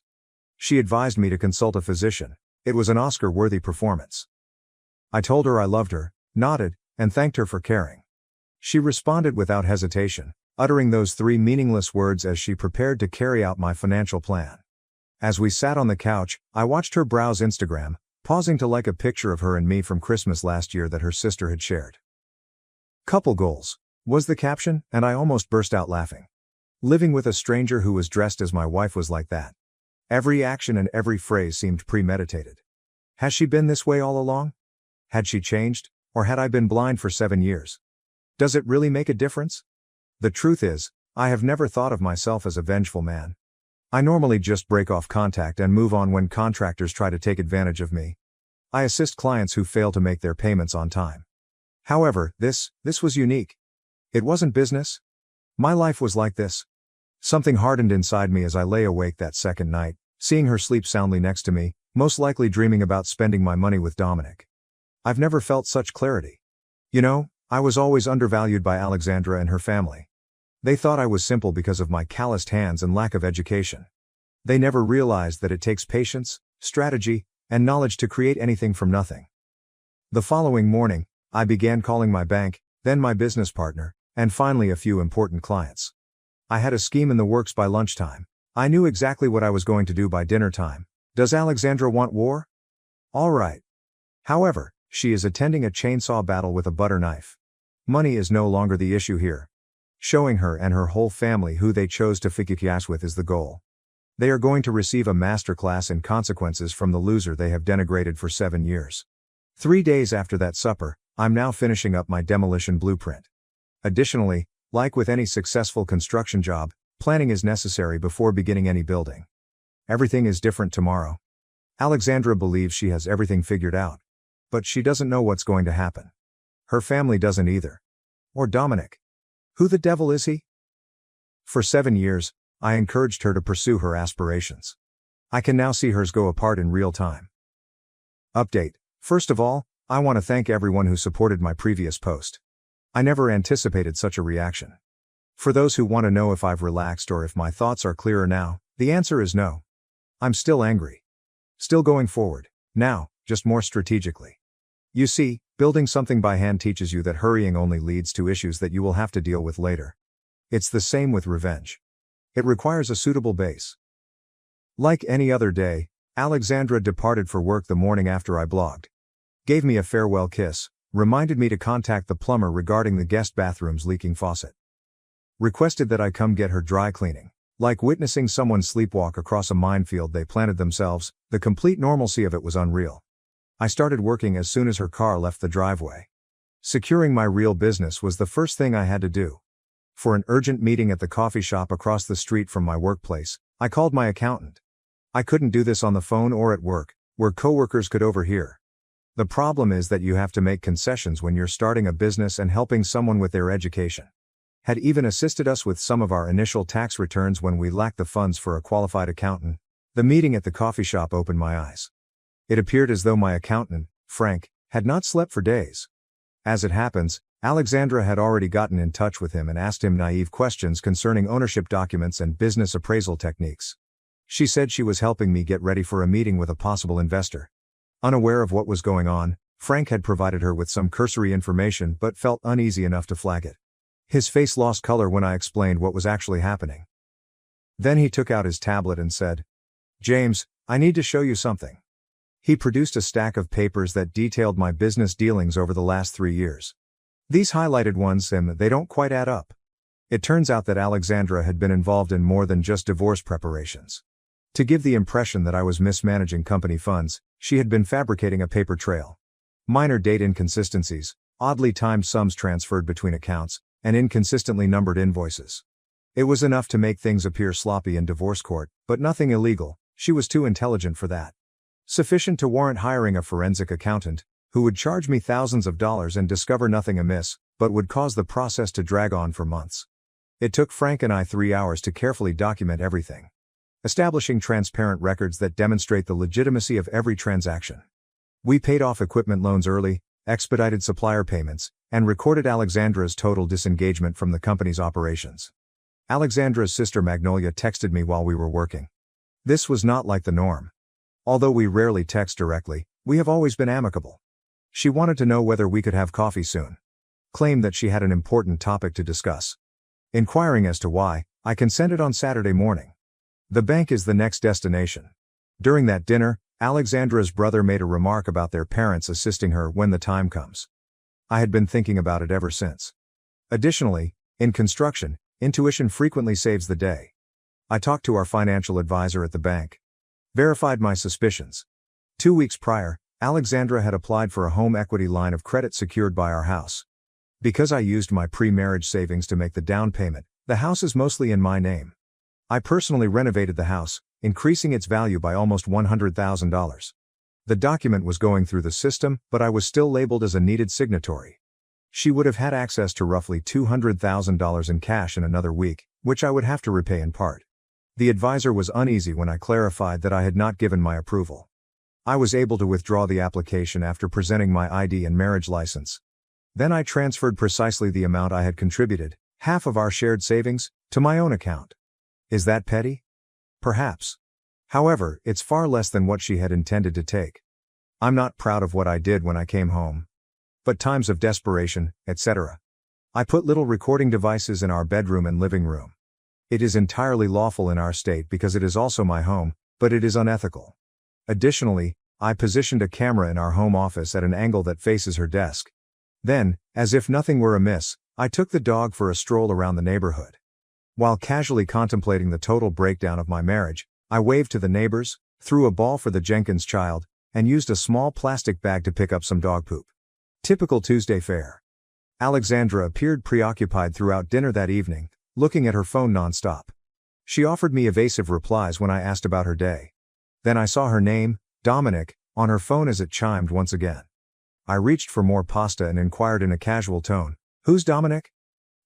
She advised me to consult a physician. It was an Oscar-worthy performance. I told her I loved her, nodded, and thanked her for caring. She responded without hesitation, uttering those 3 meaningless words as she prepared to carry out my financial plan. As we sat on the couch, I watched her browse Instagram, pausing to like a picture of her and me from Christmas last year that her sister had shared. Couple goals, was the caption, and I almost burst out laughing. Living with a stranger who was dressed as my wife was like that. Every action and every phrase seemed premeditated. Has she been this way all along? Had she changed, or had I been blind for 7 years? Does it really make a difference? The truth is, I have never thought of myself as a vengeful man. I normally just break off contact and move on when contractors try to take advantage of me. I assist clients who fail to make their payments on time. However, this was unique. It wasn't business. My life was like this. Something hardened inside me as I lay awake that second night, seeing her sleep soundly next to me, most likely dreaming about spending my money with Dominic. I've never felt such clarity. You know, I was always undervalued by Alexandra and her family. They thought I was simple because of my calloused hands and lack of education. They never realized that it takes patience, strategy, and knowledge to create anything from nothing. The following morning, I began calling my bank, then my business partner, and finally a few important clients. I had a scheme in the works by lunchtime. I knew exactly what I was going to do by dinner time. Does Alexandra want war? All right. However, she is attending a chainsaw battle with a butter knife. Money is no longer the issue here. Showing her and her whole family who they chose to fikikias with is the goal. They are going to receive a masterclass in consequences from the loser they have denigrated for 7 years. 3 days after that supper, I'm now finishing up my demolition blueprint. Additionally, like with any successful construction job, planning is necessary before beginning any building. Everything is different tomorrow. Alexandra believes she has everything figured out. But she doesn't know what's going to happen. Her family doesn't either. Or Dominic. Who the devil is he? For 7 years, I encouraged her to pursue her aspirations. I can now see hers go apart in real time. Update. First of all, I want to thank everyone who supported my previous post. I never anticipated such a reaction. For those who want to know if I've relaxed or if my thoughts are clearer now, the answer is no. I'm still angry. Still going forward. Now, just more strategically. You see, building something by hand teaches you that hurrying only leads to issues that you will have to deal with later. It's the same with revenge. It requires a suitable base. Like any other day, Alexandra departed for work the morning after I blogged. Gave me a farewell kiss, reminded me to contact the plumber regarding the guest bathroom's leaking faucet. Requested that I come get her dry cleaning. Like witnessing someone sleepwalk across a minefield they planted themselves, the complete normalcy of it was unreal. I started working as soon as her car left the driveway. Securing my real business was the first thing I had to do. For an urgent meeting at the coffee shop across the street from my workplace, I called my accountant. I couldn't do this on the phone or at work, where coworkers could overhear. The problem is that you have to make concessions when you're starting a business and helping someone with their education. Had even assisted us with some of our initial tax returns when we lacked the funds for a qualified accountant. The meeting at the coffee shop opened my eyes. It appeared as though my accountant, Frank, had not slept for days. As it happens, Alexandra had already gotten in touch with him and asked him naive questions concerning ownership documents and business appraisal techniques. She said she was helping me get ready for a meeting with a possible investor. Unaware of what was going on, Frank had provided her with some cursory information but felt uneasy enough to flag it. His face lost color when I explained what was actually happening. Then he took out his tablet and said, "James, I need to show you something." He produced a stack of papers that detailed my business dealings over the last 3 years. These highlighted ones, they don't quite add up. It turns out that Alexandra had been involved in more than just divorce preparations. To give the impression that I was mismanaging company funds, she had been fabricating a paper trail. Minor date inconsistencies, oddly timed sums transferred between accounts, and inconsistently numbered invoices. It was enough to make things appear sloppy in divorce court, but nothing illegal. She was too intelligent for that. Sufficient to warrant hiring a forensic accountant, who would charge me thousands of dollars and discover nothing amiss, but would cause the process to drag on for months. It took Frank and I 3 hours to carefully document everything, establishing transparent records that demonstrate the legitimacy of every transaction. We paid off equipment loans early, expedited supplier payments, and recorded Alexandra's total disengagement from the company's operations. Alexandra's sister Magnolia texted me while we were working. This was not like the norm. Although we rarely text directly, we have always been amicable. She wanted to know whether we could have coffee soon. Claimed that she had an important topic to discuss. Inquiring as to why, I consented on Saturday morning. The bank is the next destination. During that dinner, Alexandra's brother made a remark about their parents assisting her when the time comes. I had been thinking about it ever since. Additionally, in construction, intuition frequently saves the day. I talked to our financial advisor at the bank. Verified my suspicions. 2 weeks prior, Alexandra had applied for a home equity line of credit secured by our house. Because I used my pre-marriage savings to make the down payment, the house is mostly in my name. I personally renovated the house, increasing its value by almost $100,000. The document was going through the system, but I was still labeled as a needed signatory. She would have had access to roughly $200,000 in cash in another week, which I would have to repay in part. The advisor was uneasy when I clarified that I had not given my approval. I was able to withdraw the application after presenting my ID and marriage license. Then I transferred precisely the amount I had contributed, half of our shared savings, to my own account. Is that petty? Perhaps. However, it's far less than what she had intended to take. I'm not proud of what I did when I came home. But times of desperation, etc. I put little recording devices in our bedroom and living room. It is entirely lawful in our state because it is also my home, but it is unethical. Additionally, I positioned a camera in our home office at an angle that faces her desk. Then, as if nothing were amiss, I took the dog for a stroll around the neighborhood. While casually contemplating the total breakdown of my marriage, I waved to the neighbors, threw a ball for the Jenkins child, and used a small plastic bag to pick up some dog poop. Typical Tuesday fare. Alexandra appeared preoccupied throughout dinner that evening, looking at her phone non-stop. She offered me evasive replies when I asked about her day. Then I saw her name, Dominic, on her phone as it chimed once again. I reached for more pasta and inquired in a casual tone, "Who's Dominic?"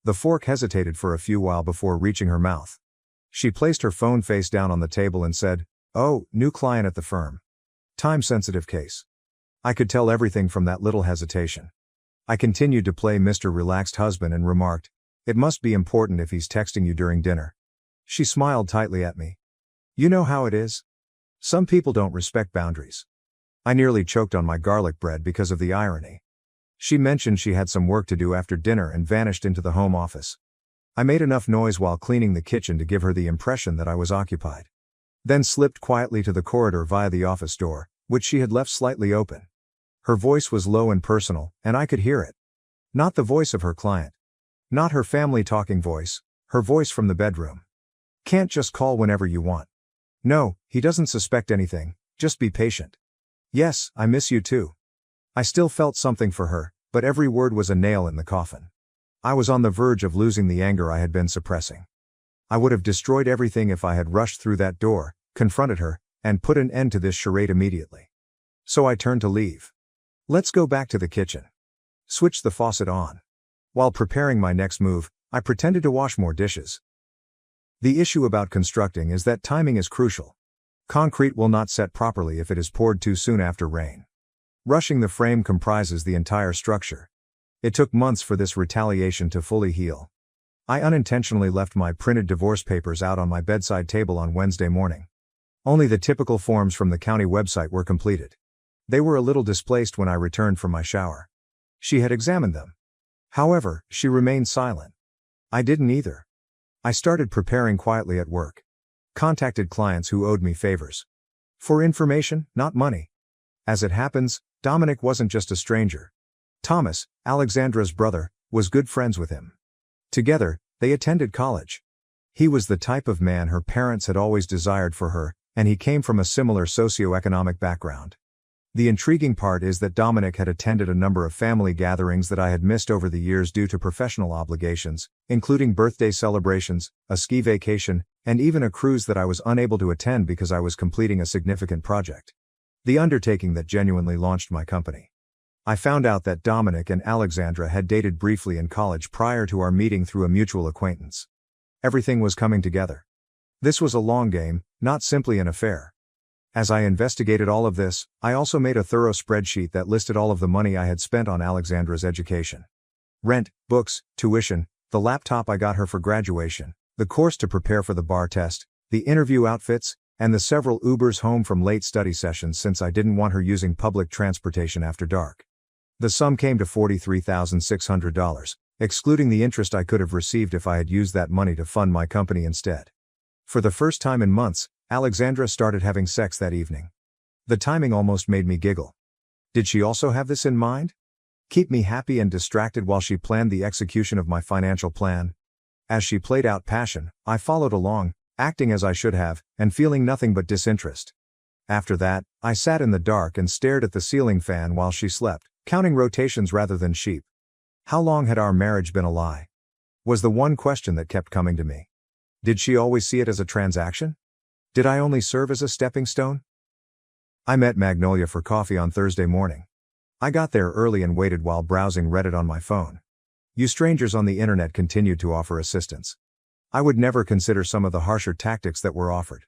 The fork hesitated for a few while before reaching her mouth. She placed her phone face down on the table and said, Oh, new client at the firm. Time-sensitive case. I could tell everything from that little hesitation. I continued to play Mr. Relaxed Husband and remarked, "It must be important if he's texting you during dinner." She smiled tightly at me. "You know how it is? Some people don't respect boundaries." I nearly choked on my garlic bread because of the irony. She mentioned she had some work to do after dinner and vanished into the home office. I made enough noise while cleaning the kitchen to give her the impression that I was occupied. Then slipped quietly to the corridor via the office door, which she had left slightly open. Her voice was low and personal, and I could hear it. Not the voice of her client. Not her family talking voice, her voice from the bedroom. "Can't just call whenever you want. No, he doesn't suspect anything, just be patient. Yes, I miss you too." I still felt something for her, but every word was a nail in the coffin. I was on the verge of losing the anger I had been suppressing. I would have destroyed everything if I had rushed through that door, confronted her, and put an end to this charade immediately. So I turned to leave. "Let's go back to the kitchen." Switch the faucet on. While preparing my next move, I pretended to wash more dishes. The issue about constructing is that timing is crucial. Concrete will not set properly if it is poured too soon after rain. Rushing the frame comprises the entire structure. It took months for this retaliation to fully heal. I unintentionally left my printed divorce papers out on my bedside table on Wednesday morning. Only the typical forms from the county website were completed. They were a little displaced when I returned from my shower. She had examined them. However, she remained silent. I didn't either. I started preparing quietly at work. Contacted clients who owed me favors. For information, not money. As it happens, Dominic wasn't just a stranger. Thomas, Alexandra's brother, was good friends with him. Together, they attended college. He was the type of man her parents had always desired for her, and he came from a similar socioeconomic background. The intriguing part is that Dominic had attended a number of family gatherings that I had missed over the years due to professional obligations, including birthday celebrations, a ski vacation, and even a cruise that I was unable to attend because I was completing a significant project. The undertaking that genuinely launched my company. I found out that Dominic and Alexandra had dated briefly in college prior to our meeting through a mutual acquaintance. Everything was coming together. This was a long game, not simply an affair. As I investigated all of this, I also made a thorough spreadsheet that listed all of the money I had spent on Alexandra's education. Rent, books, tuition, the laptop I got her for graduation, the course to prepare for the bar test, the interview outfits, and the several Ubers home from late study sessions since I didn't want her using public transportation after dark. The sum came to $43,600, excluding the interest I could have received if I had used that money to fund my company instead. For the first time in months, Alexandra started having sex that evening. The timing almost made me giggle. Did she also have this in mind? Keep me happy and distracted while she planned the execution of my financial plan? As she played out passion, I followed along, acting as I should have, and feeling nothing but disinterest. After that, I sat in the dark and stared at the ceiling fan while she slept, counting rotations rather than sheep. How long had our marriage been a lie? Was the one question that kept coming to me. Did she always see it as a transaction? Did I only serve as a stepping stone? I met Magnolia for coffee on Thursday morning. I got there early and waited while browsing Reddit on my phone. You strangers on the internet continued to offer assistance. I would never consider some of the harsher tactics that were offered.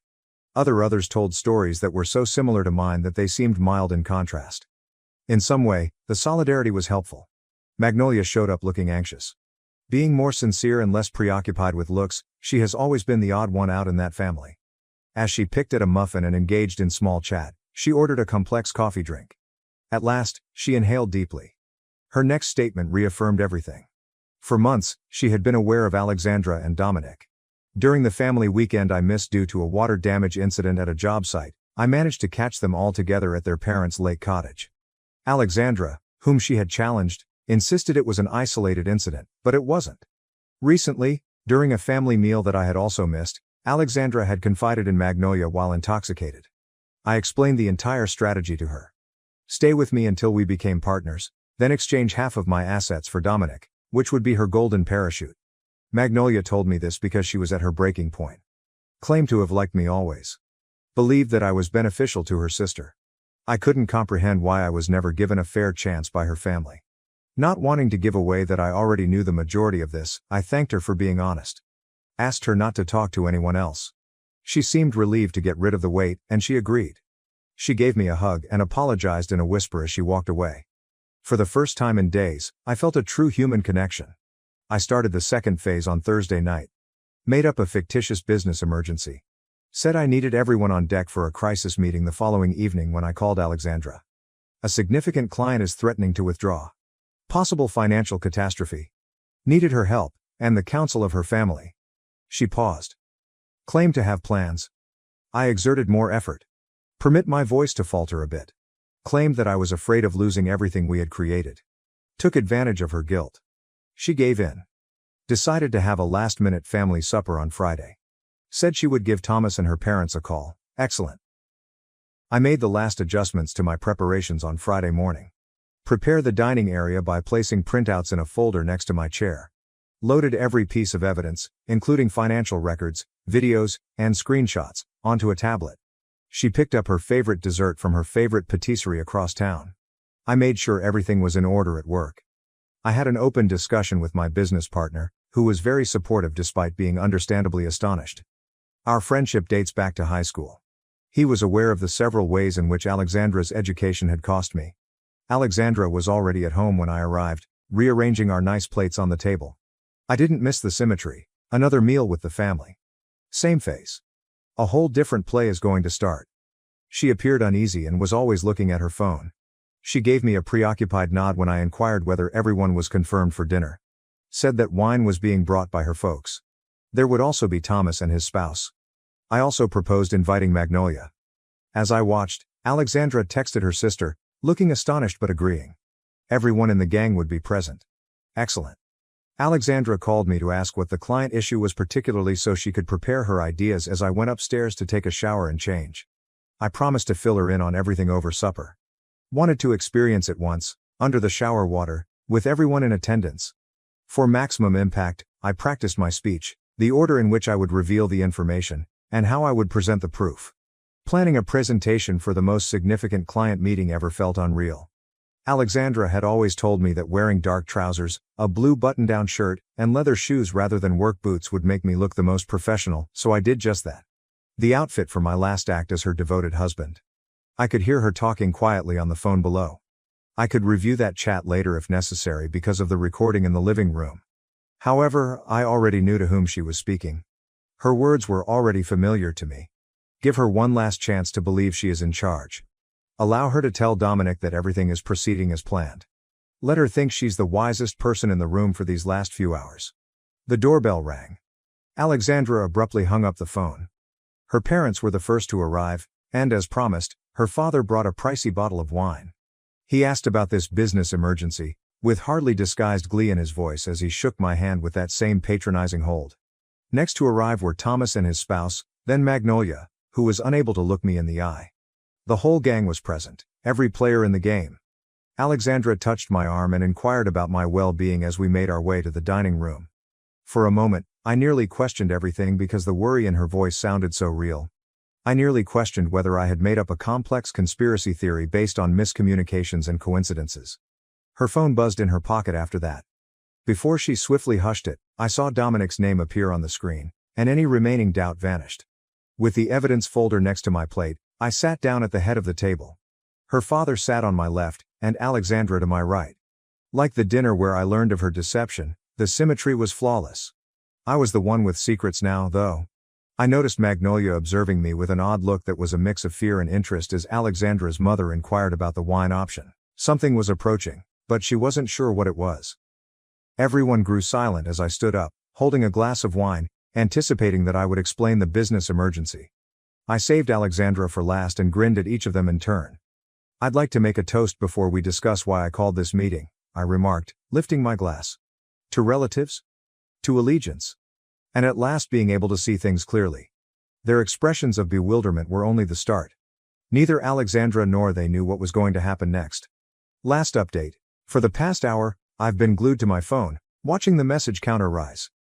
Others told stories that were so similar to mine that they seemed mild in contrast. In some way, the solidarity was helpful. Magnolia showed up looking anxious. Being more sincere and less preoccupied with looks, she has always been the odd one out in that family. As she picked at a muffin and engaged in small chat, she ordered a complex coffee drink. At last, she inhaled deeply. Her next statement reaffirmed everything. For months, she had been aware of Alexandra and Dominic. During the family weekend I missed due to a water damage incident at a job site, I managed to catch them all together at their parents' lake cottage. Alexandra, whom she had challenged, insisted it was an isolated incident, but it wasn't. Recently, during a family meal that I had also missed, Alexandra had confided in Magnolia while intoxicated. I explained the entire strategy to her. Stay with me until we became partners, then exchange half of my assets for Dominic, which would be her golden parachute. Magnolia told me this because she was at her breaking point. Claimed to have liked me always. Believed that I was beneficial to her sister. I couldn't comprehend why I was never given a fair chance by her family. Not wanting to give away that I already knew the majority of this, I thanked her for being honest. Asked her not to talk to anyone else. She seemed relieved to get rid of the weight, and she agreed. She gave me a hug and apologized in a whisper as she walked away. For the first time in days, I felt a true human connection. I started the second phase on Thursday night. Made up a fictitious business emergency. Said I needed everyone on deck for a crisis meeting the following evening when I called Alexandra. A significant client is threatening to withdraw. Possible financial catastrophe. Needed her help, and the counsel of her family. She paused. Claimed to have plans. I exerted more effort. Permit my voice to falter a bit. Claimed that I was afraid of losing everything we had created. Took advantage of her guilt. She gave in. Decided to have a last-minute family supper on Friday. Said she would give Thomas and her parents a call. Excellent. I made the last adjustments to my preparations on Friday morning. Prepare the dining area by placing printouts in a folder next to my chair. Loaded every piece of evidence, including financial records, videos, and screenshots, onto a tablet. She picked up her favorite dessert from her favorite patisserie across town. I made sure everything was in order at work. I had an open discussion with my business partner, who was very supportive despite being understandably astonished. Our friendship dates back to high school. He was aware of the several ways in which Alexandra's education had cost me. Alexandra was already at home when I arrived, rearranging our nice plates on the table. I didn't miss the symmetry. Another meal with the family. Same face. A whole different play is going to start. She appeared uneasy and was always looking at her phone. She gave me a preoccupied nod when I inquired whether everyone was confirmed for dinner. Said that wine was being brought by her folks. There would also be Thomas and his spouse. I also proposed inviting Magnolia. As I watched, Alexandra texted her sister, looking astonished but agreeing. Everyone in the gang would be present. Excellent. Alexandra called me to ask what the client issue was, particularly so she could prepare her ideas as I went upstairs to take a shower and change. I promised to fill her in on everything over supper. Wanted to experience it once, under the shower water, with everyone in attendance. For maximum impact, I practiced my speech, the order in which I would reveal the information, and how I would present the proof. Planning a presentation for the most significant client meeting ever felt unreal. Alexandra had always told me that wearing dark trousers, a blue button-down shirt, and leather shoes rather than work boots would make me look the most professional, so I did just that. The outfit for my last act as her devoted husband. I could hear her talking quietly on the phone below. I could review that chat later if necessary because of the recording in the living room. However, I already knew to whom she was speaking. Her words were already familiar to me. Give her one last chance to believe she is in charge. Allow her to tell Dominic that everything is proceeding as planned. Let her think she's the wisest person in the room for these last few hours. The doorbell rang. Alexandra abruptly hung up the phone. Her parents were the first to arrive, and as promised, her father brought a pricey bottle of wine. He asked about this business emergency, with hardly disguised glee in his voice as he shook my hand with that same patronizing hold. Next to arrive were Thomas and his spouse, then Magnolia, who was unable to look me in the eye. The whole gang was present, every player in the game. Alexandra touched my arm and inquired about my well-being as we made our way to the dining room. For a moment, I nearly questioned everything because the worry in her voice sounded so real. I nearly questioned whether I had made up a complex conspiracy theory based on miscommunications and coincidences. Her phone buzzed in her pocket after that. Before she swiftly hushed it, I saw Dominic's name appear on the screen, and any remaining doubt vanished. With the evidence folder next to my plate, I sat down at the head of the table. Her father sat on my left, and Alexandra to my right. Like the dinner where I learned of her deception, the symmetry was flawless. I was the one with secrets now, though. I noticed Magnolia observing me with an odd look that was a mix of fear and interest as Alexandra's mother inquired about the wine option. Something was approaching, but she wasn't sure what it was. Everyone grew silent as I stood up, holding a glass of wine, anticipating that I would explain the business emergency. I saved Alexandra for last and grinned at each of them in turn. I'd like to make a toast before we discuss why I called this meeting, I remarked, lifting my glass. To relatives? To allegiance. And at last being able to see things clearly. Their expressions of bewilderment were only the start. Neither Alexandra nor they knew what was going to happen next. Last update. For the past hour, I've been glued to my phone, watching the message counter rise.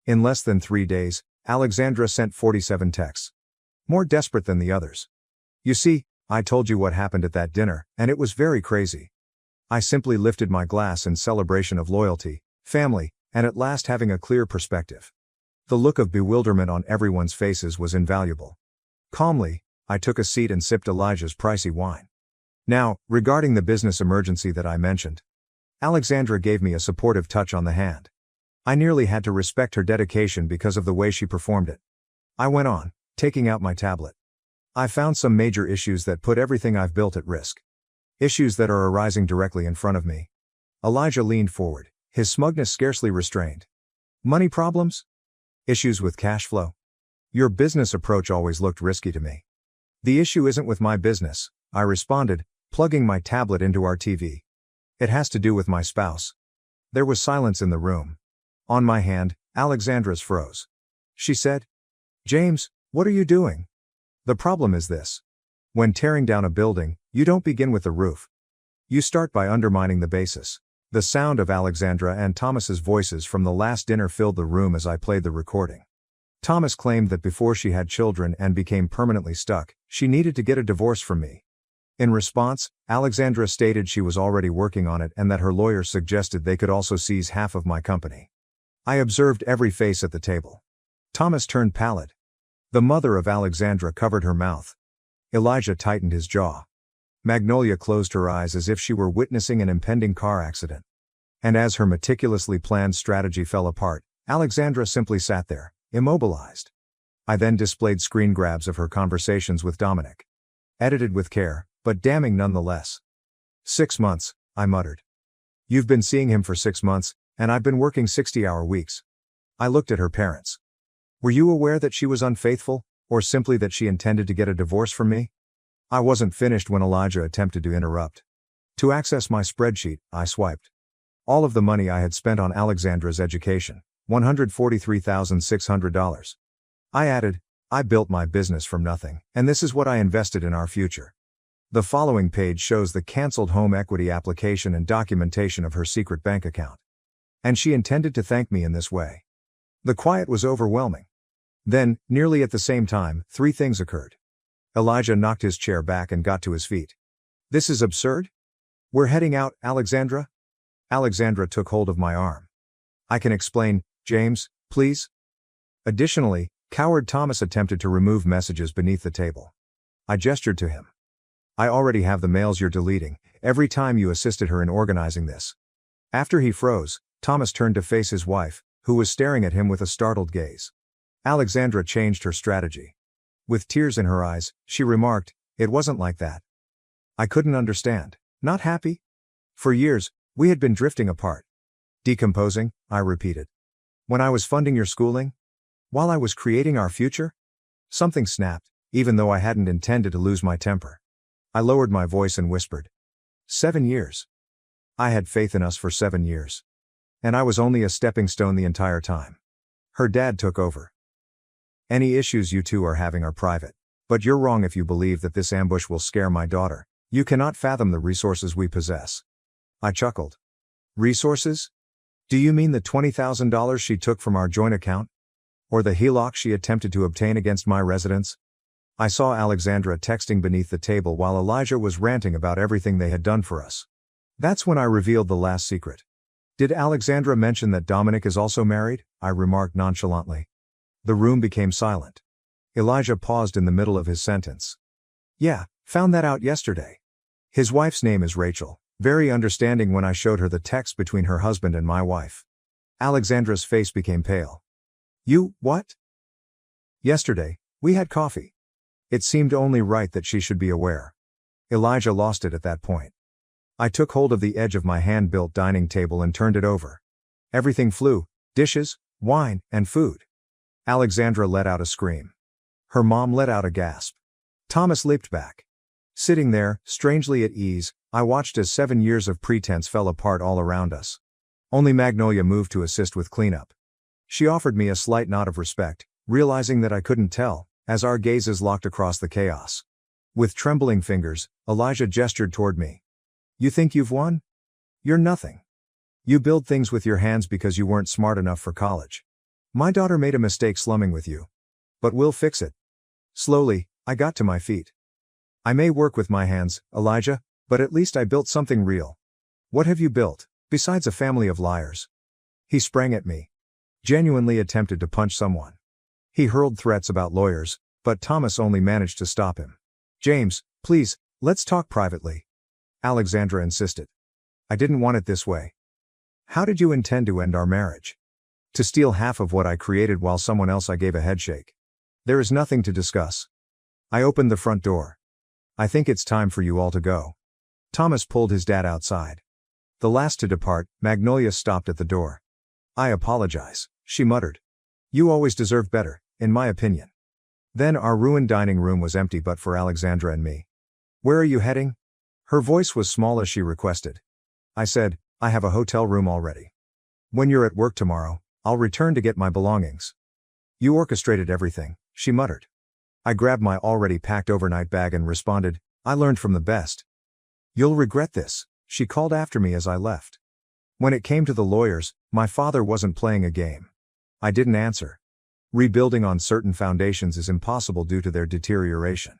In less than 3 days, Alexandra sent 47 texts. More desperate than the others. You see, I told you what happened at that dinner, and it was very crazy. I simply lifted my glass in celebration of loyalty, family, and at last having a clear perspective. The look of bewilderment on everyone's faces was invaluable. Calmly, I took a seat and sipped Elijah's pricey wine. Now, regarding the business emergency that I mentioned. Alexandra gave me a supportive touch on the hand. I nearly had to respect her dedication because of the way she performed it. I went on, taking out my tablet. I found some major issues that put everything I've built at risk. Issues that are arising directly in front of me. Elijah leaned forward, his smugness scarcely restrained. Money problems? Issues with cash flow? Your business approach always looked risky to me. The issue isn't with my business, I responded, plugging my tablet into our TV. It has to do with my spouse. There was silence in the room. On my hand, Alexandra's froze. She said, James, what are you doing? The problem is this. When tearing down a building, you don't begin with the roof. You start by undermining the basis. The sound of Alexandra and Thomas's voices from the last dinner filled the room as I played the recording. Thomas claimed that before she had children and became permanently stuck, she needed to get a divorce from me. In response, Alexandra stated she was already working on it and that her lawyer suggested they could also seize half of my company. I observed every face at the table. Thomas turned pallid. The mother of Alexandra covered her mouth. Elijah tightened his jaw. Magnolia closed her eyes as if she were witnessing an impending car accident. And as her meticulously planned strategy fell apart, Alexandra simply sat there, immobilized. I then displayed screen grabs of her conversations with Dominic. Edited with care, but damning nonetheless. 6 months, I muttered. You've been seeing him for 6 months, and I've been working 60-hour weeks. I looked at her parents. Were you aware that she was unfaithful, or simply that she intended to get a divorce from me? I wasn't finished when Elijah attempted to interrupt. To access my spreadsheet, I swiped. All of the money I had spent on Alexandra's education, $143,600. I added, I built my business from nothing, and this is what I invested in our future. The following page shows the canceled home equity application and documentation of her secret bank account. And she intended to thank me in this way. The quiet was overwhelming. Then, nearly at the same time, 3 things occurred. Elijah knocked his chair back and got to his feet. This is absurd? We're heading out, Alexandra? Alexandra took hold of my arm. I can explain, James, please? Additionally, coward Thomas attempted to remove messages beneath the table. I gestured to him. I already have the mails you're deleting, every time you assisted her in organizing this. After he froze, Thomas turned to face his wife, who was staring at him with a startled gaze. Alexandra changed her strategy. With tears in her eyes, she remarked, it wasn't like that. I couldn't understand. Not happy? For years, we had been drifting apart. Decomposing, I repeated. When I was funding your schooling? While I was creating our future? Something snapped, even though I hadn't intended to lose my temper. I lowered my voice and whispered. 7 years. I had faith in us for 7 years. And I was only a stepping stone the entire time. Her dad took over. Any issues you two are having are private. But you're wrong if you believe that this ambush will scare my daughter. You cannot fathom the resources we possess. I chuckled. Resources? Do you mean the $20,000 she took from our joint account? Or the HELOC she attempted to obtain against my residence? I saw Alexandra texting beneath the table while Elijah was ranting about everything they had done for us. That's when I revealed the last secret. Did Alexandra mention that Dominic is also married? I remarked nonchalantly. The room became silent. Elijah paused in the middle of his sentence. Yeah, found that out yesterday. His wife's name is Rachel, very understanding when I showed her the text between her husband and my wife. Alexandra's face became pale. You, what? Yesterday, we had coffee. It seemed only right that she should be aware. Elijah lost it at that point. I took hold of the edge of my hand-built dining table and turned it over. Everything flew, dishes, wine, and food. Alexandra let out a scream. Her mom let out a gasp. Thomas leaped back. Sitting there, strangely at ease, I watched as 7 years of pretense fell apart all around us. Only Magnolia moved to assist with cleanup. She offered me a slight nod of respect, realizing that I couldn't tell, as our gazes locked across the chaos. With trembling fingers, Elijah gestured toward me. You think you've won? You're nothing. You build things with your hands because you weren't smart enough for college. My daughter made a mistake slumming with you. But we'll fix it. Slowly, I got to my feet. I may work with my hands, Elijah, but at least I built something real. What have you built, besides a family of liars? He sprang at me. genuinely attempted to punch someone. He hurled threats about lawyers, but Thomas only managed to stop him. "James, please, let's talk privately," Alexandra insisted. "I didn't want it this way." "How did you intend to end our marriage?" "To steal half of what I created while someone else." I gave a headshake. "There is nothing to discuss." I opened the front door. "I think it's time for you all to go." Thomas pulled his dad outside. The last to depart, Magnolia stopped at the door. "I apologize," she muttered. "You always deserved better, in my opinion." Then our ruined dining room was empty but for Alexandra and me. "Where are you heading?" Her voice was small as she requested. I said, "I have a hotel room already. When you're at work tomorrow, I'll return to get my belongings." "You orchestrated everything," she muttered. I grabbed my already packed overnight bag and responded, "I learned from the best." "You'll regret this," she called after me as I left. When it came to the lawyers, my father wasn't playing a game. I didn't answer. Rebuilding on certain foundations is impossible due to their deterioration.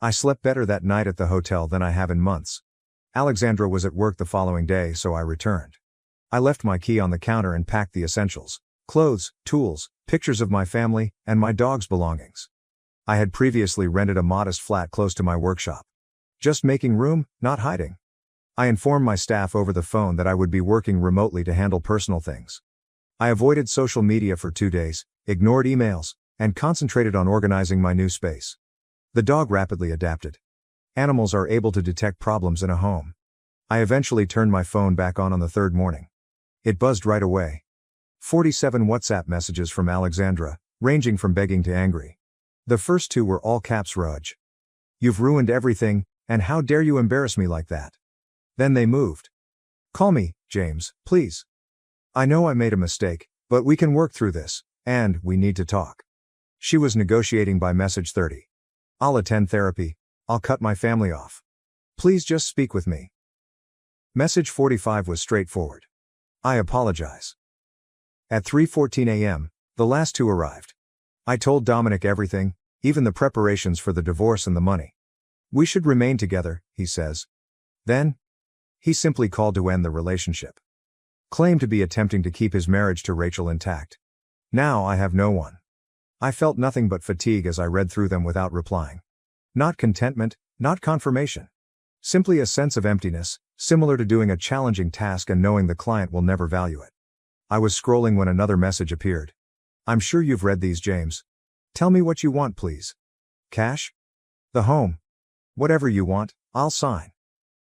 I slept better that night at the hotel than I have in months. Alexandra was at work the following day, so I returned. I left my key on the counter and packed the essentials: clothes, tools, pictures of my family, and my dog's belongings. I had previously rented a modest flat close to my workshop. Just making room, not hiding. I informed my staff over the phone that I would be working remotely to handle personal things. I avoided social media for 2 days, ignored emails, and concentrated on organizing my new space. The dog rapidly adapted. Animals are able to detect problems in a home. I eventually turned my phone back on the third morning. It buzzed right away. 47 WhatsApp messages from Alexandra, ranging from begging to angry. The first 2 were all caps Rudge. "You've ruined everything, and how dare you embarrass me like that?" Then they moved. "Call me, James, please. I know I made a mistake, but we can work through this, and we need to talk." She was negotiating by message 30. "I'll attend therapy. I'll cut my family off. Please just speak with me." Message 45 was straightforward. "I apologize." At 3:14 a.m., the last 2 arrived. I told Dominic everything, even the preparations for the divorce and the money. "We should remain together," he says. Then, he simply called to end the relationship. Claimed to be attempting to keep his marriage to Rachel intact. Now I have no one. I felt nothing but fatigue as I read through them without replying. Not contentment, not confirmation. Simply a sense of emptiness, similar to doing a challenging task and knowing the client will never value it. I was scrolling when another message appeared. "I'm sure you've read these, James. Tell me what you want, please." "Cash? The home? Whatever you want, I'll sign."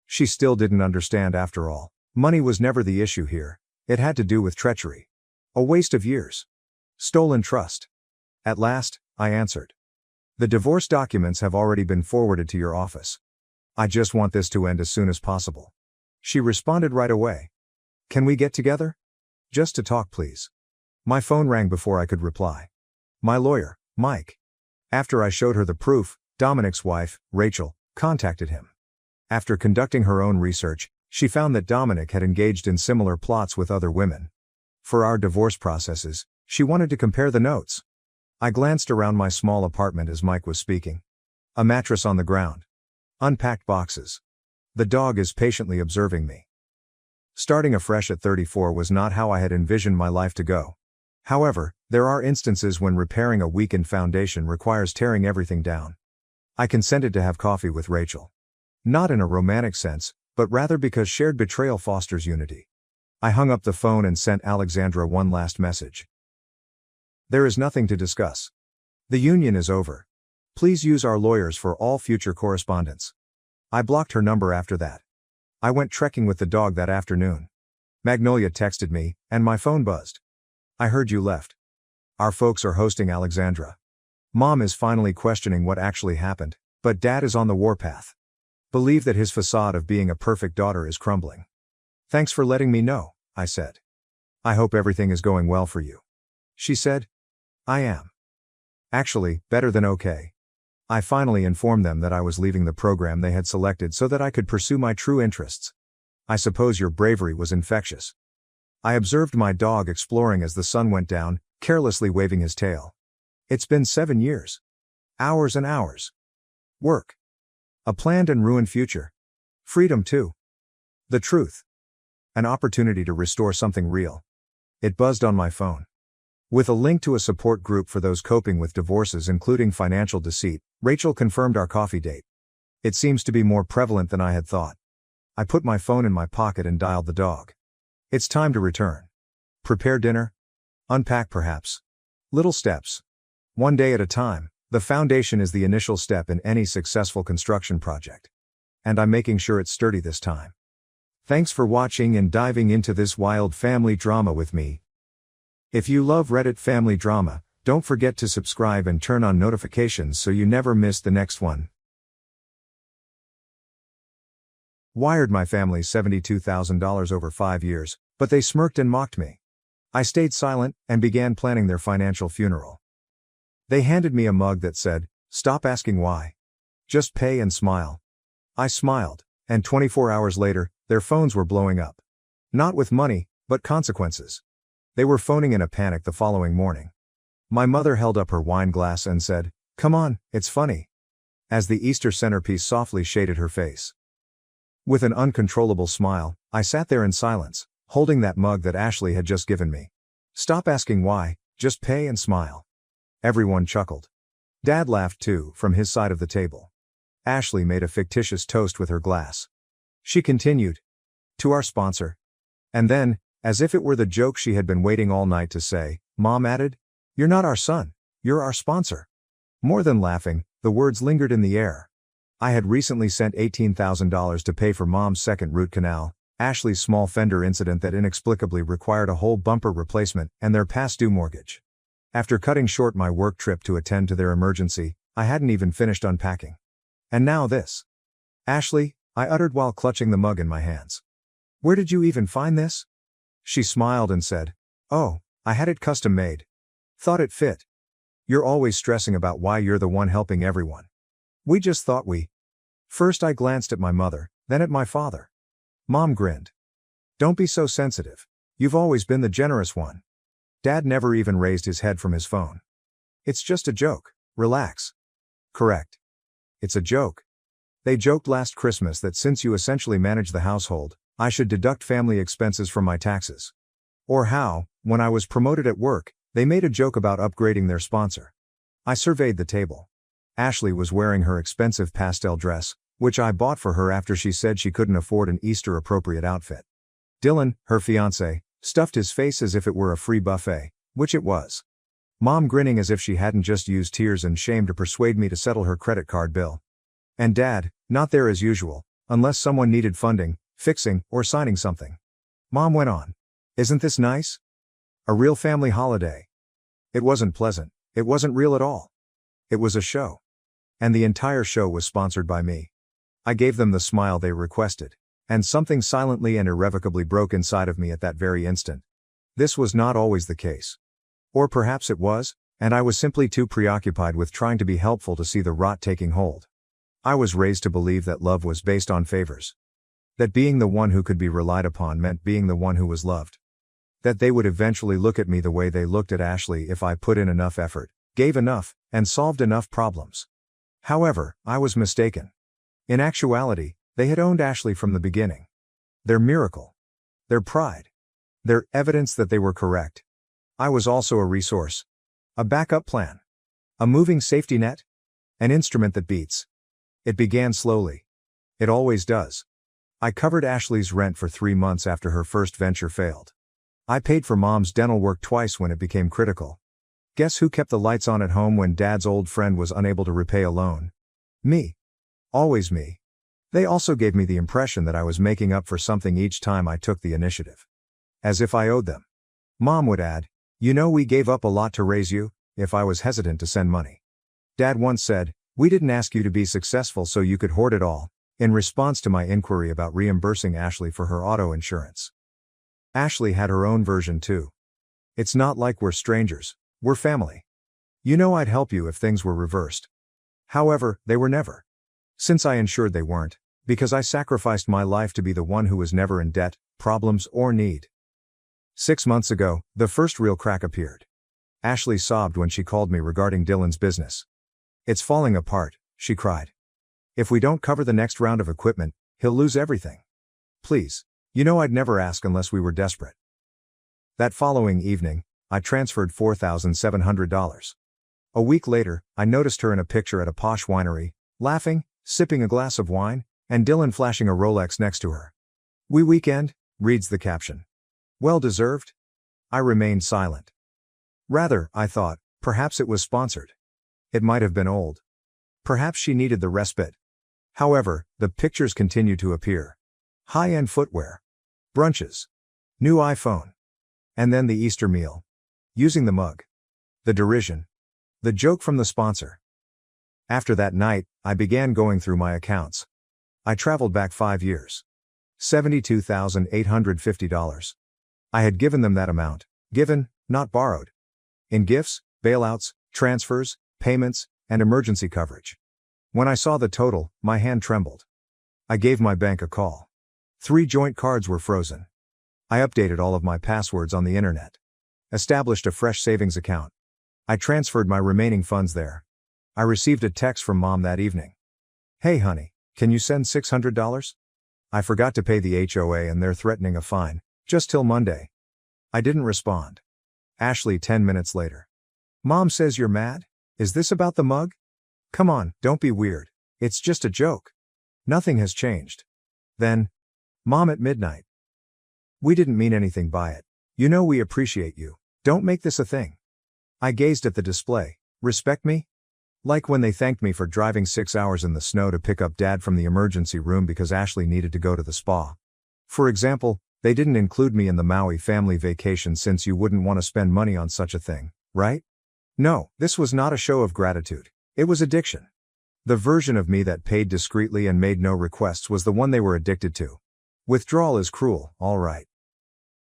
She still didn't understand after all. Money was never the issue here. It had to do with treachery. A waste of years. Stolen trust. At last, I answered. "The divorce documents have already been forwarded to your office. I just want this to end as soon as possible." She responded right away. "Can we get together? Just to talk, please." My phone rang before I could reply. My lawyer, Mike. After I showed her the proof, Dominic's wife, Rachel, contacted him. After conducting her own research, she found that Dominic had engaged in similar plots with other women. For our divorce processes, she wanted to compare the notes. I glanced around my small apartment as Mike was speaking. A mattress on the ground. Unpacked boxes. The dog is patiently observing me. Starting afresh at 34 was not how I had envisioned my life to go. However, there are instances when repairing a weakened foundation requires tearing everything down. I consented to have coffee with Rachel. Not in a romantic sense, but rather because shared betrayal fosters unity. I hung up the phone and sent Alexandra one last message. "There is nothing to discuss. The union is over. Please use our lawyers for all future correspondence." I blocked her number after that. I went trekking with the dog that afternoon. Magnolia texted me, and my phone buzzed. "I heard you left. Our folks are hosting Alexandra. Mom is finally questioning what actually happened, but Dad is on the warpath. Believe that his facade of being a perfect daughter is crumbling. Thanks for letting me know," I said. "I hope everything is going well for you." She said, "I am. Actually, better than okay." I finally informed them that I was leaving the program they had selected so that I could pursue my true interests. "I suppose your bravery was infectious." I observed my dog exploring as the sun went down, carelessly waving his tail. It's been 7 years. Hours and hours. Work. A planned and ruined future. Freedom too. The truth. An opportunity to restore something real. It buzzed on my phone. With a link to a support group for those coping with divorces including financial deceit, Rachel confirmed our coffee date. It seems to be more prevalent than I had thought. I put my phone in my pocket and dialed the dog. It's time to return. Prepare dinner? Unpack perhaps. Little steps. One day at a time. The foundation is the initial step in any successful construction project. And I'm making sure it's sturdy this time. Thanks for watching and diving into this wild family drama with me. If you love Reddit family drama, don't forget to subscribe and turn on notifications so you never miss the next one. Wired my family $72,000 over 5 years, but they smirked and mocked me. I stayed silent and began planning their financial funeral. They handed me a mug that said, "Stop asking why. Just pay and smile." I smiled, and 24 hours later, their phones were blowing up. Not with money, but consequences. They were phoning in a panic the following morning. My mother held up her wine glass and said, "Come on, it's funny," as the Easter centerpiece softly shaded her face. With an uncontrollable smile, I sat there in silence, holding that mug that Ashley had just given me. Stop asking why, just pay and smile. Everyone chuckled. Dad laughed too, from his side of the table. Ashley made a fictitious toast with her glass. She continued, "To our sponsor." And then, as if it were the joke she had been waiting all night to say, Mom added, "You're not our son, you're our sponsor." More than laughing, the words lingered in the air. I had recently sent $18,000 to pay for Mom's second root canal, Ashley's small fender incident that inexplicably required a whole bumper replacement, and their past due mortgage. After cutting short my work trip to attend to their emergency, I hadn't even finished unpacking. And now this. "Ashley," I uttered while clutching the mug in my hands. "Where did you even find this?" She smiled and said, "Oh, I had it custom made. Thought it fit. You're always stressing about why you're the one helping everyone. We just thought we..." First I glanced at my mother, then at my father. Mom grinned. "Don't be so sensitive. You've always been the generous one." Dad never even raised his head from his phone. "It's just a joke. Relax." "Correct. It's a joke. They joked last Christmas that since you essentially manage the household, I should deduct family expenses from my taxes. Or how, when I was promoted at work, they made a joke about upgrading their sponsor." I surveyed the table. Ashley was wearing her expensive pastel dress, which I bought for her after she said she couldn't afford an Easter-appropriate outfit. Dylan, her fiancé, stuffed his face as if it were a free buffet, which it was. Mom grinning as if she hadn't just used tears and shame to persuade me to settle her credit card bill. And Dad, not there as usual, unless someone needed funding, fixing, or signing something. Mom went on. "Isn't this nice? A real family holiday." It wasn't pleasant. It wasn't real at all. It was a show. And the entire show was sponsored by me. I gave them the smile they requested. And something silently and irrevocably broke inside of me at that very instant. This was not always the case. Or perhaps it was, and I was simply too preoccupied with trying to be helpful to see the rot taking hold. I was raised to believe that love was based on favors. That being the one who could be relied upon meant being the one who was loved. That they would eventually look at me the way they looked at Ashley if I put in enough effort, gave enough, and solved enough problems. However, I was mistaken. In actuality, they had owned Ashley from the beginning. Their miracle. Their pride. Their evidence that they were correct. I was also a resource. A backup plan. A moving safety net. An instrument that beats. It began slowly. It always does. I covered Ashley's rent for 3 months after her first venture failed. I paid for Mom's dental work twice when it became critical. Guess who kept the lights on at home when Dad's old friend was unable to repay a loan? Me. Always me. They also gave me the impression that I was making up for something each time I took the initiative. As if I owed them. Mom would add, "You know we gave up a lot to raise you," if I was hesitant to send money. Dad once said, "We didn't ask you to be successful so you could hoard it all," in response to my inquiry about reimbursing Ashley for her auto insurance. Ashley had her own version too. "It's not like we're strangers, we're family. You know I'd help you if things were reversed." However, they were never. Since I ensured they weren't, because I sacrificed my life to be the one who was never in debt, problems, or need. 6 months ago, the first real crack appeared. Ashley sobbed when she called me regarding Dylan's business. "It's falling apart," she cried. "If we don't cover the next round of equipment, he'll lose everything. Please. You know I'd never ask unless we were desperate." That following evening, I transferred $4,700. A week later, I noticed her in a picture at a posh winery, laughing, sipping a glass of wine, and Dylan flashing a Rolex next to her. "We weekend," reads the caption. Well deserved? I remained silent. Rather, I thought, perhaps it was sponsored. It might have been old. Perhaps she needed the respite. However, the pictures continued to appear. High-end footwear. Brunches. New iPhone. And then the Easter meal. Using the mug. The derision. The joke from the sponsor. After that night, I began going through my accounts. I traveled back 5 years. $72,850. I had given them that amount. Given, not borrowed. In gifts, bailouts, transfers, payments, and emergency coverage. When I saw the total, my hand trembled. I gave my bank a call. 3 joint cards were frozen. I updated all of my passwords on the internet. Established a fresh savings account. I transferred my remaining funds there. I received a text from Mom that evening. "Hey honey, can you send $600? I forgot to pay the HOA and they're threatening a fine, just till Monday." I didn't respond. Ashley 10 minutes later. "Mom says you're mad? Is this about the mug? Come on, don't be weird. It's just a joke. Nothing has changed." Then, "Mom at midnight. We didn't mean anything by it. You know we appreciate you. Don't make this a thing." I gazed at the display. Respect me? Like when they thanked me for driving 6 hours in the snow to pick up Dad from the emergency room because Ashley needed to go to the spa. For example, they didn't include me in the Maui family vacation since you wouldn't want to spend money on such a thing, right? No, this was not a show of gratitude. It was addiction. The version of me that paid discreetly and made no requests was the one they were addicted to. Withdrawal is cruel, all right.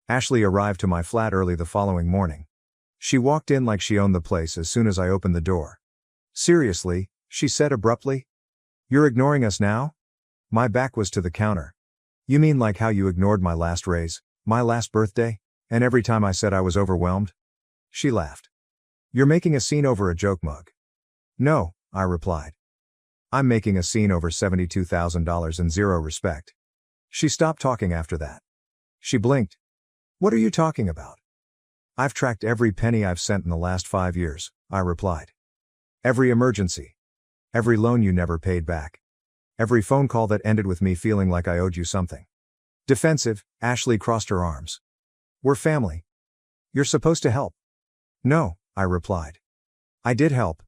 Ashley arrived to my flat early the following morning. She walked in like she owned the place as soon as I opened the door. "Seriously," she said abruptly. "You're ignoring us now?" My back was to the counter. "You mean like how you ignored my last raise, my last birthday, and every time I said I was overwhelmed?" She laughed. "You're making a scene over a joke mug." "No," I replied. "I'm making a scene over $72,000 and zero respect." She stopped talking after that. She blinked. "What are you talking about?" "I've tracked every penny I've sent in the last 5 years, I replied. Every emergency. Every loan you never paid back. Every phone call that ended with me feeling like I owed you something." Defensive, Ashley crossed her arms. "We're family. You're supposed to help." "No," I replied. "I did help.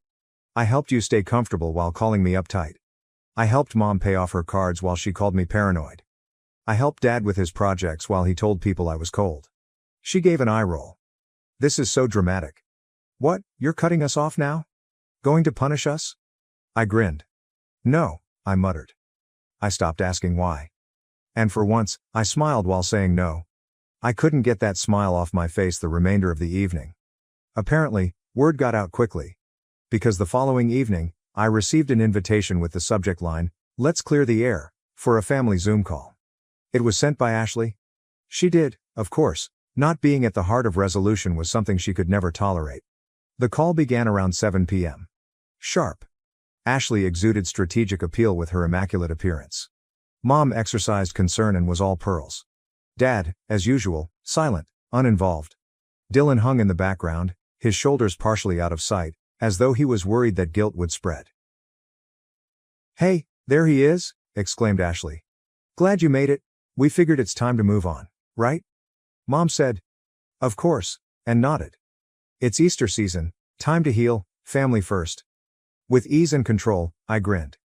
I helped you stay comfortable while calling me uptight. I helped Mom pay off her cards while she called me paranoid. I helped Dad with his projects while he told people I was cold." She gave an eye roll. "This is so dramatic. What, you're cutting us off now? Going to punish us?" I grinned. "No," I muttered. I stopped asking why. And for once, I smiled while saying no. I couldn't get that smile off my face the remainder of the evening. Apparently, word got out quickly. Because the following evening, I received an invitation with the subject line, "Let's clear the air," for a family Zoom call. It was sent by Ashley. She did, of course. Not being at the heart of resolution was something she could never tolerate. The call began around 7 p.m. Sharp. Ashley exuded strategic appeal with her immaculate appearance. Mom exercised concern and was all pearls. Dad, as usual, silent, uninvolved. Dylan hung in the background, his shoulders partially out of sight, as though he was worried that guilt would spread. "Hey, there he is," exclaimed Ashley. "Glad you made it. We figured it's time to move on, right?" Mom said, "Of course," and nodded. "It's Easter season, time to heal, family first." With ease and control, I grinned.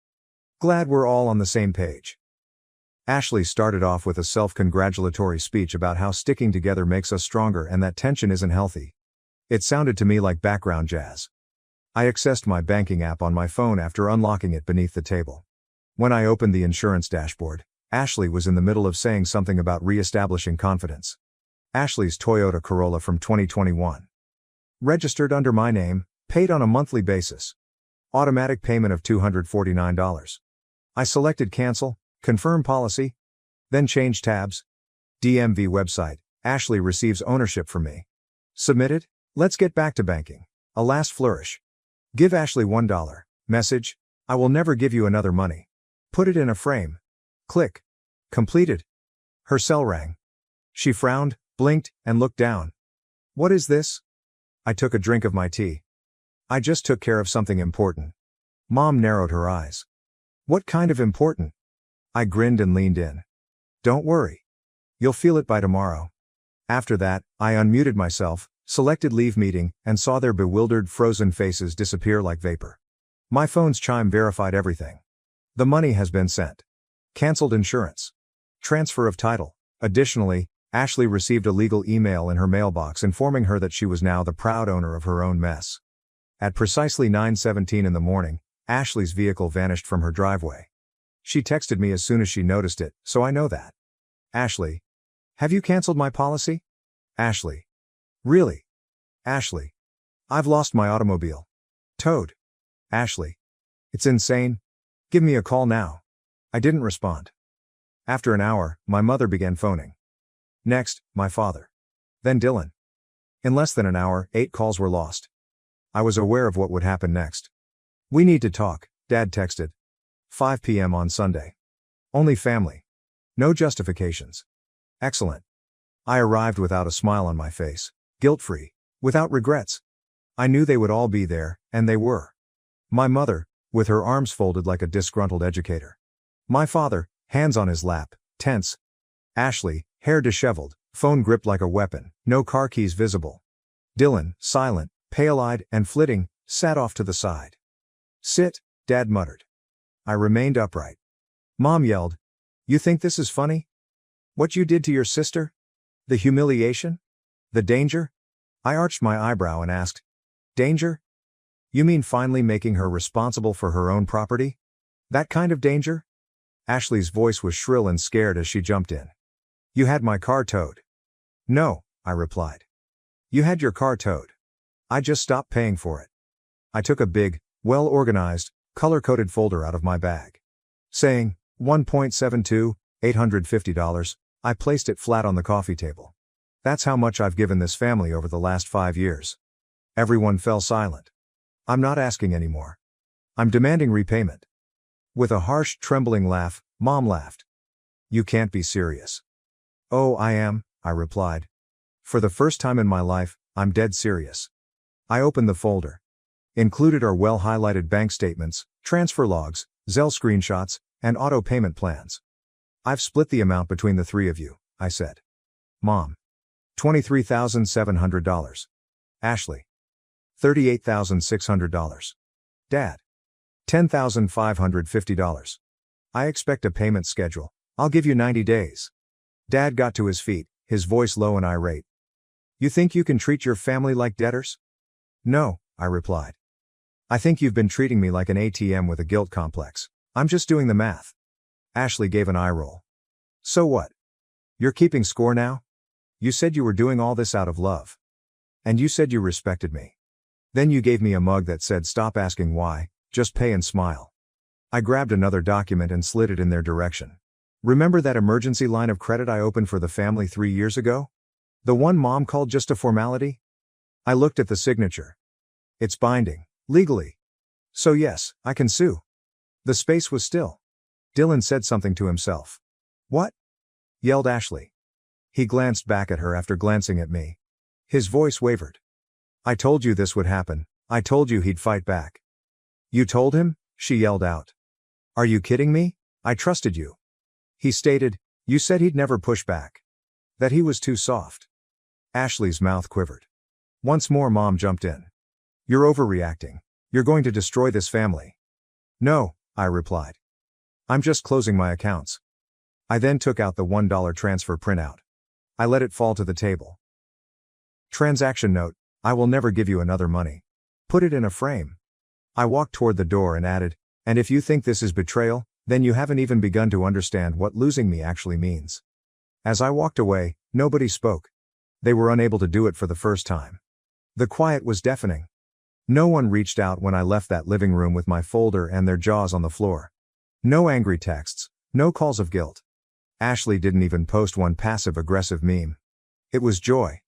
Glad we're all on the same page. Ashley started off with a self-congratulatory speech about how sticking together makes us stronger and that tension isn't healthy. It sounded to me like background jazz. I accessed my banking app on my phone after unlocking it beneath the table. When I opened the insurance dashboard, Ashley was in the middle of saying something about re-establishing confidence. Ashley's Toyota Corolla from 2021. Registered under my name, paid on a monthly basis. Automatic payment of $249. I selected cancel, confirm policy, then change tabs. DMV website, Ashley receives ownership from me. Submitted, let's get back to banking. A last flourish. Give Ashley $1. Message, I will never give you another money. Put it in a frame. Click. Completed. Her cell rang. She frowned, blinked, and looked down. What is this? I took a drink of my tea. I just took care of something important. Mom narrowed her eyes. What kind of important? I grinned and leaned in. Don't worry. You'll feel it by tomorrow. After that, I unmuted myself, selected leave meeting, and saw their bewildered, frozen faces disappear like vapor. My phone's chime verified everything. The money has been sent. Cancelled insurance. Transfer of title. Additionally, Ashley received a legal email in her mailbox informing her that she was now the proud owner of her own mess. At precisely 9:17 in the morning, Ashley's vehicle vanished from her driveway. She texted me as soon as she noticed it, so I know that. Ashley. Have you cancelled my policy? Ashley. Really? Ashley. I've lost my automobile. Towed. Ashley. It's insane. Give me a call now. I didn't respond. After an hour, my mother began phoning. Next, my father. Then Dylan. In less than an hour, 8 calls were lost. I was aware of what would happen next. We need to talk, Dad texted. 5 p.m. on Sunday. Only family. No justifications. Excellent. I arrived without a smile on my face, guilt-free, without regrets. I knew they would all be there, and they were. My mother, with her arms folded like a disgruntled educator. My father, hands on his lap, tense. Ashley, hair disheveled, phone gripped like a weapon, no car keys visible. Dylan, silent, pale-eyed, and flitting, sat off to the side. Sit, Dad muttered. I remained upright. Mom yelled, You think this is funny? What you did to your sister? The humiliation? The danger? I arched my eyebrow and asked, Danger? You mean finally making her responsible for her own property? That kind of danger? Ashley's voice was shrill and scared as she jumped in. You had my car towed. No, I replied. You had your car towed. I just stopped paying for it. I took a big, well-organized, color-coded folder out of my bag. Saying, 1.72, $850, I placed it flat on the coffee table. That's how much I've given this family over the last 5 years. Everyone fell silent. I'm not asking anymore. I'm demanding repayment. With a harsh, trembling laugh, Mom laughed. You can't be serious. Oh, I am, I replied. For the first time in my life, I'm dead serious. I opened the folder. Included are well-highlighted bank statements, transfer logs, Zelle screenshots, and auto payment plans. I've split the amount between the 3 of you, I said. Mom. $23,700. Ashley. $38,600. Dad. $10,550. I expect a payment schedule. I'll give you 90 days. Dad got to his feet, his voice low and irate. You think you can treat your family like debtors? No, I replied. I think you've been treating me like an ATM with a guilt complex. I'm just doing the math. Ashley gave an eye roll. So what? You're keeping score now? You said you were doing all this out of love. And you said you respected me. Then you gave me a mug that said stop asking why, just pay and smile. I grabbed another document and slid it in their direction. Remember that emergency line of credit I opened for the family 3 years ago? The one Mom called just a formality? I looked at the signature. It's binding, legally. So yes, I can sue. The space was still. Dylan said something to himself. What? Yelled Ashley. He glanced back at her after glancing at me. His voice wavered. I told you this would happen. I told you he'd fight back. You told him? She yelled out. Are you kidding me? I trusted you. He stated, you said he'd never push back. That he was too soft. Ashley's mouth quivered. Once more Mom jumped in. You're overreacting. You're going to destroy this family. No, I replied. I'm just closing my accounts. I then took out the $1 transfer printout. I let it fall to the table. Transaction note, I will never give you another money. Put it in a frame. I walked toward the door and added, and if you think this is betrayal, then you haven't even begun to understand what losing me actually means. As I walked away, nobody spoke. They were unable to do it for the first time. The quiet was deafening. No one reached out when I left that living room with my folder and their jaws on the floor. No angry texts, no calls of guilt. Ashley didn't even post one passive-aggressive meme. It was joy.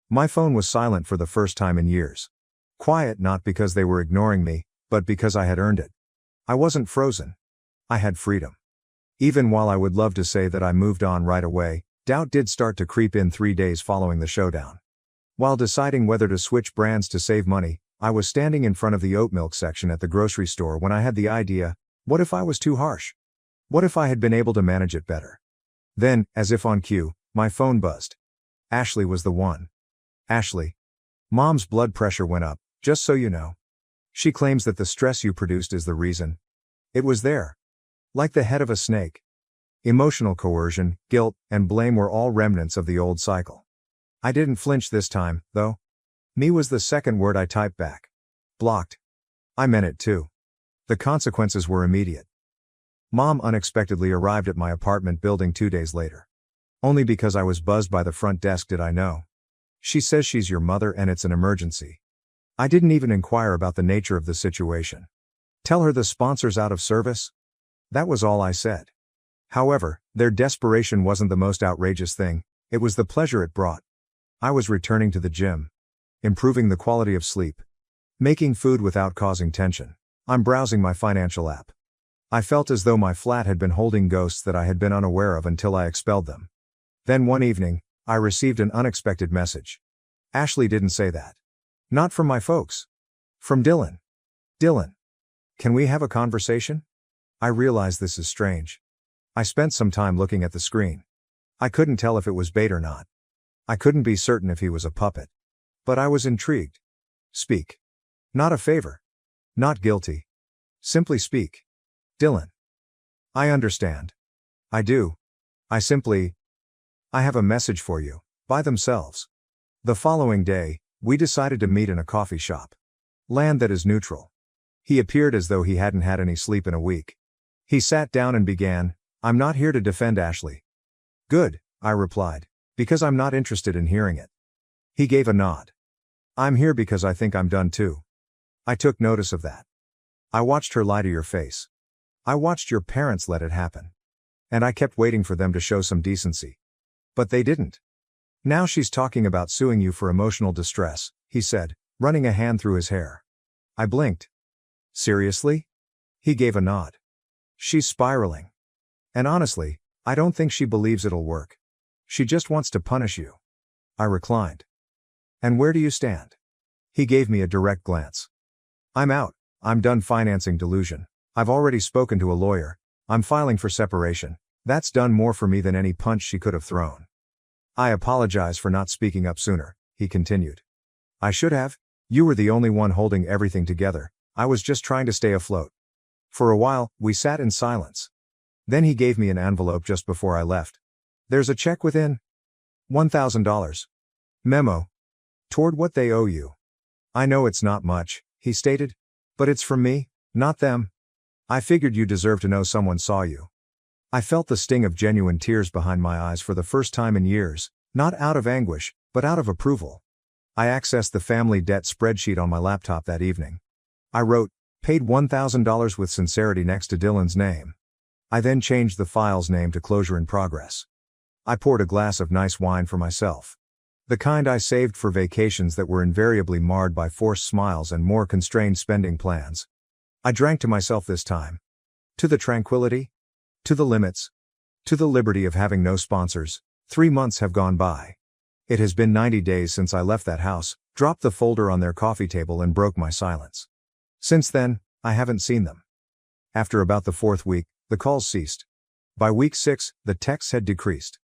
My phone was silent for the first time in years. Quiet not because they were ignoring me, but because I had earned it. I wasn't frozen. I had freedom. Even while I would love to say that I moved on right away, doubt did start to creep in 3 days following the showdown. While deciding whether to switch brands to save money, I was standing in front of the oat milk section at the grocery store when I had the idea, what if I was too harsh? What if I had been able to manage it better? Then, as if on cue, my phone buzzed. Ashley was the one. Ashley. Mom's blood pressure went up, just so you know. She claims that the stress you produced is the reason. It was there. Like the head of a snake. Emotional coercion, guilt, and blame were all remnants of the old cycle. I didn't flinch this time, though. Me was the second word I typed back. Blocked. I meant it too. The consequences were immediate. Mom unexpectedly arrived at my apartment building 2 days later. Only because I was buzzed by the front desk did I know. She says she's your mother and it's an emergency. I didn't even inquire about the nature of the situation. Tell her the sponsor's out of service? That was all I said. However, their desperation wasn't the most outrageous thing, it was the pleasure it brought. I was returning to the gym. Improving the quality of sleep. Making food without causing tension. I'm browsing my financial app. I felt as though my flat had been holding ghosts that I had been unaware of until I expelled them. Then one evening, I received an unexpected message. Ashley didn't say that. Not from my folks. From Dylan. Dylan. Can we have a conversation? I realize this is strange. I spent some time looking at the screen. I couldn't tell if it was bait or not. I couldn't be certain if he was a puppet. But I was intrigued. Speak. Not a favor. Not guilty. Simply speak. Dylan. I understand. I do. I have a message for you, by themselves. The following day, we decided to meet in a coffee shop. Land that is neutral. He appeared as though he hadn't had any sleep in a week. He sat down and began, I'm not here to defend Ashley. Good, I replied, because I'm not interested in hearing it. He gave a nod. I'm here because I think I'm done too. I took notice of that. I watched her lie to your face. I watched your parents let it happen. And I kept waiting for them to show some decency. But they didn't. Now she's talking about suing you for emotional distress, he said, running a hand through his hair. I blinked. Seriously? He gave a nod. She's spiraling. And honestly, I don't think she believes it'll work. She just wants to punish you. I reclined. And where do you stand? He gave me a direct glance. I'm out. I'm done financing delusion. I've already spoken to a lawyer. I'm filing for separation. That's done more for me than any punch she could have thrown. I apologize for not speaking up sooner, he continued. I should have. You were the only one holding everything together. I was just trying to stay afloat. For a while, we sat in silence. Then he gave me an envelope just before I left. There's a check within. $1,000. Memo. Toward what they owe you. I know it's not much, he stated. But it's from me, not them. I figured you deserve to know someone saw you. I felt the sting of genuine tears behind my eyes for the first time in years, not out of anguish, but out of approval. I accessed the family debt spreadsheet on my laptop that evening. I wrote, paid $1,000 with sincerity next to Dylan's name. I then changed the file's name to closure in progress. I poured a glass of nice wine for myself. The kind I saved for vacations that were invariably marred by forced smiles and more constrained spending plans. I drank to myself this time. To the tranquility. To the limits. To the liberty of having no sponsors. 3 months have gone by. It has been 90 days since I left that house, dropped the folder on their coffee table and broke my silence. Since then, I haven't seen them. After about the 4th week, the calls ceased. By week 6, the texts had decreased.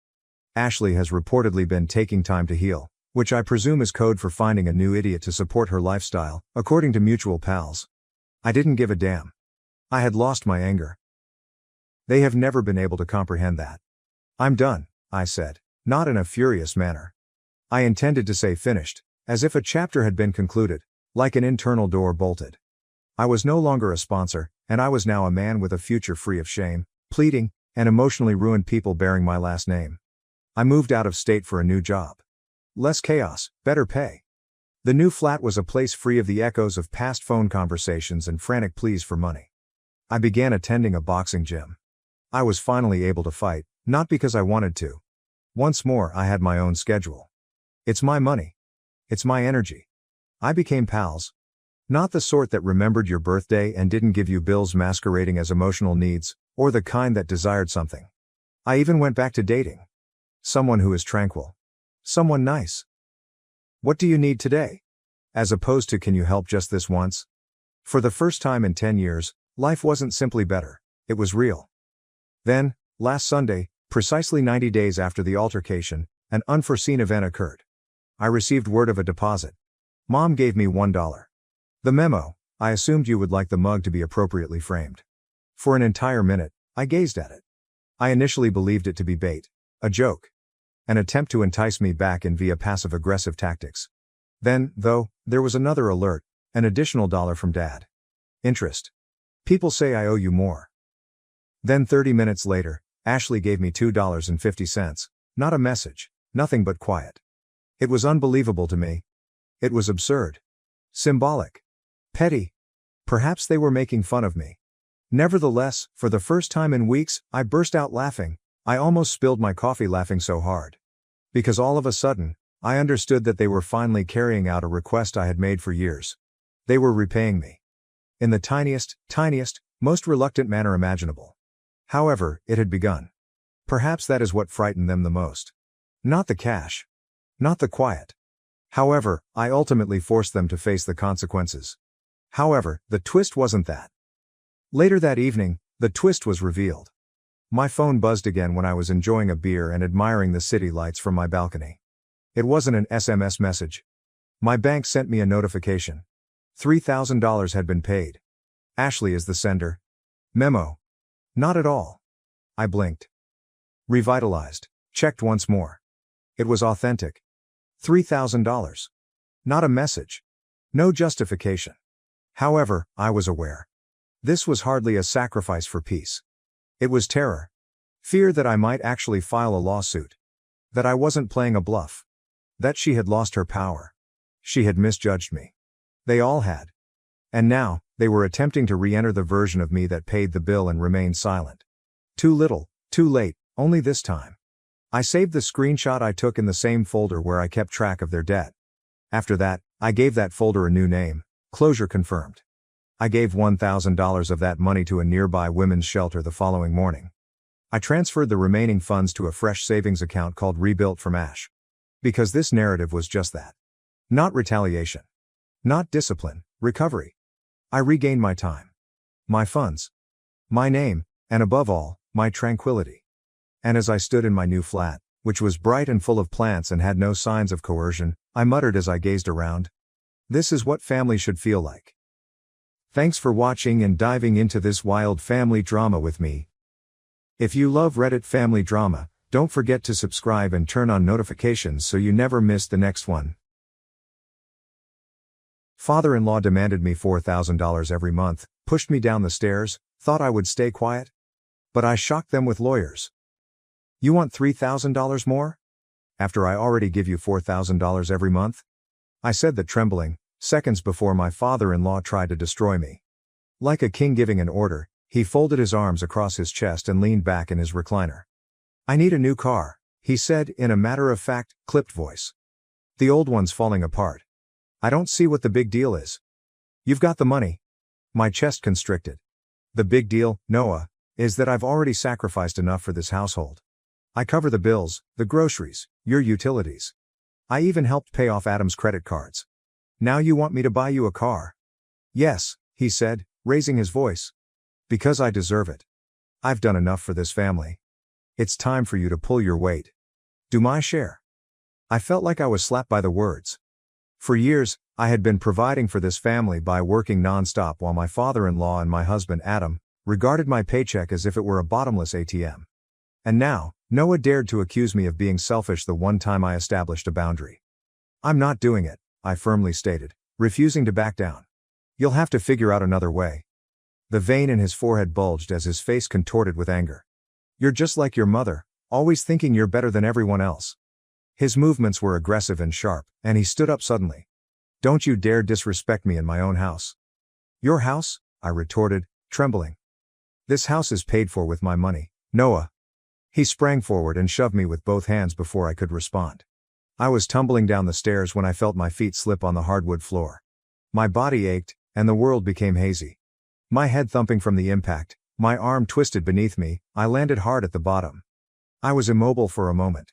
Ashley has reportedly been taking time to heal, which I presume is code for finding a new idiot to support her lifestyle, according to mutual pals. I didn't give a damn. I had lost my anger. They have never been able to comprehend that. I'm done, I said, not in a furious manner. I intended to say finished, as if a chapter had been concluded, like an internal door bolted. I was no longer a sponsor, and I was now a man with a future free of shame, pleading, and emotionally ruined people bearing my last name. I moved out of state for a new job. Less chaos, better pay. The new flat was a place free of the echoes of past phone conversations and frantic pleas for money. I began attending a boxing gym. I was finally able to fight, not because I wanted to. Once more I had my own schedule. It's my money. It's my energy. I became pals. Not the sort that remembered your birthday and didn't give you bills masquerading as emotional needs, or the kind that desired something. I even went back to dating. Someone who is tranquil. Someone nice. What do you need today? As opposed to can you help just this once? For the first time in 10 years, life wasn't simply better, it was real. Then, last Sunday, precisely 90 days after the altercation, an unforeseen event occurred. I received word of a deposit. Mom gave me $1. The memo: I assumed you would like the mug to be appropriately framed. For an entire minute, I gazed at it. I initially believed it to be bait, a joke, an attempt to entice me back in via passive-aggressive tactics. Then, though, there was another alert, an additional $1 from Dad. Interest. People say I owe you more. Then 30 minutes later, Ashley gave me $2.50, not a message, nothing but quiet. It was unbelievable to me. It was absurd. Symbolic. Petty. Perhaps they were making fun of me. Nevertheless, for the first time in weeks, I burst out laughing. I almost spilled my coffee laughing so hard. Because all of a sudden, I understood that they were finally carrying out a request I had made for years. They were repaying me. In the tiniest, most reluctant manner imaginable. However, it had begun. Perhaps that is what frightened them the most. Not the cash. Not the quiet. However, I ultimately forced them to face the consequences. However, the twist wasn't that. Later that evening, the twist was revealed. My phone buzzed again when I was enjoying a beer and admiring the city lights from my balcony. It wasn't an SMS message. My bank sent me a notification. $3,000 had been paid. Ashley is the sender. Memo. Not at all. I blinked. Revitalized. Checked once more. It was authentic. $3,000. Not a message. No justification. However, I was aware. This was hardly a sacrifice for peace. It was terror. Fear that I might actually file a lawsuit. That I wasn't playing a bluff. That she had lost her power. She had misjudged me. They all had. And now, they were attempting to re-enter the version of me that paid the bill and remained silent. Too little, too late, only this time. I saved the screenshot I took in the same folder where I kept track of their debt. After that, I gave that folder a new name, Closure Confirmed. I gave $1,000 of that money to a nearby women's shelter the following morning. I transferred the remaining funds to a fresh savings account called Rebuilt from Ash. Because this narrative was just that. Not retaliation. Not discipline, recovery. I regained my time. My funds. My name, and above all, my tranquility. And as I stood in my new flat, which was bright and full of plants and had no signs of coercion, I muttered as I gazed around. This is what family should feel like. Thanks for watching and diving into this wild family drama with me. If you love Reddit family drama, don't forget to subscribe and turn on notifications so you never miss the next one. Father-in-law demanded me $4,000 every month, pushed me down the stairs, thought I would stay quiet. But I shocked them with lawyers. You want $3,000 more? After I already give you $4,000 every month? I said that trembling, seconds before my father-in-law tried to destroy me. Like a king giving an order, he folded his arms across his chest and leaned back in his recliner. I need a new car, he said in a matter-of-fact, clipped voice. The old one's falling apart. I don't see what the big deal is. You've got the money. My chest constricted. The big deal, Noah, is that I've already sacrificed enough for this household. I cover the bills, the groceries, your utilities. I even helped pay off Adam's credit cards. Now you want me to buy you a car? Yes, he said, raising his voice. Because I deserve it. I've done enough for this family. It's time for you to pull your weight. Do my share. I felt like I was slapped by the words. For years, I had been providing for this family by working non-stop while my father-in-law and my husband Adam regarded my paycheck as if it were a bottomless ATM. And now, Noah dared to accuse me of being selfish the one time I established a boundary. I'm not doing it, I firmly stated, refusing to back down. You'll have to figure out another way. The vein in his forehead bulged as his face contorted with anger. You're just like your mother, always thinking you're better than everyone else. His movements were aggressive and sharp, and he stood up suddenly. Don't you dare disrespect me in my own house. Your house? I retorted, trembling. This house is paid for with my money, Noah. He sprang forward and shoved me with both hands before I could respond. I was tumbling down the stairs when I felt my feet slip on the hardwood floor. My body ached, and the world became hazy. My head thumping from the impact, my arm twisted beneath me, I landed hard at the bottom. I was immobile for a moment.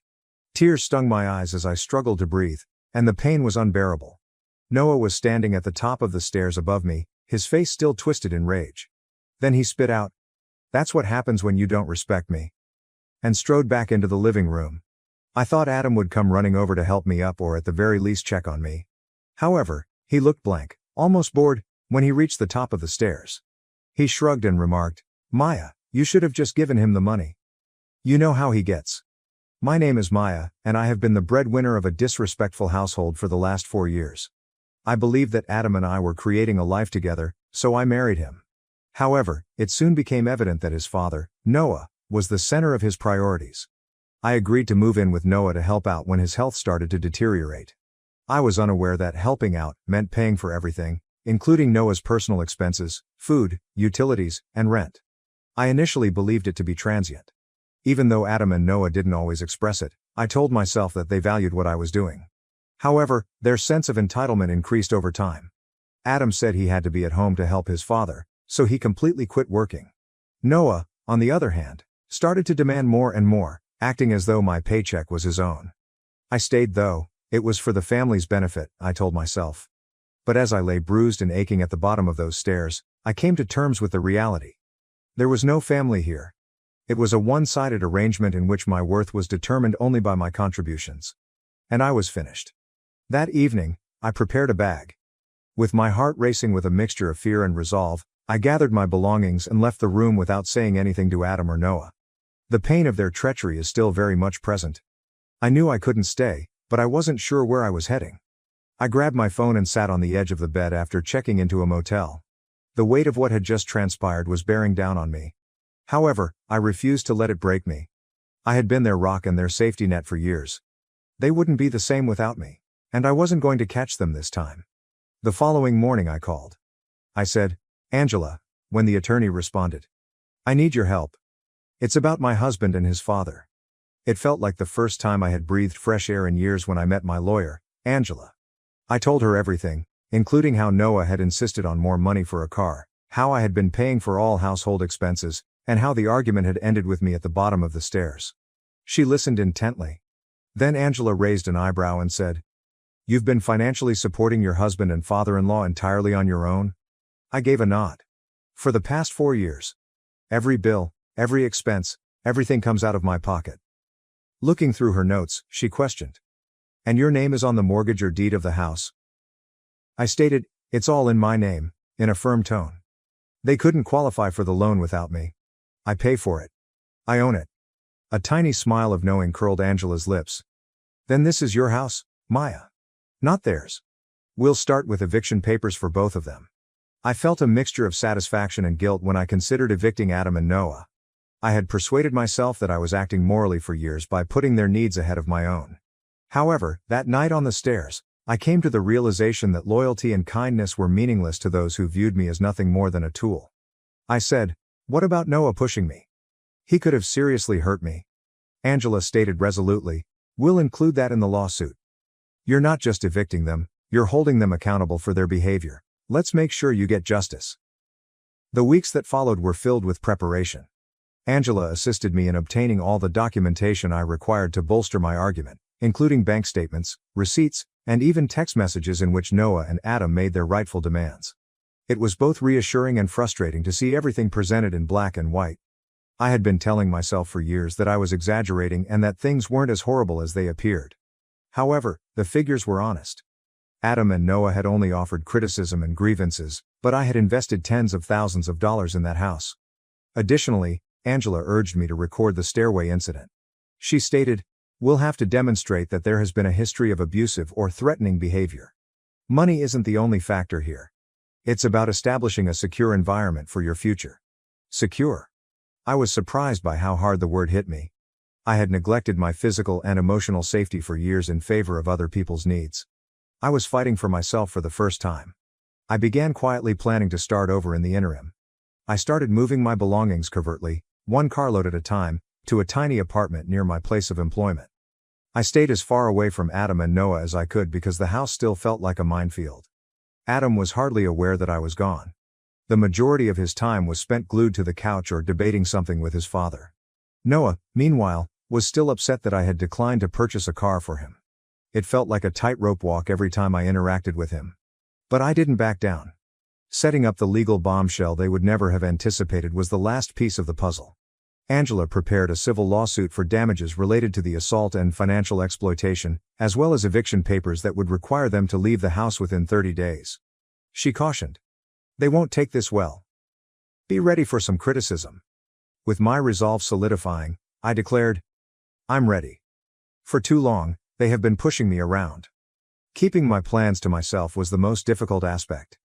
Tears stung my eyes as I struggled to breathe, and the pain was unbearable. Noah was standing at the top of the stairs above me, his face still twisted in rage. Then he spit out, "That's what happens when you don't respect me," and strode back into the living room. I thought Adam would come running over to help me up or at the very least check on me. However, he looked blank, almost bored, when he reached the top of the stairs. He shrugged and remarked, "Maya, you should have just given him the money. You know how he gets. My name is Maya, and I have been the breadwinner of a disrespectful household for the last 4 years. I believed that Adam and I were creating a life together, so I married him. However, it soon became evident that his father, Noah, was the center of his priorities. I agreed to move in with Noah to help out when his health started to deteriorate. I was unaware that helping out meant paying for everything, including Noah's personal expenses, food, utilities, and rent. I initially believed it to be transient. Even though Adam and Noah didn't always express it, I told myself that they valued what I was doing. However, their sense of entitlement increased over time. Adam said he had to be at home to help his father, so he completely quit working. Noah, on the other hand, started to demand more and more, acting as though my paycheck was his own. I stayed though, it was for the family's benefit, I told myself. But as I lay bruised and aching at the bottom of those stairs, I came to terms with the reality. There was no family here. It was a one-sided arrangement in which my worth was determined only by my contributions. And I was finished. That evening, I prepared a bag. With my heart racing with a mixture of fear and resolve, I gathered my belongings and left the room without saying anything to Adam or Noah. The pain of their treachery is still very much present. I knew I couldn't stay, but I wasn't sure where I was heading. I grabbed my phone and sat on the edge of the bed after checking into a motel. The weight of what had just transpired was bearing down on me. However, I refused to let it break me. I had been their rock and their safety net for years. They wouldn't be the same without me, and I wasn't going to catch them this time. The following morning I called. I said, "Angela," when the attorney responded. "I need your help. It's about my husband and his father." It felt like the first time I had breathed fresh air in years when I met my lawyer, Angela. I told her everything, including how Noah had insisted on more money for a car, how I had been paying for all household expenses, and how the argument had ended with me at the bottom of the stairs. She listened intently. Then Angela raised an eyebrow and said, "You've been financially supporting your husband and father-in-law entirely on your own?" I gave a nod. "For the past 4 years. Every bill, every expense, everything comes out of my pocket." Looking through her notes, she questioned, "And your name is on the mortgage or deed of the house?" I stated, "It's all in my name," in a firm tone. "They couldn't qualify for the loan without me. I pay for it. I own it." A tiny smile of knowing curled Angela's lips. "Then this is your house, Maya. Not theirs. We'll start with eviction papers for both of them." I felt a mixture of satisfaction and guilt when I considered evicting Adam and Noah. I had persuaded myself that I was acting morally for years by putting their needs ahead of my own. However, that night on the stairs, I came to the realization that loyalty and kindness were meaningless to those who viewed me as nothing more than a tool. I said, "What about Noah pushing me? He could have seriously hurt me." Angela stated resolutely, "We'll include that in the lawsuit. You're not just evicting them, you're holding them accountable for their behavior. Let's make sure you get justice." The weeks that followed were filled with preparation. Angela assisted me in obtaining all the documentation I required to bolster my argument, including bank statements, receipts, and even text messages in which Noah and Adam made their rightful demands. It was both reassuring and frustrating to see everything presented in black and white. I had been telling myself for years that I was exaggerating and that things weren't as horrible as they appeared. However, the figures were honest. Adam and Noah had only offered criticism and grievances, but I had invested tens of thousands of dollars in that house. Additionally, Angela urged me to record the stairway incident. She stated, "We'll have to demonstrate that there has been a history of abusive or threatening behavior. Money isn't the only factor here. It's about establishing a secure environment for your future." Secure. I was surprised by how hard the word hit me. I had neglected my physical and emotional safety for years in favor of other people's needs. I was fighting for myself for the first time. I began quietly planning to start over in the interim. I started moving my belongings covertly, one carload at a time, to a tiny apartment near my place of employment. I stayed as far away from Adam and Noah as I could because the house still felt like a minefield. Adam was hardly aware that I was gone. The majority of his time was spent glued to the couch or debating something with his father. Noah, meanwhile, was still upset that I had declined to purchase a car for him. It felt like a tightrope walk every time I interacted with him. But I didn't back down. Setting up the legal bombshell they would never have anticipated was the last piece of the puzzle. Angela prepared a civil lawsuit for damages related to the assault and financial exploitation, as well as eviction papers that would require them to leave the house within 30 days. She cautioned, "They won't take this well. Be ready for some criticism." With my resolve solidifying, I declared, "I'm ready. For too long, they have been pushing me around." Keeping my plans to myself was the most difficult aspect.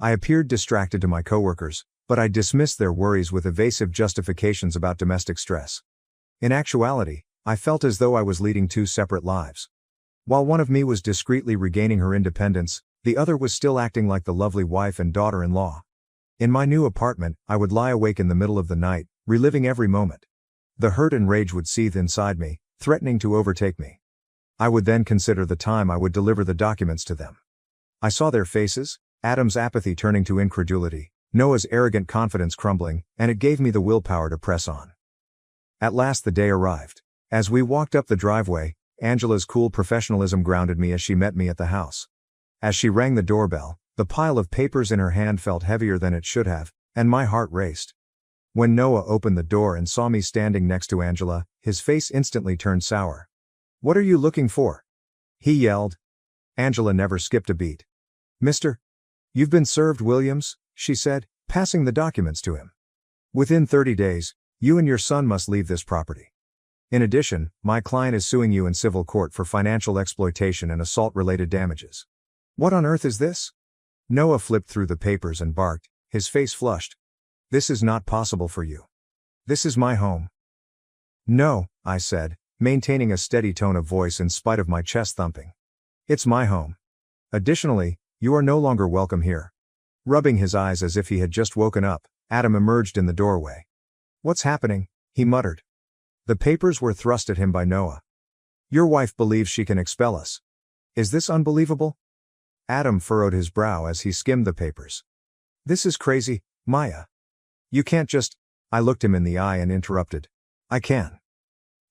I appeared distracted to my coworkers, but I dismissed their worries with evasive justifications about domestic stress. In actuality, I felt as though I was leading two separate lives. While one of me was discreetly regaining her independence, the other was still acting like the lovely wife and daughter-in-law. In my new apartment, I would lie awake in the middle of the night, reliving every moment. The hurt and rage would seethe inside me, threatening to overtake me. I would then consider the time I would deliver the documents to them. I saw their faces, Adam's apathy turning to incredulity, Noah's arrogant confidence crumbling, and it gave me the willpower to press on. At last the day arrived. As we walked up the driveway, Angela's cool professionalism grounded me as she met me at the house. As she rang the doorbell, the pile of papers in her hand felt heavier than it should have, and my heart raced. When Noah opened the door and saw me standing next to Angela, his face instantly turned sour. "What are you looking for?" he yelled. Angela never skipped a beat. "Mr. You've been served, Williams," she said, passing the documents to him. "Within 30 days, you and your son must leave this property. In addition, my client is suing you in civil court for financial exploitation and assault-related damages." "What on earth is this?" Noah flipped through the papers and barked, his face flushed. "This is not possible for you. This is my home." "No," I said, maintaining a steady tone of voice in spite of my chest thumping. "It's my home. Additionally, you are no longer welcome here." Rubbing his eyes as if he had just woken up, Adam emerged in the doorway. "What's happening?" he muttered. The papers were thrust at him by Noah. "Your wife believes she can expel us. Is this unbelievable?" Adam furrowed his brow as he skimmed the papers. "This is crazy, Maya. You can't just—" I looked him in the eye and interrupted. "I can."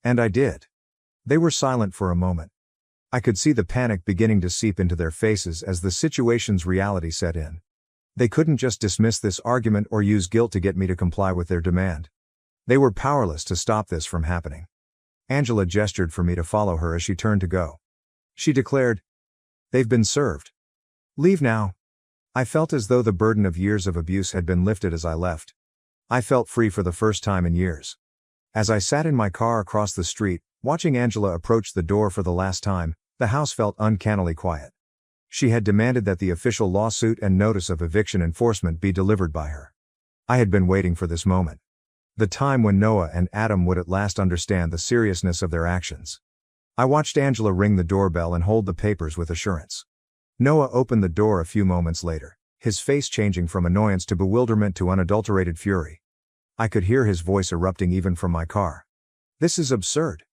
And I did. They were silent for a moment. I could see the panic beginning to seep into their faces as the situation's reality set in. They couldn't just dismiss this argument or use guilt to get me to comply with their demand. They were powerless to stop this from happening. Angela gestured for me to follow her as she turned to go. She declared, "They've been served. Leave now." I felt as though the burden of years of abuse had been lifted as I left. I felt free for the first time in years. As I sat in my car across the street, watching Angela approach the door for the last time, the house felt uncannily quiet. She had demanded that the official lawsuit and notice of eviction enforcement be delivered by her. I had been waiting for this moment. The time when Noah and Adam would at last understand the seriousness of their actions. I watched Angela ring the doorbell and hold the papers with assurance. Noah opened the door a few moments later, his face changing from annoyance to bewilderment to unadulterated fury. I could hear his voice erupting even from my car. "This is absurd."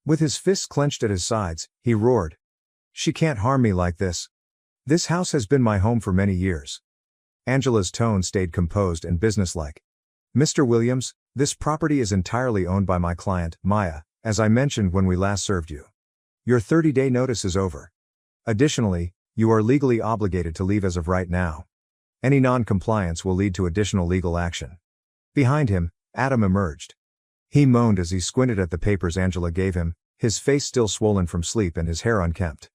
With his fists clenched at his sides, he roared. "She can't harm me like this. This house has been my home for many years." Angela's tone stayed composed and businesslike. "Mr. Williams, this property is entirely owned by my client, Maya, as I mentioned when we last served you. Your 30-day notice is over. Additionally, you are legally obligated to leave as of right now. Any non-compliance will lead to additional legal action." Behind him, Adam emerged. He moaned as he squinted at the papers Angela gave him, his face still swollen from sleep and his hair unkempt.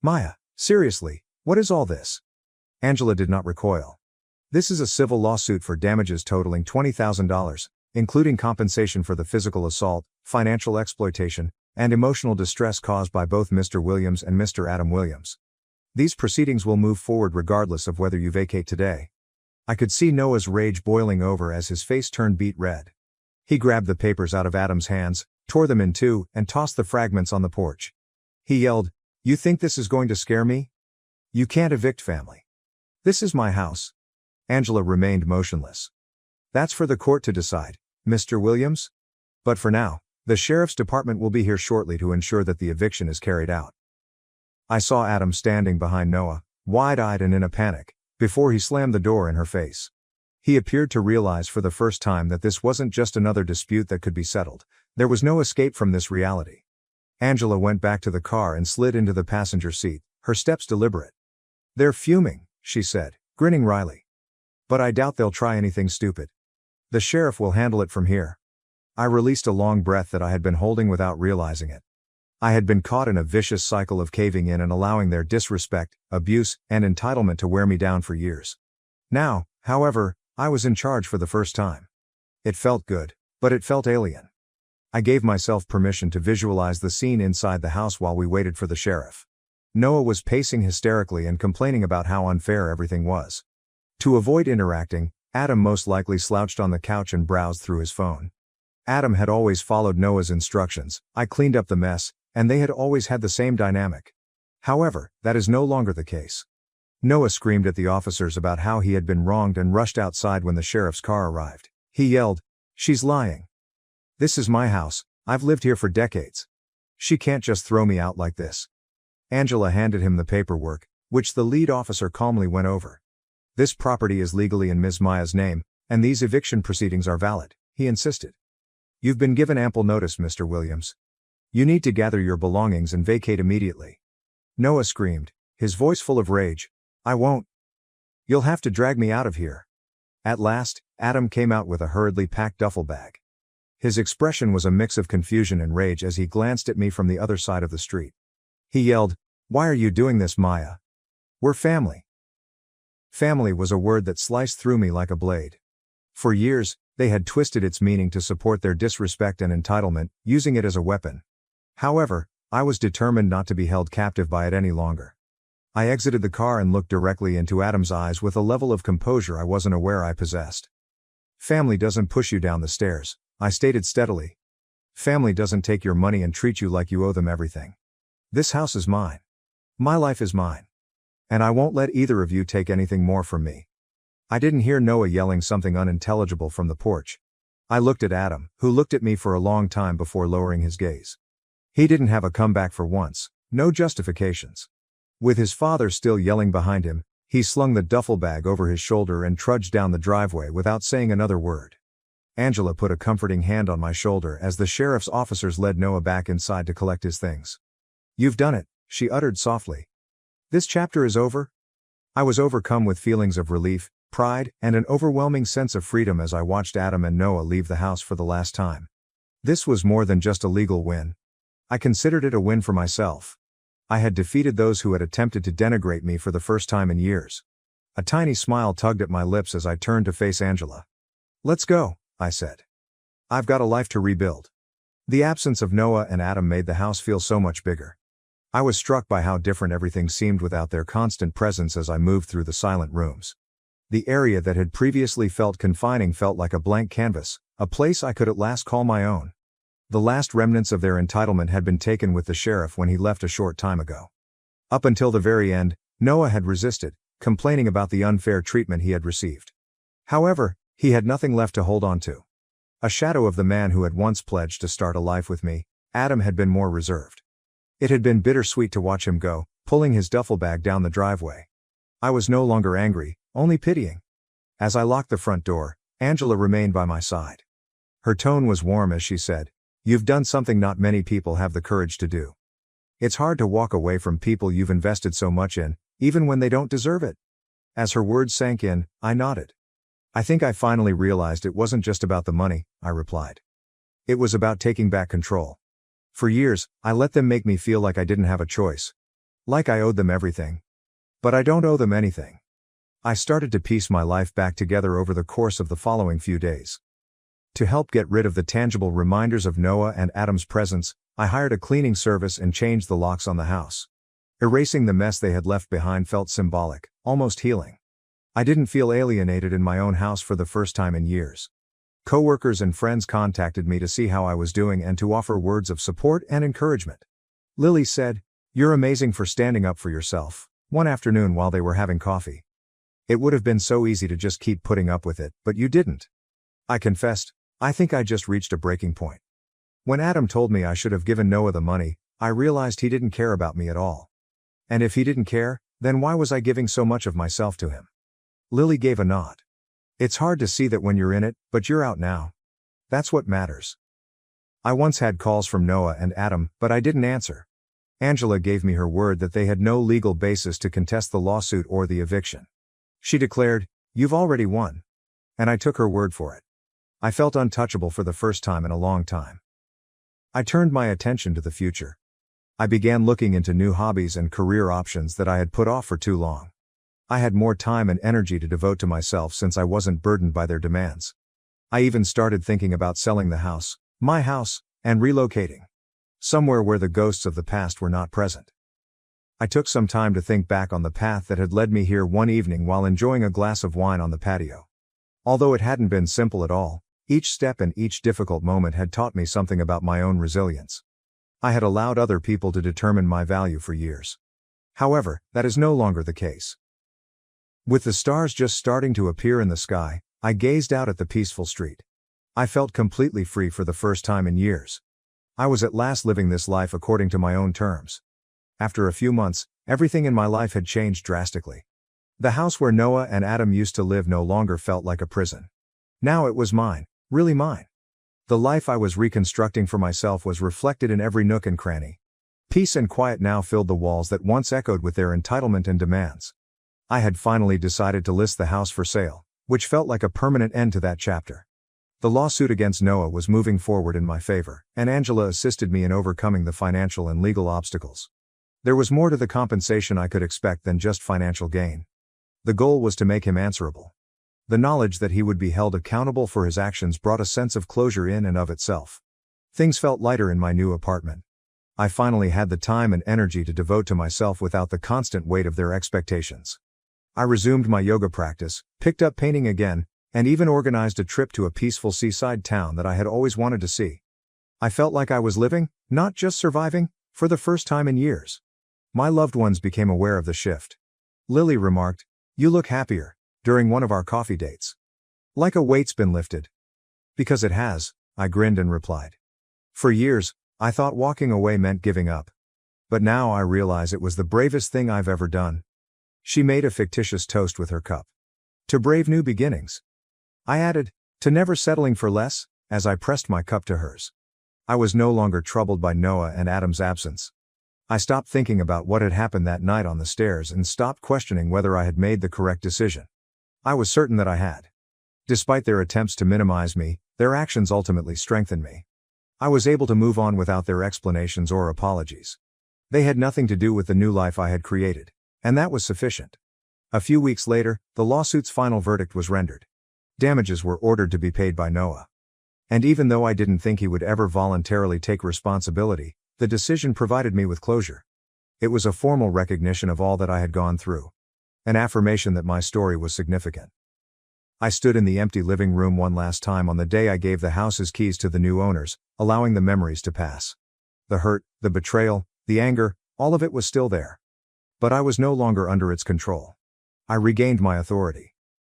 "Maya, seriously, what is all this?" Angela did not recoil. "This is a civil lawsuit for damages totaling $20,000, including compensation for the physical assault, financial exploitation, and emotional distress caused by both Mr. Williams and Mr. Adam Williams. These proceedings will move forward regardless of whether you vacate today." I could see Noah's rage boiling over as his face turned beet red. He grabbed the papers out of Adam's hands, tore them in two, and tossed the fragments on the porch. He yelled, "You think this is going to scare me? You can't evict family. This is my house." Angela remained motionless. "That's for the court to decide, Mr. Williams. But for now, the sheriff's department will be here shortly to ensure that the eviction is carried out." I saw Adam standing behind Noah, wide-eyed and in a panic, before he slammed the door in her face. He appeared to realize for the first time that this wasn't just another dispute that could be settled. There was no escape from this reality. Angela went back to the car and slid into the passenger seat, her steps deliberate. "They're fuming," she said, grinning wryly. "But I doubt they'll try anything stupid. The sheriff will handle it from here." I released a long breath that I had been holding without realizing it. I had been caught in a vicious cycle of caving in and allowing their disrespect, abuse, and entitlement to wear me down for years. Now, however, I was in charge for the first time. It felt good, but it felt alien. I gave myself permission to visualize the scene inside the house while we waited for the sheriff. Noah was pacing hysterically and complaining about how unfair everything was. To avoid interacting, Adam most likely slouched on the couch and browsed through his phone. Adam had always followed Noah's instructions, I cleaned up the mess, and they had always had the same dynamic. However, that is no longer the case. Noah screamed at the officers about how he had been wronged and rushed outside when the sheriff's car arrived. He yelled, "She's lying. This is my house, I've lived here for decades. She can't just throw me out like this." Angela handed him the paperwork, which the lead officer calmly went over. "This property is legally in Ms. Maya's name, and these eviction proceedings are valid," he insisted. "You've been given ample notice, Mr. Williams. You need to gather your belongings and vacate immediately." Noah screamed, his voice full of rage, "I won't. You'll have to drag me out of here." At last, Adam came out with a hurriedly packed duffel bag. His expression was a mix of confusion and rage as he glanced at me from the other side of the street. He yelled, "Why are you doing this, Maya? We're family." Family was a word that sliced through me like a blade. For years, they had twisted its meaning to support their disrespect and entitlement, using it as a weapon. However, I was determined not to be held captive by it any longer. I exited the car and looked directly into Adam's eyes with a level of composure I wasn't aware I possessed. "Family doesn't push you down the stairs," I stated steadily. "Family doesn't take your money and treat you like you owe them everything. This house is mine. My life is mine. And I won't let either of you take anything more from me." I didn't hear Noah yelling something unintelligible from the porch. I looked at Adam, who looked at me for a long time before lowering his gaze. He didn't have a comeback for once, no justifications. With his father still yelling behind him, he slung the duffel bag over his shoulder and trudged down the driveway without saying another word. Angela put a comforting hand on my shoulder as the sheriff's officers led Noah back inside to collect his things. "You've done it," she uttered softly. "This chapter is over?" I was overcome with feelings of relief, pride, and an overwhelming sense of freedom as I watched Adam and Noah leave the house for the last time. This was more than just a legal win. I considered it a win for myself. I had defeated those who had attempted to denigrate me for the first time in years. A tiny smile tugged at my lips as I turned to face Angela. "Let's go," I said. "I've got a life to rebuild." The absence of Noah and Adam made the house feel so much bigger. I was struck by how different everything seemed without their constant presence as I moved through the silent rooms. The area that had previously felt confining felt like a blank canvas, a place I could at last call my own. The last remnants of their entitlement had been taken with the sheriff when he left a short time ago. Up until the very end, Noah had resisted, complaining about the unfair treatment he had received. However, he had nothing left to hold on to. A shadow of the man who had once pledged to start a life with me, Adam had been more reserved. It had been bittersweet to watch him go, pulling his duffel bag down the driveway. I was no longer angry, only pitying. As I locked the front door, Angela remained by my side. Her tone was warm as she said, "You've done something not many people have the courage to do. It's hard to walk away from people you've invested so much in, even when they don't deserve it." As her words sank in, I nodded. "I think I finally realized it wasn't just about the money," I replied. "It was about taking back control. For years, I let them make me feel like I didn't have a choice. Like I owed them everything. But I don't owe them anything." I started to piece my life back together over the course of the following few days. To help get rid of the tangible reminders of Noah and Adam's presence, I hired a cleaning service and changed the locks on the house. Erasing the mess they had left behind felt symbolic, almost healing. I didn't feel alienated in my own house for the first time in years. Coworkers and friends contacted me to see how I was doing and to offer words of support and encouragement. Lily said, "You're amazing for standing up for yourself," one afternoon while they were having coffee. "It would have been so easy to just keep putting up with it, but you didn't." I confessed, "I think I just reached a breaking point." When Adam told me I should have given Noah the money, I realized he didn't care about me at all. And if he didn't care, then why was I giving so much of myself to him? Lily gave a nod. "It's hard to see that when you're in it, but you're out now. That's what matters." I once had calls from Noah and Adam, but I didn't answer. Angela gave me her word that they had no legal basis to contest the lawsuit or the eviction. She declared, "You've already won." And I took her word for it. I felt untouchable for the first time in a long time. I turned my attention to the future. I began looking into new hobbies and career options that I had put off for too long. I had more time and energy to devote to myself since I wasn't burdened by their demands. I even started thinking about selling the house, my house, and relocating somewhere where the ghosts of the past were not present. I took some time to think back on the path that had led me here one evening while enjoying a glass of wine on the patio. Although it hadn't been simple at all, each step and each difficult moment had taught me something about my own resilience. I had allowed other people to determine my value for years. However, that is no longer the case. With the stars just starting to appear in the sky, I gazed out at the peaceful street. I felt completely free for the first time in years. I was at last living this life according to my own terms. After a few months, everything in my life had changed drastically. The house where Noah and Adam used to live no longer felt like a prison. Now it was mine, really mine. The life I was reconstructing for myself was reflected in every nook and cranny. Peace and quiet now filled the walls that once echoed with their entitlement and demands. I had finally decided to list the house for sale, which felt like a permanent end to that chapter. The lawsuit against Noah was moving forward in my favor, and Angela assisted me in overcoming the financial and legal obstacles. There was more to the compensation I could expect than just financial gain. The goal was to make him answerable. The knowledge that he would be held accountable for his actions brought a sense of closure in and of itself. Things felt lighter in my new apartment. I finally had the time and energy to devote to myself without the constant weight of their expectations. I resumed my yoga practice, picked up painting again, and even organized a trip to a peaceful seaside town that I had always wanted to see. I felt like I was living, not just surviving, for the first time in years. My loved ones became aware of the shift. Lily remarked, "You look happier," during one of our coffee dates. Like a weight's been lifted. Because it has, I grinned and replied. For years, I thought walking away meant giving up. But now I realize it was the bravest thing I've ever done. She made a fictitious toast with her cup. To brave new beginnings. I added, to never settling for less, as I pressed my cup to hers. I was no longer troubled by Noah and Adam's absence. I stopped thinking about what had happened that night on the stairs and stopped questioning whether I had made the correct decision. I was certain that I had. Despite their attempts to minimize me, their actions ultimately strengthened me. I was able to move on without their explanations or apologies. They had nothing to do with the new life I had created, and that was sufficient. A few weeks later, the lawsuit's final verdict was rendered. Damages were ordered to be paid by Noah. And even though I didn't think he would ever voluntarily take responsibility, the decision provided me with closure. It was a formal recognition of all that I had gone through. An affirmation that my story was significant. I stood in the empty living room one last time on the day I gave the house's keys to the new owners, allowing the memories to pass. The hurt, the betrayal, the anger, all of it was still there. But I was no longer under its control. I regained my authority.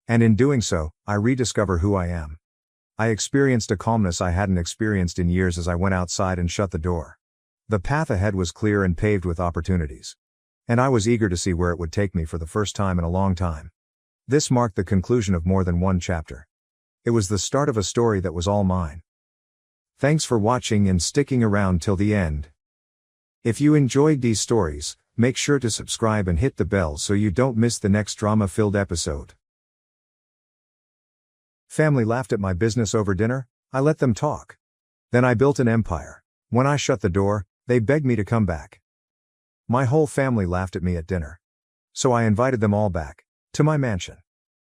And in doing so, I rediscovered who I am. I experienced a calmness I hadn't experienced in years as I went outside and shut the door. The path ahead was clear and paved with opportunities. And I was eager to see where it would take me for the first time in a long time. This marked the conclusion of more than one chapter. It was the start of a story that was all mine. Thanks for watching and sticking around till the end. If you enjoyed these stories, make sure to subscribe and hit the bell so you don't miss the next drama-filled episode. Family laughed at my business over dinner, I let them talk. Then I built an empire. When I shut the door, they begged me to come back. My whole family laughed at me at dinner. So I invited them all back, to my mansion.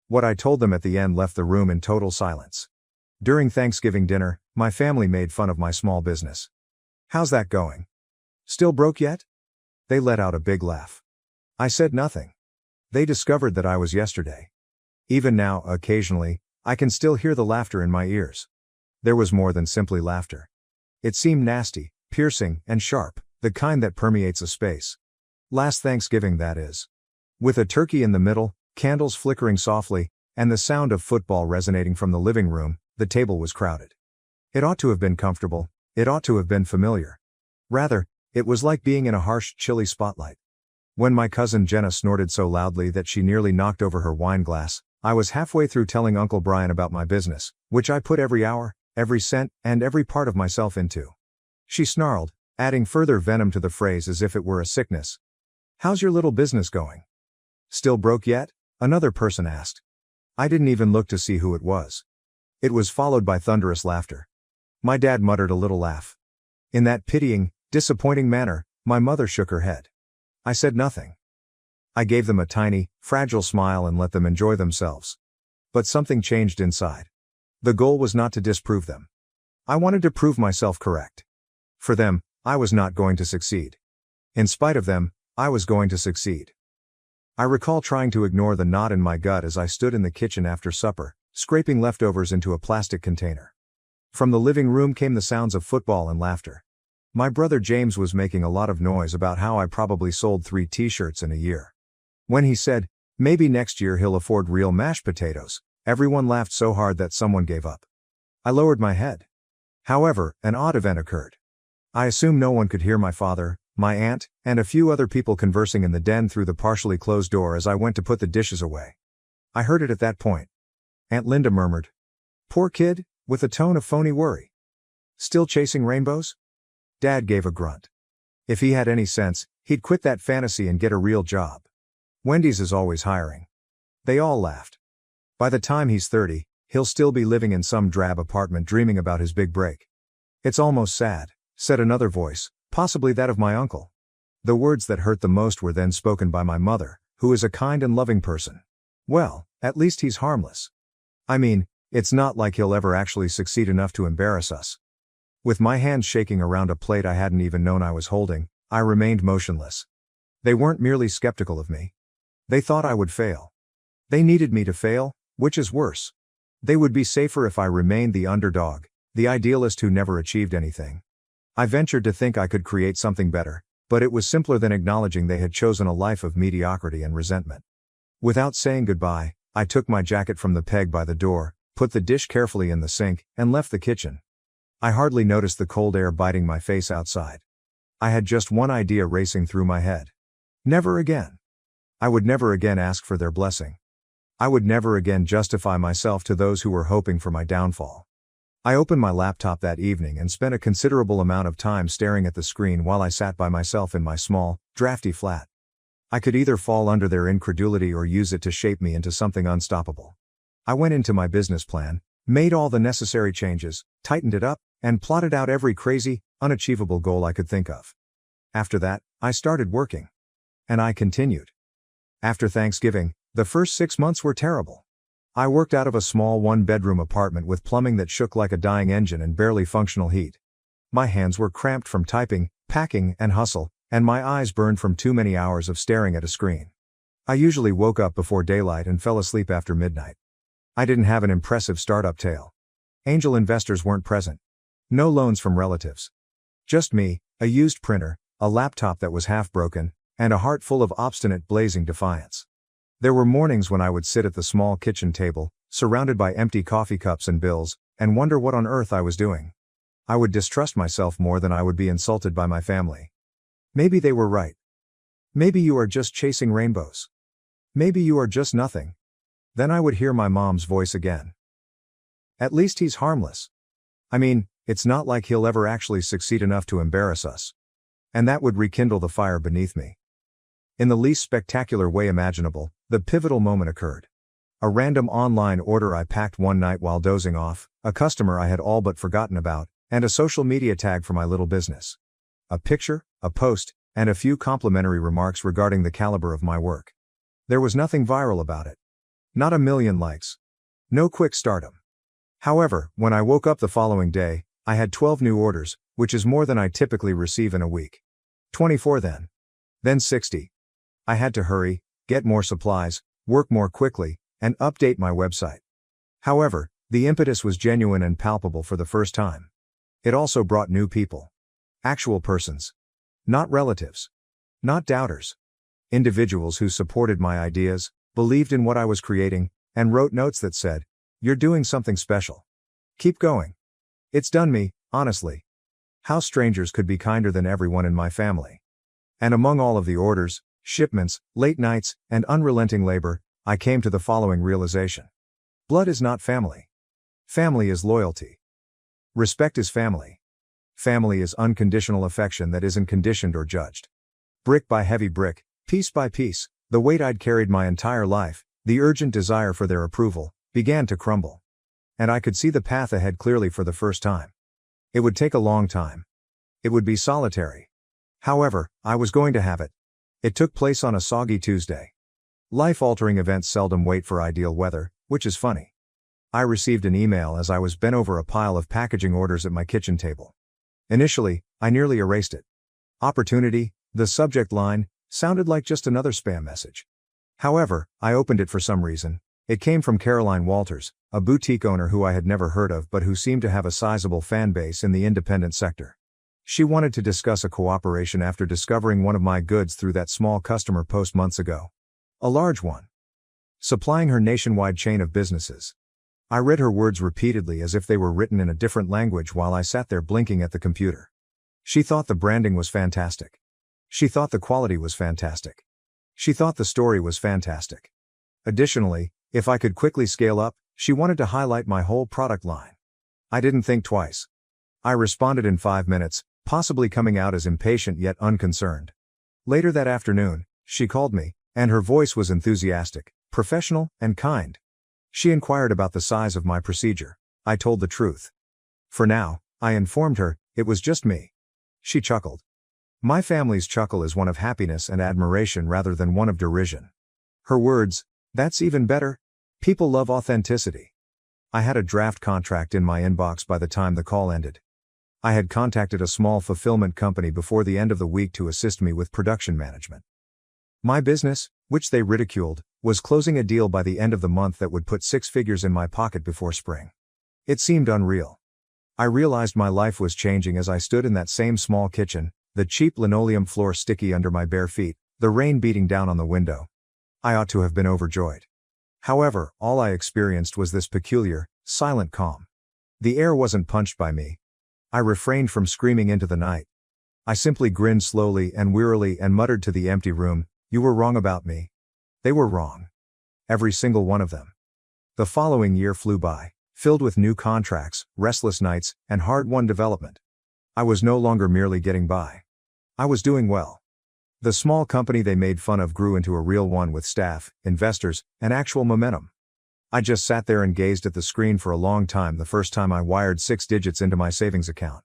What I told them at the end left the room in total silence. During Thanksgiving dinner, my family made fun of my small business. How's that going? Still broke yet? They let out a big laugh. I said nothing. They discovered that I was yesterday. Even now, occasionally, I can still hear the laughter in my ears. There was more than simply laughter. It seemed nasty, piercing, and sharp, the kind that permeates a space. Last Thanksgiving, that is. With a turkey in the middle, candles flickering softly, and the sound of football resonating from the living room, the table was crowded. It ought to have been comfortable, it ought to have been familiar. Rather, it was like being in a harsh, chilly spotlight. When my cousin Jenna snorted so loudly that she nearly knocked over her wine glass, I was halfway through telling Uncle Brian about my business, which I put every hour, every cent, and every part of myself into. She snarled, adding further venom to the phrase as if it were a sickness. How's your little business going? Still broke yet? Another person asked. I didn't even look to see who it was. It was followed by thunderous laughter. My dad muttered a little laugh. In that pitying, disappointing manner, my mother shook her head. I said nothing. I gave them a tiny, fragile smile and let them enjoy themselves. But something changed inside. The goal was not to disprove them. I wanted to prove myself correct. For them, I was not going to succeed. In spite of them, I was going to succeed. I recall trying to ignore the knot in my gut as I stood in the kitchen after supper, scraping leftovers into a plastic container. From the living room came the sounds of football and laughter. My brother James was making a lot of noise about how I probably sold 3 t-shirts in a year. When he said, maybe next year he'll afford real mashed potatoes, everyone laughed so hard that someone gave up. I lowered my head. However, an odd event occurred. I assume no one could hear my father, my aunt, and a few other people conversing in the den through the partially closed door as I went to put the dishes away. I heard it at that point. Aunt Linda murmured, "Poor kid," with a tone of phony worry. "Still chasing rainbows?" Dad gave a grunt. If he had any sense, he'd quit that fantasy and get a real job. Wendy's is always hiring. They all laughed. By the time he's 30, he'll still be living in some drab apartment dreaming about his big break. It's almost sad, said another voice, possibly that of my uncle. The words that hurt the most were then spoken by my mother, who is a kind and loving person. Well, at least he's harmless. I mean, it's not like he'll ever actually succeed enough to embarrass us. With my hands shaking around a plate I hadn't even known I was holding, I remained motionless. They weren't merely skeptical of me. They thought I would fail. They needed me to fail, which is worse. They would be safer if I remained the underdog, the idealist who never achieved anything. I ventured to think I could create something better, but it was simpler than acknowledging they had chosen a life of mediocrity and resentment. Without saying goodbye, I took my jacket from the peg by the door, put the dish carefully in the sink, and left the kitchen. I hardly noticed the cold air biting my face outside. I had just one idea racing through my head. Never again. I would never again ask for their blessing. I would never again justify myself to those who were hoping for my downfall. I opened my laptop that evening and spent a considerable amount of time staring at the screen while I sat by myself in my small, drafty flat. I could either fall under their incredulity or use it to shape me into something unstoppable. I went into my business plan, made all the necessary changes, tightened it up, and plotted out every crazy, unachievable goal I could think of. After that, I started working. And I continued. After Thanksgiving, the first 6 months were terrible. I worked out of a small one-bedroom apartment with plumbing that shook like a dying engine and barely functional heat. My hands were cramped from typing, packing, and hustle, and my eyes burned from too many hours of staring at a screen. I usually woke up before daylight and fell asleep after midnight. I didn't have an impressive startup tale. Angel investors weren't present. No loans from relatives. Just me, a used printer, a laptop that was half broken, and a heart full of obstinate blazing defiance. There were mornings when I would sit at the small kitchen table, surrounded by empty coffee cups and bills, and wonder what on earth I was doing. I would distrust myself more than I would be insulted by my family. Maybe they were right. Maybe you are just chasing rainbows. Maybe you are just nothing. Then I would hear my mom's voice again. At least he's harmless. I mean, it's not like he'll ever actually succeed enough to embarrass us. And that would rekindle the fire beneath me. In the least spectacular way imaginable, the pivotal moment occurred. A random online order I packed one night while dozing off, a customer I had all but forgotten about, and a social media tag for my little business. A picture, a post, and a few complimentary remarks regarding the caliber of my work. There was nothing viral about it. Not a million likes. No quick stardom. However, when I woke up the following day, I had 12 new orders, which is more than I typically receive in a week. 24 then. Then 60. I had to hurry, get more supplies, work more quickly, and update my website. However, the impetus was genuine and palpable for the first time. It also brought new people. Actual persons. Not relatives. Not doubters. Individuals who supported my ideas, believed in what I was creating, and wrote notes that said, "You're doing something special. Keep going." It's done me, honestly. How strangers could be kinder than everyone in my family. And among all of the orders, shipments, late nights, and unrelenting labor, I came to the following realization. Blood is not family. Family is loyalty. Respect is family. Family is unconditional affection that isn't conditioned or judged. Brick by heavy brick, piece by piece, the weight I'd carried my entire life, the urgent desire for their approval, began to crumble. And I could see the path ahead clearly for the first time. It would take a long time. It would be solitary. However, I was going to have it. It took place on a soggy Tuesday. Life-altering events seldom wait for ideal weather, which is funny. I received an email as I was bent over a pile of packaging orders at my kitchen table. Initially, I nearly erased it. Opportunity, the subject line, sounded like just another spam message. However, I opened it for some reason. It came from Caroline Walters, a boutique owner who I had never heard of but who seemed to have a sizable fan base in the independent sector. She wanted to discuss a cooperation after discovering one of my goods through that small customer post months ago. A large one. Supplying her nationwide chain of businesses. I read her words repeatedly as if they were written in a different language while I sat there blinking at the computer. She thought the branding was fantastic. She thought the quality was fantastic. She thought the story was fantastic. Additionally, if I could quickly scale up, she wanted to highlight my whole product line. I didn't think twice. I responded in 5 minutes, possibly coming out as impatient yet unconcerned. Later that afternoon, she called me, and her voice was enthusiastic, professional, and kind. She inquired about the size of my procedure. I told the truth. For now, I informed her, it was just me. She chuckled. My family's chuckle is one of happiness and admiration rather than one of derision. Her words, that's even better. People love authenticity. I had a draft contract in my inbox by the time the call ended. I had contacted a small fulfillment company before the end of the week to assist me with production management. My business, which they ridiculed, was closing a deal by the end of the month that would put 6 figures in my pocket before spring. It seemed unreal. I realized my life was changing as I stood in that same small kitchen, the cheap linoleum floor sticky under my bare feet, the rain beating down on the window. I ought to have been overjoyed. However, all I experienced was this peculiar, silent calm. The air wasn't punched by me. I refrained from screaming into the night. I simply grinned slowly and wearily and muttered to the empty room, "You were wrong about me." They were wrong. Every single one of them. The following year flew by, filled with new contracts, restless nights, and hard-won development. I was no longer merely getting by. I was doing well. The small company they made fun of grew into a real one with staff, investors, and actual momentum. I just sat there and gazed at the screen for a long time the first time I wired 6 digits into my savings account.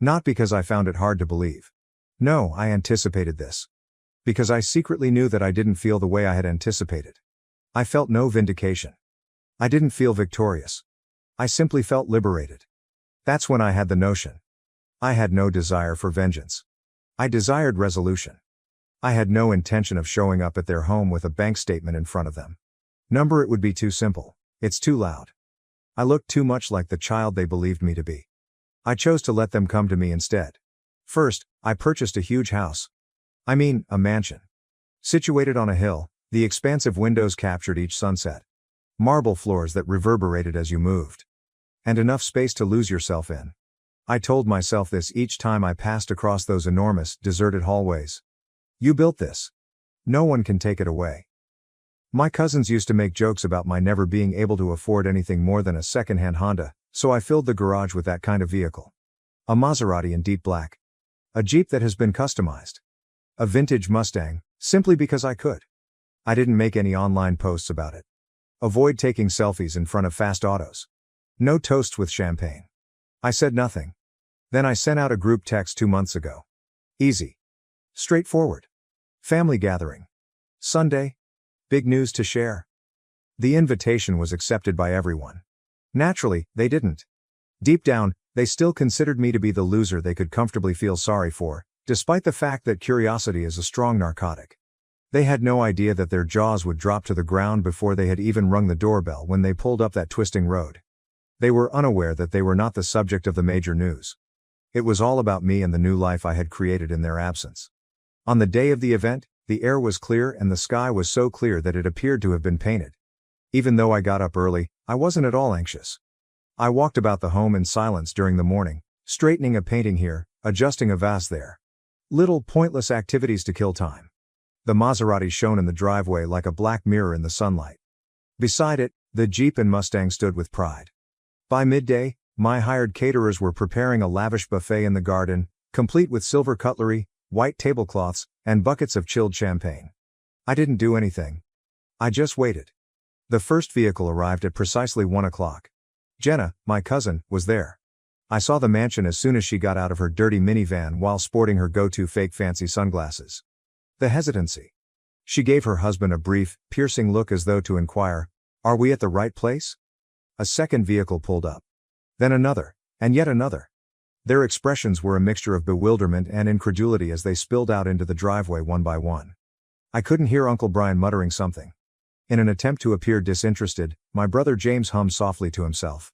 Not because I found it hard to believe. No, I anticipated this. Because I secretly knew that I didn't feel the way I had anticipated. I felt no vindication. I didn't feel victorious. I simply felt liberated. That's when I had the notion. I had no desire for vengeance. I desired resolution. I had no intention of showing up at their home with a bank statement in front of them. Number it would be too simple. It's too loud. I looked too much like the child they believed me to be. I chose to let them come to me instead. First, I purchased a huge house. I mean, a mansion. Situated on a hill, the expansive windows captured each sunset. Marble floors that reverberated as you moved. And enough space to lose yourself in. I told myself this each time I passed across those enormous, deserted hallways. You built this. No one can take it away. My cousins used to make jokes about my never being able to afford anything more than a second-hand Honda, so I filled the garage with that kind of vehicle. A Maserati in deep black. A Jeep that has been customized. A vintage Mustang, simply because I could. I didn't make any online posts about it. Avoid taking selfies in front of fast autos. No toasts with champagne. I said nothing. Then I sent out a group text 2 months ago. Easy. Straightforward. Family gathering. Sunday. Big news to share. The invitation was accepted by everyone. Naturally, they didn't. Deep down, they still considered me to be the loser they could comfortably feel sorry for, despite the fact that curiosity is a strong narcotic. They had no idea that their jaws would drop to the ground before they had even rung the doorbell when they pulled up that twisting road. They were unaware that they were not the subject of the major news. It was all about me and the new life I had created in their absence. On the day of the event, the air was clear and the sky was so clear that it appeared to have been painted. Even though I got up early, I wasn't at all anxious. I walked about the home in silence during the morning, straightening a painting here, adjusting a vase there. Little pointless activities to kill time. The Maserati shone in the driveway like a black mirror in the sunlight. Beside it, the Jeep and Mustang stood with pride. By midday, My hired caterers were preparing a lavish buffet in the garden, complete with silver cutlery, white tablecloths, and buckets of chilled champagne. I didn't do anything. I just waited. The first vehicle arrived at precisely 1 o'clock. Jenna, my cousin, was there. I saw the mansion as soon as she got out of her dirty minivan while sporting her go-to fake fancy sunglasses. The hesitancy. She gave her husband a brief, piercing look as though to inquire, "Are we at the right place?" A second vehicle pulled up. Then another, and yet another. Their expressions were a mixture of bewilderment and incredulity as they spilled out into the driveway one by one. I couldn't hear Uncle Brian muttering something. In an attempt to appear disinterested, my brother James hummed softly to himself.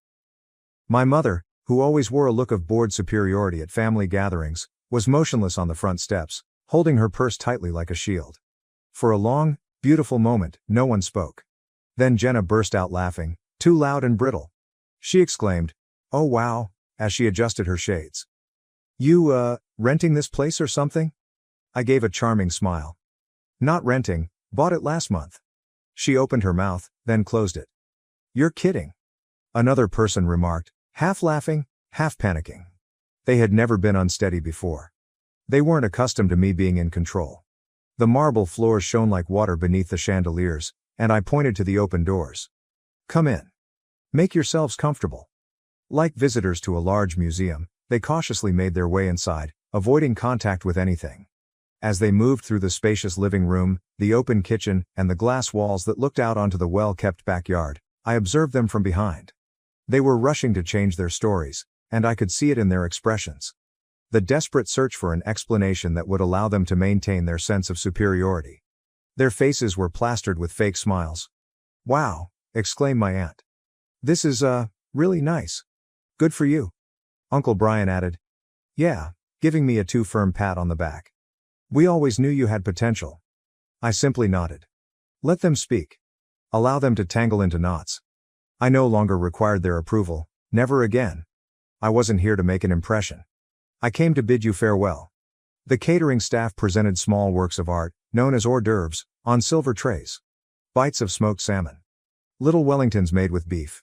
My mother, who always wore a look of bored superiority at family gatherings, was motionless on the front steps, holding her purse tightly like a shield. For a long, beautiful moment, no one spoke. Then Jenna burst out laughing, too loud and brittle. She exclaimed, "Oh wow," as she adjusted her shades. "You, renting this place or something?" I gave a charming smile. "Not renting, bought it last month." She opened her mouth, then closed it. "You're kidding," another person remarked, half laughing, half panicking. They had never been unsteady before. They weren't accustomed to me being in control. The marble floors shone like water beneath the chandeliers, and I pointed to the open doors. "Come in. Make yourselves comfortable." Like visitors to a large museum, they cautiously made their way inside, avoiding contact with anything. As they moved through the spacious living room, the open kitchen, and the glass walls that looked out onto the well-kept backyard, I observed them from behind. They were rushing to change their stories, and I could see it in their expressions. The desperate search for an explanation that would allow them to maintain their sense of superiority. Their faces were plastered with fake smiles. "Wow," exclaimed my aunt. "This is, really nice. Good for you." Uncle Brian added, "Yeah," giving me a too firm pat on the back. "We always knew you had potential." I simply nodded. Let them speak. Allow them to tangle into knots. I no longer required their approval, never again. I wasn't here to make an impression. I came to bid you farewell. The catering staff presented small works of art, known as hors d'oeuvres, on silver trays. Bites of smoked salmon. Little Wellingtons made with beef.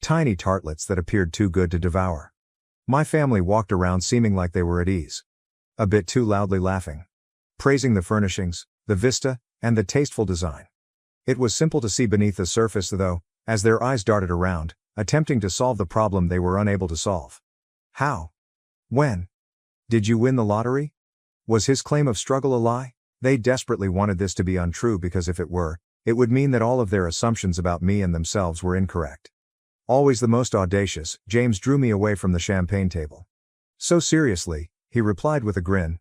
Tiny tartlets that appeared too good to devour. My family walked around seeming like they were at ease. A bit too loudly laughing. Praising the furnishings, the vista, and the tasteful design. It was simple to see beneath the surface though, as their eyes darted around, attempting to solve the problem they were unable to solve. How? When? Did you win the lottery? Was his claim of struggle a lie? They desperately wanted this to be untrue because if it were, it would mean that all of their assumptions about me and themselves were incorrect. Always the most audacious, James drew me away from the champagne table. "So seriously," he replied with a grin.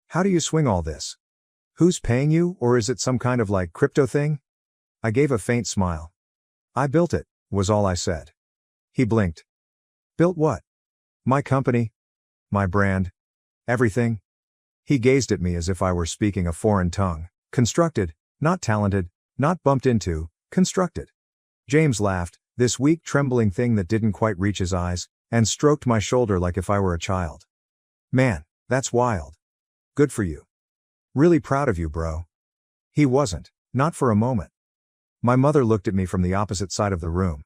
"How do you swing all this? Who's paying you, or is it some kind of like crypto thing?" I gave a faint smile. "I built it," was all I said. He blinked. "Built what?" "My company. My brand. Everything." He gazed at me as if I were speaking a foreign tongue. "Constructed, not talented, not bumped into, constructed." James laughed, this weak trembling thing that didn't quite reach his eyes, and stroked my shoulder like if I were a child. "Man, that's wild. Good for you. Really proud of you, bro." He wasn't, not for a moment. My mother looked at me from the opposite side of the room.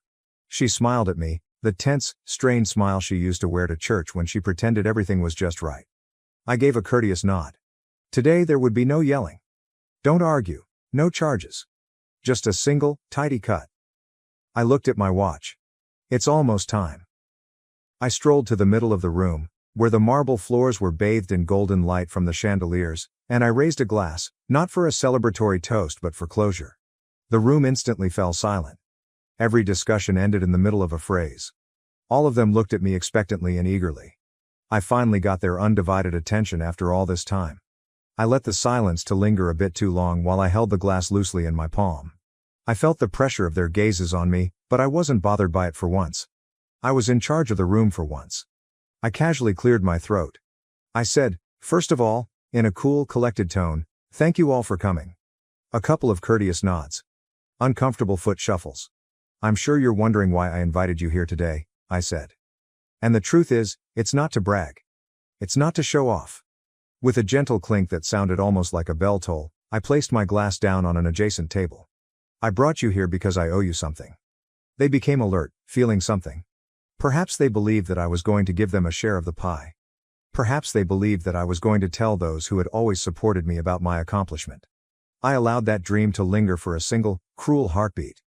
She smiled at me, the tense, strained smile she used to wear to church when she pretended everything was just right. I gave a courteous nod. Today there would be no yelling. Don't argue, no charges. Just a single, tidy cut. I looked at my watch. It's almost time. I strolled to the middle of the room, where the marble floors were bathed in golden light from the chandeliers, and I raised a glass, not for a celebratory toast but for closure. The room instantly fell silent. Every discussion ended in the middle of a phrase. All of them looked at me expectantly and eagerly. I finally got their undivided attention after all this time. I let the silence to linger a bit too long while I held the glass loosely in my palm. I felt the pressure of their gazes on me, but I wasn't bothered by it for once. I was in charge of the room for once. I casually cleared my throat. I said, first of all, in a cool, collected tone, "Thank you all for coming." A couple of courteous nods. Uncomfortable foot shuffles. "I'm sure you're wondering why I invited you here today," I said. "And the truth is, it's not to brag. It's not to show off." With a gentle clink that sounded almost like a bell toll, I placed my glass down on an adjacent table. "I brought you here because I owe you something." They became alert, feeling something. Perhaps they believed that I was going to give them a share of the pie. Perhaps they believed that I was going to tell those who had always supported me about my accomplishment. I allowed that dream to linger for a single, cruel heartbeat.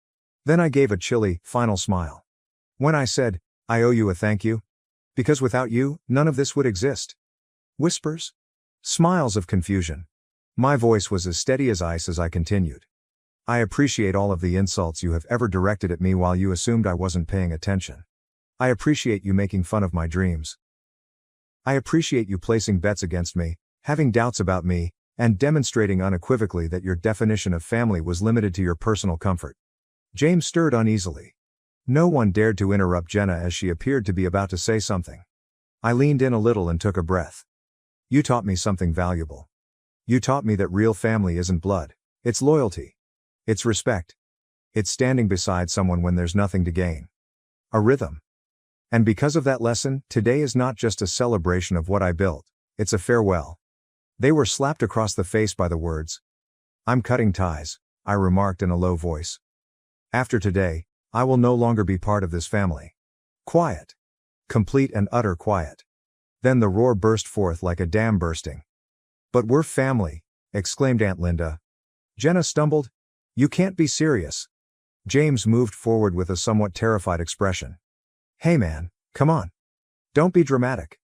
Then I gave a chilly, final smile. When I said, "I owe you a thank you. Because without you, none of this would exist." Whispers? Smiles of confusion. My voice was as steady as ice as I continued. "I appreciate all of the insults you have ever directed at me while you assumed I wasn't paying attention. I appreciate you making fun of my dreams. I appreciate you placing bets against me, having doubts about me, and demonstrating unequivocally that your definition of family was limited to your personal comfort." James stirred uneasily. No one dared to interrupt Jenna as she appeared to be about to say something. I leaned in a little and took a breath. "You taught me something valuable. You taught me that real family isn't blood, it's loyalty. It's respect. It's standing beside someone when there's nothing to gain. A rhythm. And because of that lesson, today is not just a celebration of what I built, it's a farewell." They were slapped across the face by the words. "I'm cutting ties," I remarked in a low voice. "After today, I will no longer be part of this family." Quiet. Complete and utter quiet. Then the roar burst forth like a dam bursting. "But we're family," exclaimed Aunt Linda. Jenna stumbled. "You can't be serious." James moved forward with a somewhat terrified expression. "Hey man, come on. Don't be dramatic."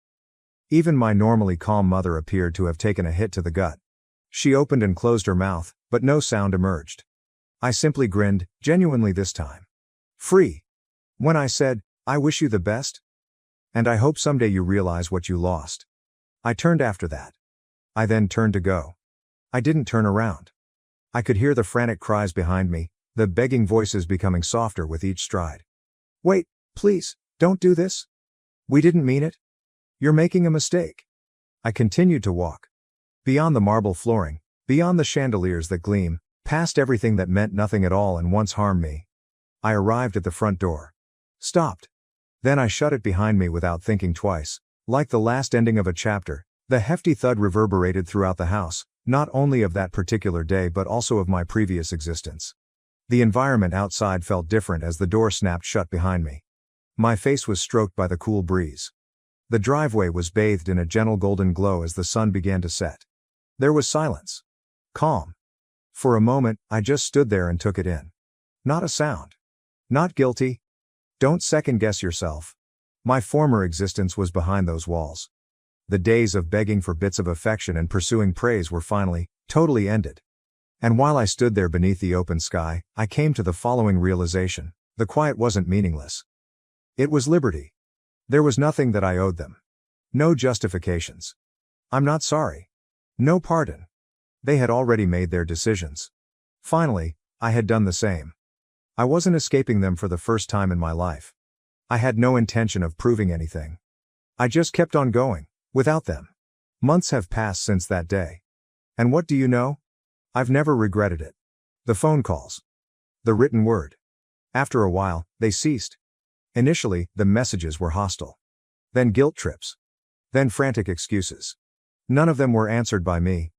Even my normally calm mother appeared to have taken a hit to the gut. She opened and closed her mouth, but no sound emerged. I simply grinned, genuinely this time. "Free. When I said, 'I wish you the best. And I hope someday you realize what you lost.' I turned after that. I then turned to go. I didn't turn around. I could hear the frantic cries behind me, the begging voices becoming softer with each stride. "Wait, please, don't do this. We didn't mean it. You're making a mistake." I continued to walk. Beyond the marble flooring, beyond the chandeliers that gleam, past everything that meant nothing at all and once harmed me. I arrived at the front door. Stopped. Then I shut it behind me without thinking twice. Like the last ending of a chapter, the hefty thud reverberated throughout the house, not only of that particular day but also of my previous existence. The environment outside felt different as the door snapped shut behind me. My face was stroked by the cool breeze. The driveway was bathed in a gentle golden glow as the sun began to set. There was silence. Calm. For a moment, I just stood there and took it in. Not a sound. Not guilty. Don't second-guess yourself. My former existence was behind those walls. The days of begging for bits of affection and pursuing praise were finally, totally ended. And while I stood there beneath the open sky, I came to the following realization: the quiet wasn't meaningless. It was liberty. There was nothing that I owed them. No justifications. I'm not sorry. No pardon. They had already made their decisions. Finally, I had done the same. I wasn't escaping them for the first time in my life. I had no intention of proving anything. I just kept on going, without them. Months have passed since that day. And what do you know? I've never regretted it. The phone calls. The written word. After a while, they ceased. Initially, the messages were hostile. Then guilt trips. Then frantic excuses. None of them were answered by me,